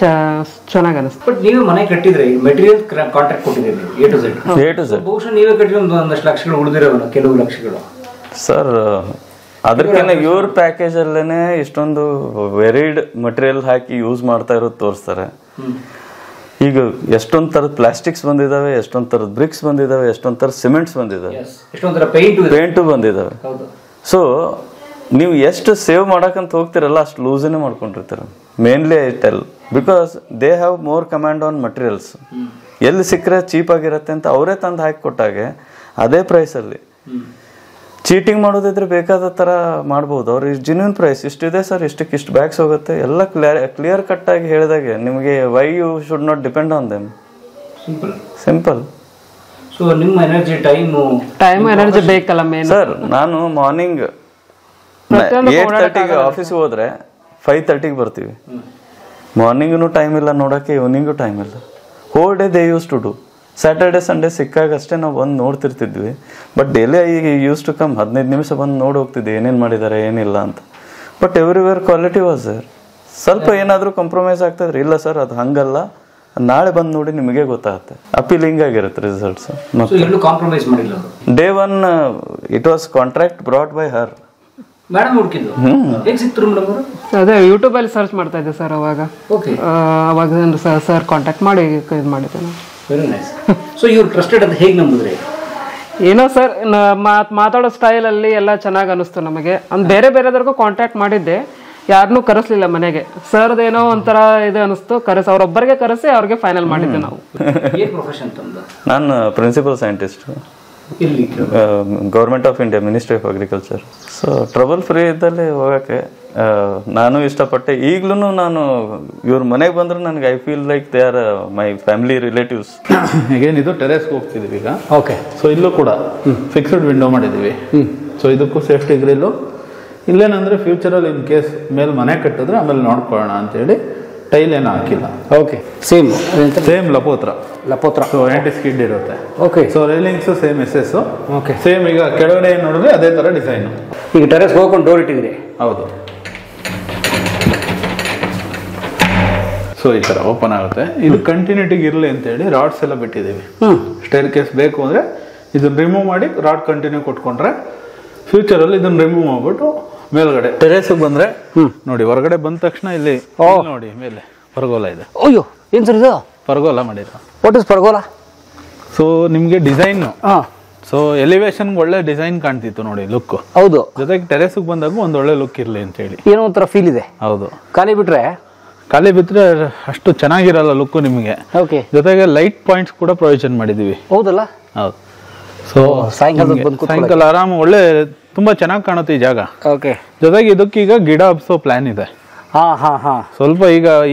ಚೆನ್ನಾಗಿ ಅನಿಸ್ತು. ಬಟ್ ನೀವೇ ಮನೆ ಕಟ್ಟಿದ್ರೆ ಮೆಟೀರಿಯಲ್ ಕಾಂಟ್ರಾಕ್ಟ್ ಕೊಟ್ಟಿದ್ದೀರಿ A to Z. ಬಹುಶಃ ನೀವೇ ಕಟ್ಟಿದ್ರೆ ಒಂದಷ್ಟು ಲಕ್ಷಗಳು ಉಳಿದಿರೋಲ್ಲ, ಕೆಲವು ಲಕ್ಷಗಳು. ಸರ್ ಅದಕ್ಕಿಂತ ಇವ್ರ ಪ್ಯಾಕೇಜ್ ಅಲ್ಲೇನೆ ಇಷ್ಟೊಂದು ವೆರಿಡ್ ಮಟೀರಿಯಲ್ ಹಾಕಿ ಯೂಸ್ ಮಾಡ್ತಾ ಇರೋದು ತೋರಿಸ್ತಾರೆ. ಈಗ ಎಷ್ಟೊಂದ್ ತರದ ಪ್ಲಾಸ್ಟಿಕ್ಸ್ ಬಂದಿದಾವೆ, ಎಷ್ಟೊಂದ್ ತರದ ಬ್ರಿಕ್ಸ್ ಬಂದಿದಾವೆ, ಎಷ್ಟೊಂದ್ ತರದ ಸಿಮೆಂಟ್ಸ್ ಬಂದಿದಾವೆ, ಎಷ್ಟೊಂದ್ ತರ ಪೇಂಟು ಬಂದಿದಾವೆ. ಸೊ ನೀವು ಎಷ್ಟು ಸೇವ್ ಮಾಡಕಂತ ಹೋಗ್ತಿರಲ್ಲ ಅಷ್ಟು ಲೂಸನೇ ಮಾಡ್ಕೊಂಡಿರ್ತೀರ. Mainly I tell because they have more command on materials. ಎಲ್ಲಿ ಸಿಕ್ಕರೆ ಚೀಪ್ ಆಗಿರತ್ತೆ ಅಂತ ಅವರೇ ತಂದು ಹಾಕಿ ಕೊಟ್ಟಾಗೆ ಅದೇ ಪ್ರೈಸಲ್ಲಿ ಚೀಟಿಂಗ್ ಮಾಡೋದಿದ್ರೆ ಬೇಕಾದ ಥರ ಮಾಡ್ಬೋದು. ಅವ್ರು ಜಿನ್ಯೂನ್ ಪ್ರೈಸ್ ಇಷ್ಟಿದೆ ಸರ್, ಇಷ್ಟು ಬ್ಯಾಗ್ಸ್ ಹೋಗುತ್ತೆ ಎಲ್ಲ ಕ್ಲಿಯರ್ ಕಟ್ ಆಗಿ ಹೇಳಿದಾಗೆ ನಿಮಗೆ why you should not depend on them. Simple. So ನಿಮ್ಮ ಎನರ್ಜಿ ಟೈಮ್ ಎನರ್ಜಿ ಬೇಕಲ್ಲ ಮೇನ್. ಸರ್ ನಾನು ಮಾರ್ನಿಂಗ್ 8:30ಗೆ ಆಫೀಸ್ಗೆ ಹೋದ್ರೆ 5:30ಗೆ ಬರ್ತೀವಿ. ಮಾರ್ನಿಂಗೂ ಟೈಮ್ ಇಲ್ಲ ನೋಡೋಕ್ಕೆ, ಈವ್ನಿಂಗು ಟೈಮ್ ಇಲ್ಲ. Whole day they use to do. Saturday Sunday ಸಿಕ್ಕಾಗ ಅಷ್ಟೇ ನಾವು ಬಂದು ನೋಡ್ತಿರ್ತಿದ್ವಿ. ಬಟ್ ಡೈಲಿ ಈಗ ಯೂಸ್ ಟು ಕಮ್ 15 ನಿಮಿಷ ಬಂದು ನೋಡಿ ಹೋಗ್ತಿದ್ವಿ ಏನೇನು ಮಾಡಿದ್ದಾರೆ ಏನಿಲ್ಲ ಅಂತ. But everywhere quality was sir. ಸ್ವಲ್ಪ ಏನಾದರೂ ಕಾಂಪ್ರಮೈಸ್ ಆಗ್ತದ್ರಿ, ಇಲ್ಲ ಸರ್ ಅದು ಹಂಗಲ್ಲ, ನಾಳೆ ಬಂದು ನೋಡಿ ನಿಮಗೆ ಗೊತ್ತಾಗುತ್ತೆ. ಅಪೀಲಿಂಗ್ ಆಗಿರುತ್ತೆ ರಿಸಲ್ಟ್ಸ್. ಕಾಂಪ್ರಮೈಸ್ ಮಾಡಿಲ್ಲ. Day 1 it was contract brought by her. Madam ಹುಡುಕಿದ್ದು ಹೇಗೆ ಸಿಕ್ತರು ಮೇಡಮ್ ಅವರು? ಅದೇ ಯೂಟ್ಯೂಬಲ್ಲಿ ಸರ್ಚ್ ಮಾಡ್ತಾ ಇದ್ದೆ ಸರ್ ಅವಾಗ. ಅವಾಗ ಸರ್ ಕಾಂಟ್ಯಾಕ್ಟ್ ಮಾಡಿ ಇದು ಮಾಡಿದ್ದೆ ನಾನು. Very nice. ಸೊ ಇವ್ರು ಟ್ರಸ್ಟೆಡ್ ಅಂತ ಹೇಗೆ ನಂಬಿದ್ರಿ? ಏನೋ ಸರ್ ಮಾತಾಡೋ ಸ್ಟೈಲಲ್ಲಿ ಎಲ್ಲ ಚೆನ್ನಾಗಿ ಅನಿಸ್ತು ನಮಗೆ. ಅಂದ್ ಬೇರೆದವ್ರಿಗೂ ಕಾಂಟ್ಯಾಕ್ಟ್ ಮಾಡಿದ್ದೆ, ಯಾರನ್ನೂ ಕರೆಸ್ಲಿಲ್ಲ ಮನೆಗೆ. ಸರ್ದೇನೋ ಒಂಥರ ಇದು ಅನಿಸ್ತು, ಅವ್ರೊಬ್ಬರಿಗೆ ಕರೆಸಿ ಅವ್ರಿಗೆ ಫೈನಲ್ ಮಾಡಿದ್ದೆ ನಾವು. ಪ್ರೊಫೆಷನ್ ತಂದ? ನಾನು principal scientist, government of India, ministry of agriculture. So trouble free ಇದ್ದಲ್ಲಿ ಹೋಗೋಕ್ಕೆ ನಾನು ಇಷ್ಟಪಟ್ಟೆ. ಈಗಲೂ ನಾನು ಇವ್ರ ಮನೆಗೆ ಬಂದ್ರೆ ನನಗೆ I feel like they are my family relatives. ಈಗೇನಿದು ಟೆರೆಸ್ಗೆ ಹೋಗ್ತಿದ್ದೀವಿ ಈಗ. ಓಕೆ. ಸೊ ಇಲ್ಲೂ ಕೂಡ ಫಿಕ್ಸ್ಡ್ ವಿಂಡೋ ಮಾಡಿದ್ದೀವಿ. ಸೊ ಇದಕ್ಕೂ ಸೇಫ್ಟಿ ಗ್ರಿಲ್ಲು. ಇಲ್ಲೇನಂದ್ರೆ ಫ್ಯೂಚರಲ್ಲಿ ಇನ್ ಕೇಸ್ ಮೇಲೆ ಮನೆ ಕಟ್ಟಿದ್ರೆ ಆಮೇಲೆ ನೋಡ್ಕೊಳ್ಳೋಣ ಅಂತೇಳಿ ಟೈಲ್ ಏನು ಹಾಕಿಲ್ಲ. ಓಕೆ. ಸೇಮ್ ಲಪೋತ್ರ. ಸೊ ಆಂಟಿ ಸ್ಕಿಡ್ ಇರುತ್ತೆ. Okay. So railings same SS. Okay. Same ಈಗ ಕೆಳಗಡೆ ಏನು ನೋಡಿದ್ರೆ ಅದೇ ಥರ ಡಿಸೈನು. ಈಗ ಟೆರೆಸ್ ಹೋಗ್ಕೊಂಡು ಡೋರ್ ಇಟ್ಟಿದ್ದೀರಿ? ಹೌದು. ಸೊ ಈ ಥರ ಓಪನ್ ಆಗುತ್ತೆ. ಇದು ಕಂಟಿನ್ಯೂಟಿಗೆ ಇರಲಿ ಅಂತೇಳಿ ರಾಡ್ಸ್ ಎಲ್ಲ ಬಿಟ್ಟಿದ್ದೀವಿ. ಸ್ಟೇರ್ ಕೇಸ್ ಬೇಕು ಅಂದರೆ ಇದನ್ನ ರಿಮೂವ್ ಮಾಡಿ ರಾಡ್ ಕಂಟಿನ್ಯೂ ಕೊಟ್ಕೊಂಡ್ರೆ ಫ್ಯೂಚರಲ್ಲಿ ಇದನ್ನ ರಿಮೂವ್ ಮಾಡ್ಬಿಟ್ಟು ಮೇಲ್ಗಡೆ ಟೆರೇಸ್ಗೆ ಬಂದ್ರೆ ನೋಡಿ, ಹೊರಗಡೆ ಬಂದ ತಕ್ಷಣ ಇಲ್ಲಿ ನೋಡಿ ಮೇಲೆ ಪರ್ಗೋಲ ಇದೆ. ಅಯ್ಯೋ ಏನ್ ಸರ್ ಇದು? ಪರ್ಗೋಲ ಮಾಡಿದ್ರು. What is pergola? ಸೊ ನಿಮ್ಗೆ ಡಿಸೈನ್, ಸೊ ಎಲಿವೇಶನ್ ಒಳ್ಳೆ ಡಿಸೈನ್ ಕಾಣ್ತಿತ್ತು ನೋಡಿ, ಲುಕ್. ಹೌದು. ಜೊತೆಗೆ ಟೆರೇಸ್ಗೆ ಬಂದಾಗ ಒಂದು ಒಳ್ಳೆ ಲುಕ್ ಇರ್ಲಿ ಅಂತ ಹೇಳಿ. ಏನೋ ಒಂಥರ ಫೀಲ್ ಇದೆ. ಹೌದು. ಖಾಲಿ ಬಿಟ್ರೆ ಅಷ್ಟು ಚೆನ್ನಾಗಿರಲ್ಲ ಲುಕ್ ನಿಮಗೆ. ಓಕೆ. ಜೊತೆಗೆ ಲೈಟ್ ಪಾಯಿಂಟ್ಸ್ ಕೂಡ ಪ್ರೊವಿಷನ್ ಮಾಡಿದೀವಿ. ಹೌದಲ್ಲ? ಹೌದು. ಸೊ ಸಾಯಂಕಾಲ ಆರಾಮ ಒಳ್ಳೆ ತುಂಬಾ ಚೆನ್ನಾಗಿ ಕಾಣುತ್ತೆ ಈ ಜಾಗ. ಓಕೆ. ಜೊತೆಗೆ ಇದಕ್ಕೀಗ ಗಿಡ ಹಬ್ಸೋ ಪ್ಲಾನ್ ಇದೆ. ಸ್ವಲ್ಪ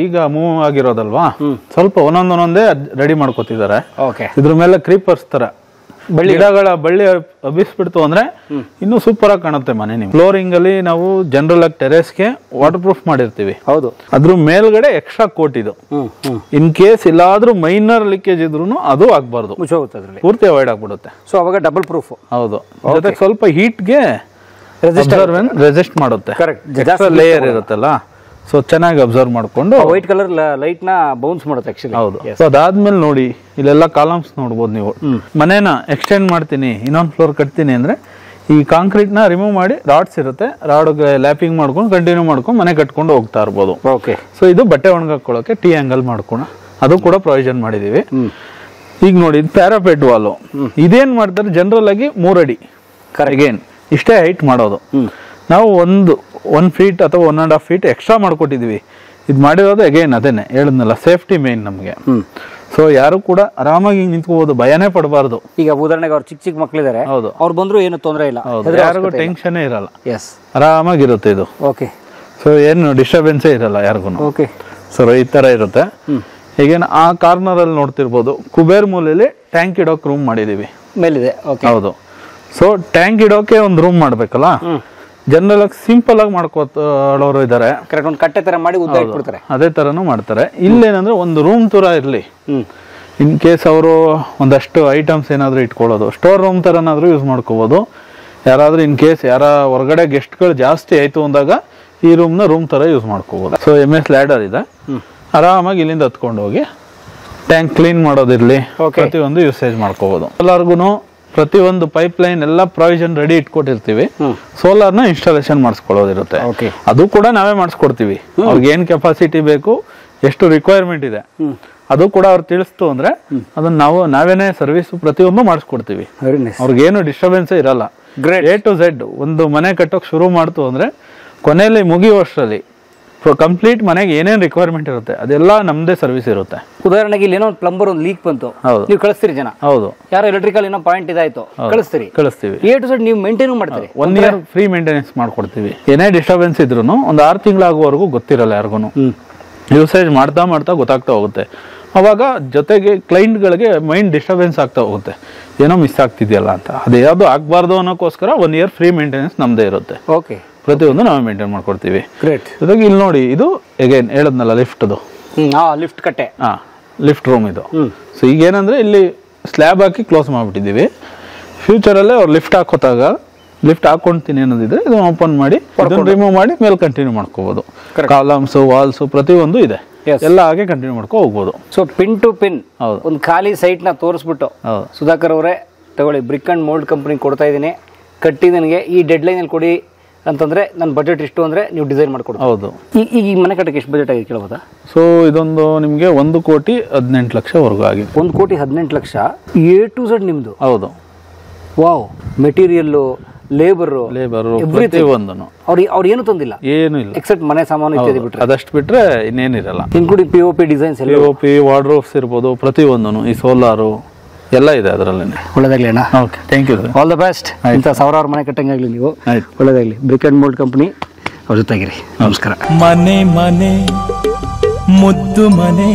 ಈಗ ಮೂವ್ ಆಗಿರೋದಲ್ವಾ, ಸ್ವಲ್ಪ ಒಂದೊಂದೇ ರೆಡಿ ಮಾಡ್ಕೋತಿದ್ದಾರೆ. ಓಕೆ. ಇದ್ರ ಮೇಲೆ ಕ್ರೀಪರ್ಸ್ ತರ ಗಿಡಗಳ ಬಳ್ಳಿ ಹಬ್ಬಿಸ್ಬಿಡ್ತು ಅಂದ್ರೆ ಇನ್ನೂ ಸೂಪರ್ ಆಗಿ ಕಾಣುತ್ತೆ ಮನೆ. ನೀವು ಫ್ಲೋರಿಂಗ್ ಅಲ್ಲಿ ನಾವು ಜನರಲ್ ಆಗಿ ಟೆರೇಸ್ಗೆ ವಾಟರ್ ಪ್ರೂಫ್ ಮಾಡಿರ್ತೀವಿ. ಹೌದು. ಅದ್ರ ಮೇಲ್ಗಡೆ ಎಕ್ಸ್ಟ್ರಾ ಕೋಟ್ ಇದು. ಇನ್ ಕೇಸ್ ಎಲ್ಲಾದ್ರೂ ಮೈನರ್ ಲೀಕೇಜ್ ಇದ್ರೂ ಅದು ಆಗ್ಬಾರ್ದು, ಪೂರ್ತಿ ಅವಾಯ್ಡ್ ಆಗ್ಬಿಡುತ್ತೆ. ಸೊ ಅವಾಗ ಡಬಲ್ ಪ್ರೂಫ್. ಹೌದು. ಜೊತೆಗೆ ಸ್ವಲ್ಪ ಹೀಟ್ಗೆ ರೆಸಿಸ್ಟ್ ಮಾಡುತ್ತೆ. ಕರೆಕ್ಟ್. ಲೇಯರ್ ಇರುತ್ತಲ್ಲ, ಸೊ ಚೆನ್ನಾಗಿ ಅಬ್ಸರ್ವ್ ಮಾಡ್ಕೊಂಡು ವೈಟ್ ಕಲರ್ ಲೈಟ್ ನ ಬೌನ್ಸ್ ಮಾಡುತ್ತೆ ಆಕ್ಚುಲಿ. ಹೌದು. ಸೊ ಅದಾದ್ಮೇಲೆ ನೋಡಿ ಇಲ್ಲೆಲ್ಲ ಕಾಲಮ್ಸ್ ನೋಡ್ಬೋದು ನೀವು. ಮನೇನ ಎಕ್ಸ್ಟೆಂಡ್ ಮಾಡ್ತೀನಿ, ಇನ್ನೊಂದು ಫ್ಲೋರ್ ಕಟ್ತೀನಿ ಅಂದ್ರೆ ಈ ಕಾಂಕ್ರೀಟ್ ನ ರಿಮೂವ್ ಮಾಡಿ ರಾಡ್ಸ್ ಇರುತ್ತೆ, ರಾಡ್ಗೆ ಲ್ಯಾಪಿಂಗ್ ಮಾಡ್ಕೊಂಡು ಕಂಟಿನ್ಯೂ ಮಾಡ್ಕೊಂಡು ಮನೆ ಕಟ್ಕೊಂಡು ಹೋಗ್ತಾ ಇರ್ಬೋದು. ಓಕೆ. ಸೊ ಇದು ಬಟ್ಟೆ ಒಣಗಾಕೊಳ್ಳೋಕೆ ಟಿ ಆಂಗಲ್ ಮಾಡ್ಕೊಂಡು ಅದು ಕೂಡ ಪ್ರೊವಿಷನ್ ಮಾಡಿದೀವಿ. ಈಗ ನೋಡಿ ಇದು ಪ್ಯಾರಾಪೆಟ್ ವಾಲು. ಇದೇನ್ ಮಾಡ್ತಾರೆ ಜನರಲ್ ಆಗಿ 3 ಅಡಿ ಅಗೇನ್ ಇಷ್ಟೇ ಹೈಟ್ ಮಾಡೋದು. ನಾವು 1 ಫೀಟ್ ಅಥವಾ 1.5 ಫೀಟ್ ಎಕ್ಸ್ಟ್ರಾ ಮಾಡ್ಕೊಟ್ಟಿದೀವಿ. ಇದು ಮಾಡಿರೋದು ಅಗೇನ್ ಅದೇನೆ ಹೇಳಿದ್ನಲ್ಲ, ಸೇಫ್ಟಿ ಮೇನ್ ನಮಗೆ. ಸೊ ಯಾರು ಕೂಡ ಆರಾಮಾಗಿ ನಿಂತ್ಕೋಬಹುದು, ಭಯನೇ ಪಡಬಾರ್ದು. ಈಗ ಉದಾಹರಣೆಗೆ ಅವ್ರು ಚಿಕ್ಕ ಮಕ್ಕಳಿದ್ದಾರೆ, ಹೌದು, ಅವ್ರು ಬಂದ್ರು ಏನು ತೊಂದರೆ ಇಲ್ಲ, ಯಾರಿಗೂ ಟೆನ್ಷನ್ ಇರಲ್ಲ, ಎಸ್ ಆರಾಮಾಗಿರುತ್ತೆ ಇದು. ಓಕೆ. ಸೊ ಏನು ಡಿಸ್ಟರ್ಬೆನ್ಸೇ ಇರಲ್ಲ ಯಾರಿಗೂ. ಓಕೆ. ಸೊ ಈ ತರ ಇರುತ್ತೆ. ಈಗೇನು ಆ ಕಾರ್ನರ್ ಅಲ್ಲಿ ನೋಡ್ತಿರ್ಬೋದು, ಕುಬೇರ್ ಮೂಲೆಯಲ್ಲಿ ಟ್ಯಾಂಕ್ ಇಡೋಕೆ ರೂಮ್ ಮಾಡಿದೀವಿ ಮೇಲಿದೆ. ಹೌದು. ಸೊ ಟ್ಯಾಂಕ್ ಇಡೋಕೆ ಒಂದು ರೂಮ್ ಮಾಡ್ಬೇಕಲ್ಲ, ಜನರಲ್ ಆಗಿ ಸಿಂಪಲ್ ಆಗಿ ಮಾಡ್ಕೋಳೋರು ಇದಾರೆ, ಒಂದು ಕಟ್ಟೆ ತರ ಮಾಡಿ ಉದ್ದ ಇಟ್ಬಿಡ್ತಾರೆ, ಅದೇ ತರನು ಮಾಡ್ತಾರೆ. ಇಲ್ಲೇನಂದ್ರೆ ಒಂದು ರೂಮ್ ತರ ಇರ್ಲಿ, ಇನ್ ಕೇಸ್ ಅವರು ಒಂದಷ್ಟು ಐಟಮ್ಸ್ ಏನಾದ್ರು ಇಟ್ಕೊಳ್ಳೋದು, ಸ್ಟೋರ್ ರೂಮ್ ತರನಾದ್ರೂ ಯೂಸ್ ಮಾಡ್ಕೋಬಹುದು. ಯಾರಾದ್ರೂ ಇನ್ ಕೇಸ್ ಯಾರ ಹೊರಗಡೆ ಗೆಸ್ಟ್ಗಳು ಜಾಸ್ತಿ ಆಯ್ತು ಅಂದಾಗ ಈ ರೂಮ್ ತರ ಯೂಸ್ ಮಾಡ್ಕೋಬಹುದು. ಸೊ MS ಲ್ಯಾಡರ್ ಇದೆ, ಆರಾಮಾಗಿ ಇಲ್ಲಿಂದ ಹತ್ಕೊಂಡು ಹೋಗಿ ಟ್ಯಾಂಕ್ ಕ್ಲೀನ್ ಮಾಡೋದಿರ್ಲಿ, ಪ್ರತಿಯೊಂದು ಯೂಸೇಜ್ ಮಾಡ್ಕೋಬಹುದು. ಎಲ್ಲಾರ್ಗು ಪ್ರತಿಯೊಂದು ಪೈಪ್ ಲೈನ್ ಎಲ್ಲ ಪ್ರಾವಿಷನ್ ರೆಡಿ ಇಟ್ಕೊಟ್ಟಿರ್ತೀವಿ. ಸೋಲಾರ್ನ ಇನ್ಸ್ಟಾಲೇಷನ್ ಮಾಡಿಸ್ಕೊಳ್ಳೋದಿರುತ್ತೆ, ಅದು ಕೂಡ ನಾವೇ ಮಾಡಿಸ್ಕೊಡ್ತೀವಿ. ಅವ್ರಿಗೆ ಏನ್ ಕೆಪಾಸಿಟಿ ಬೇಕು, ಎಷ್ಟು ರಿಕ್ವೈರ್ಮೆಂಟ್ ಇದೆ ಅದು ಕೂಡ ಅವ್ರು ತಿಳಿಸ್ತು ಅಂದ್ರೆ ಅದನ್ನ ನಾವೇನೇ ಸರ್ವಿಸ್ ಪ್ರತಿಯೊಂದು ಮಾಡಿಸ್ಕೊಡ್ತೀವಿ. ಅವ್ರಿಗೇನು ಡಿಸ್ಟರ್ಬೆನ್ಸ್ ಇರಲ್ಲ. A to Z ಒಂದು ಮನೆ ಕಟ್ಟೋಕ್ ಶುರು ಮಾಡ್ತು ಅಂದ್ರೆ ಕೊನೆಯಲ್ಲಿ ಮುಗಿಯುವಷ್ಟರಲ್ಲಿ ಕಂಪ್ಲೀಟ್ ಮನೆಗೆ ಏನೇನ್ ರಿಕ್ವೈರ್ಮೆಂಟ್ ಇರುತ್ತೆ ಅದೆಲ್ಲ ನಮ್ದೇ ಸರ್ವಿಸ್ ಇರುತ್ತೆ. ಉದಾಹರಣೆಗೆ ಇಲ್ಲಿ ಏನೋ ಪ್ಲಂಬರ್ ಒಂದು ಲೀಕ್ ಬಂತು, ನೀವು ಕಳಿಸ್ತೀರಿ ಜನ. ಹೌದು. ಯಾರೋ ಎಲೆಕ್ಟ್ರಿಕಲ್ ಏನೋ ಪಾಯಿಂಟ್ ಇದಾಯ್ತು, ಕಳಿಸ್ತೀವಿ. A to Z ನೀವು ಮೇಂಟೈನ್ ಮಾಡ್ತೀರಿ. 1 year ಫ್ರೀ ಮೇಂಟೆನೆನ್ಸ್ ಮಾಡ್ಕೊಡ್ತೀವಿ. ಏನೇ ಡಿಸ್ಟರ್ಬೆನ್ಸ್ ಇದ್ರು ಒಂದು 6 ತಿಂಗಳಾಗುವವರೆಗೂ ಗೊತ್ತಿರಲ್ಲ ಯಾರಿಗೂ. ಯೂಸೇಜ್ ಮಾಡ್ತಾ ಗೊತ್ತಾಗ್ತಾ ಹೋಗುತ್ತೆ. ಅವಾಗ ಜೊತೆಗೆ ಕ್ಲೈಂಟ್ಗಳಿಗೆ ಮೈಂಡ್ ಡಿಸ್ಟರ್ಬೆನ್ಸ್ ಆಗ್ತಾ ಹೋಗುತ್ತೆ, ಏನೋ ಮಿಸ್ ಆಗ್ತಿದೆಯಲ್ಲ ಅಂತ. ಅದ್ಯಾವುದು ಆಗ್ಬಾರ್ದು ಅನ್ನೋಕ್ಕೋಸ್ಕರ 1 year ಫ್ರೀ ಮೇಂಟೆನೆನ್ಸ್ ನಮ್ದೇ ಇರುತ್ತೆ. ಓಕೆ. ಪ್ರತಿಯೊಂದು ನಾವೇ ಮೇಂಟೈನ್ ಮಾಡ್ಕೊಡ್ತೀವಿ. ಗ್ರೇಟ್. ಜೊತೆಗೆ ಇಲ್ಲಿ ನೋಡಿ, ಇದು ಅಗೇನ್ ಹೇಳದ್ನಲ್ಲ ಲಿಫ್ಟ್ದು, ಲಿಫ್ಟ್ ಕಟ್ಟೆ, ಲಿಫ್ಟ್ ರೂಮ್ ಇದು. ಸೊ ಈಗ ಏನಂದ್ರೆ ಇಲ್ಲಿ ಸ್ಲ್ಯಾಬ್ ಹಾಕಿ ಕ್ಲೋಸ್ ಮಾಡ್ಬಿಟ್ಟಿದೀವಿ. ಫ್ಯೂಚರಲ್ಲಿ ಅವ್ರು ಲಿಫ್ಟ್ ಹಾಕೋತಾಗ ಲಿಫ್ಟ್ ಹಾಕೊಂತೀನಿ ಅನ್ನೋದಿದ್ರೆ ಇದು ಓಪನ್ ಮಾಡಿ ರಿಮೂವ್ ಮಾಡಿ ಮೇಲೆ ಕಂಟಿನ್ಯೂ ಮಾಡ್ಕೋಬಹುದು. ಕಾಲಮ್ಸ್ ವಾಲ್ಸ್ ಪ್ರತಿಯೊಂದು ಇದೆ, ಎಲ್ಲ ಹಾಗೆ ಕಂಟಿನ್ಯೂ ಮಾಡ್ಕೊ ಹೋಗ್ಬೋದು. ಸೊ ಪಿನ್ ಟು ಪಿನ್ ಒಂದು ಖಾಲಿ ಸೈಟ್ ನ ತೋರಿಸ್ಬಿಟ್ಟು ಸುಧಾಕರ್ ಅವರೇ ತಗೊಳ್ಳಿ, ಬ್ರಿಕ್ ಅಂಡ್ ಮೋಲ್ಡ್ ಕಂಪನಿ ಕೊಡ್ತಾ ಇದ್ದೀನಿ, ಕಟ್ಟಿ ನನಗೆ ಈ ಡೆಡ್ ಲೈನ್ ಅಲ್ಲಿ ಕೊಡಿ ಅಂತಂದ್ರೆ ನನ್ನ ಬಜೆಟ್ ಇಷ್ಟು ಅಂದ್ರೆ ನೀವು ಡಿಸೈನ್ ಮಾಡ್ಕೊಡ್ತೀವಿ. ಹೌದು. ಈಗ ಈ ಮನೆ ಕಟ್ಟಕ್ಕೆ ಎಷ್ಟು ಬಜೆಟ್ ಆಗಿದೆ ಕೇಳ್ಬೋದಾ? ಸೊ ಇದೊಂದು ನಿಮಗೆ 1,18,00,000 ಆಗಿದೆ. 1,18,00,000 A to Z ನಿಮ್ದು? ಹೌದು. ವಾವ್. ಮೆಟೀರಿಯಲ್, ಲೇಬರ್ ಪ್ರತಿಯೊಂದನ್ನು ಅವ್ರು ಏನು ತಂದಿಲ್ಲ, ಏನು ಇಲ್ಲ ಎಕ್ಸೆಪ್ಟ್ ಮನೆ ಸಾಮಾನು ಇತ್ಯಾದಿ ಬಿಟ್ರೆ, ಅದಷ್ಟು ಬಿಟ್ರೆ ಇನ್ನೇನಿರಲ್ಲ. Including POP designs, POP wardrobes ಇರ್ಬೋದು, ಪ್ರತಿಯೊಂದನ್ನು ಈ ಸೋಲಾರು ಎಲ್ಲ ಇದೆ ಅದರಲ್ಲಿ. ಒಳ್ಳೆದಾಗ್ಲಿ ಅಣ್ಣ. Okay, thank you. All the best. ಇಂಥ ಸಾವಿರಾರು ಮನೆ ಕಟ್ಟಂಗಾಗ್ಲಿ ನೀವು. ಒಳ್ಳೆದಾಗ್ಲಿ. ಬ್ರಿಕ್ ಅಂಡ್ ಮೋಲ್ಡ್ ಕಂಪನಿ ಅವ್ರ ಜೊತೆಗಿರಿ. ನಮಸ್ಕಾರ. ಮನೆ ಮನೆ ಮುದ್ದು ಮನೆ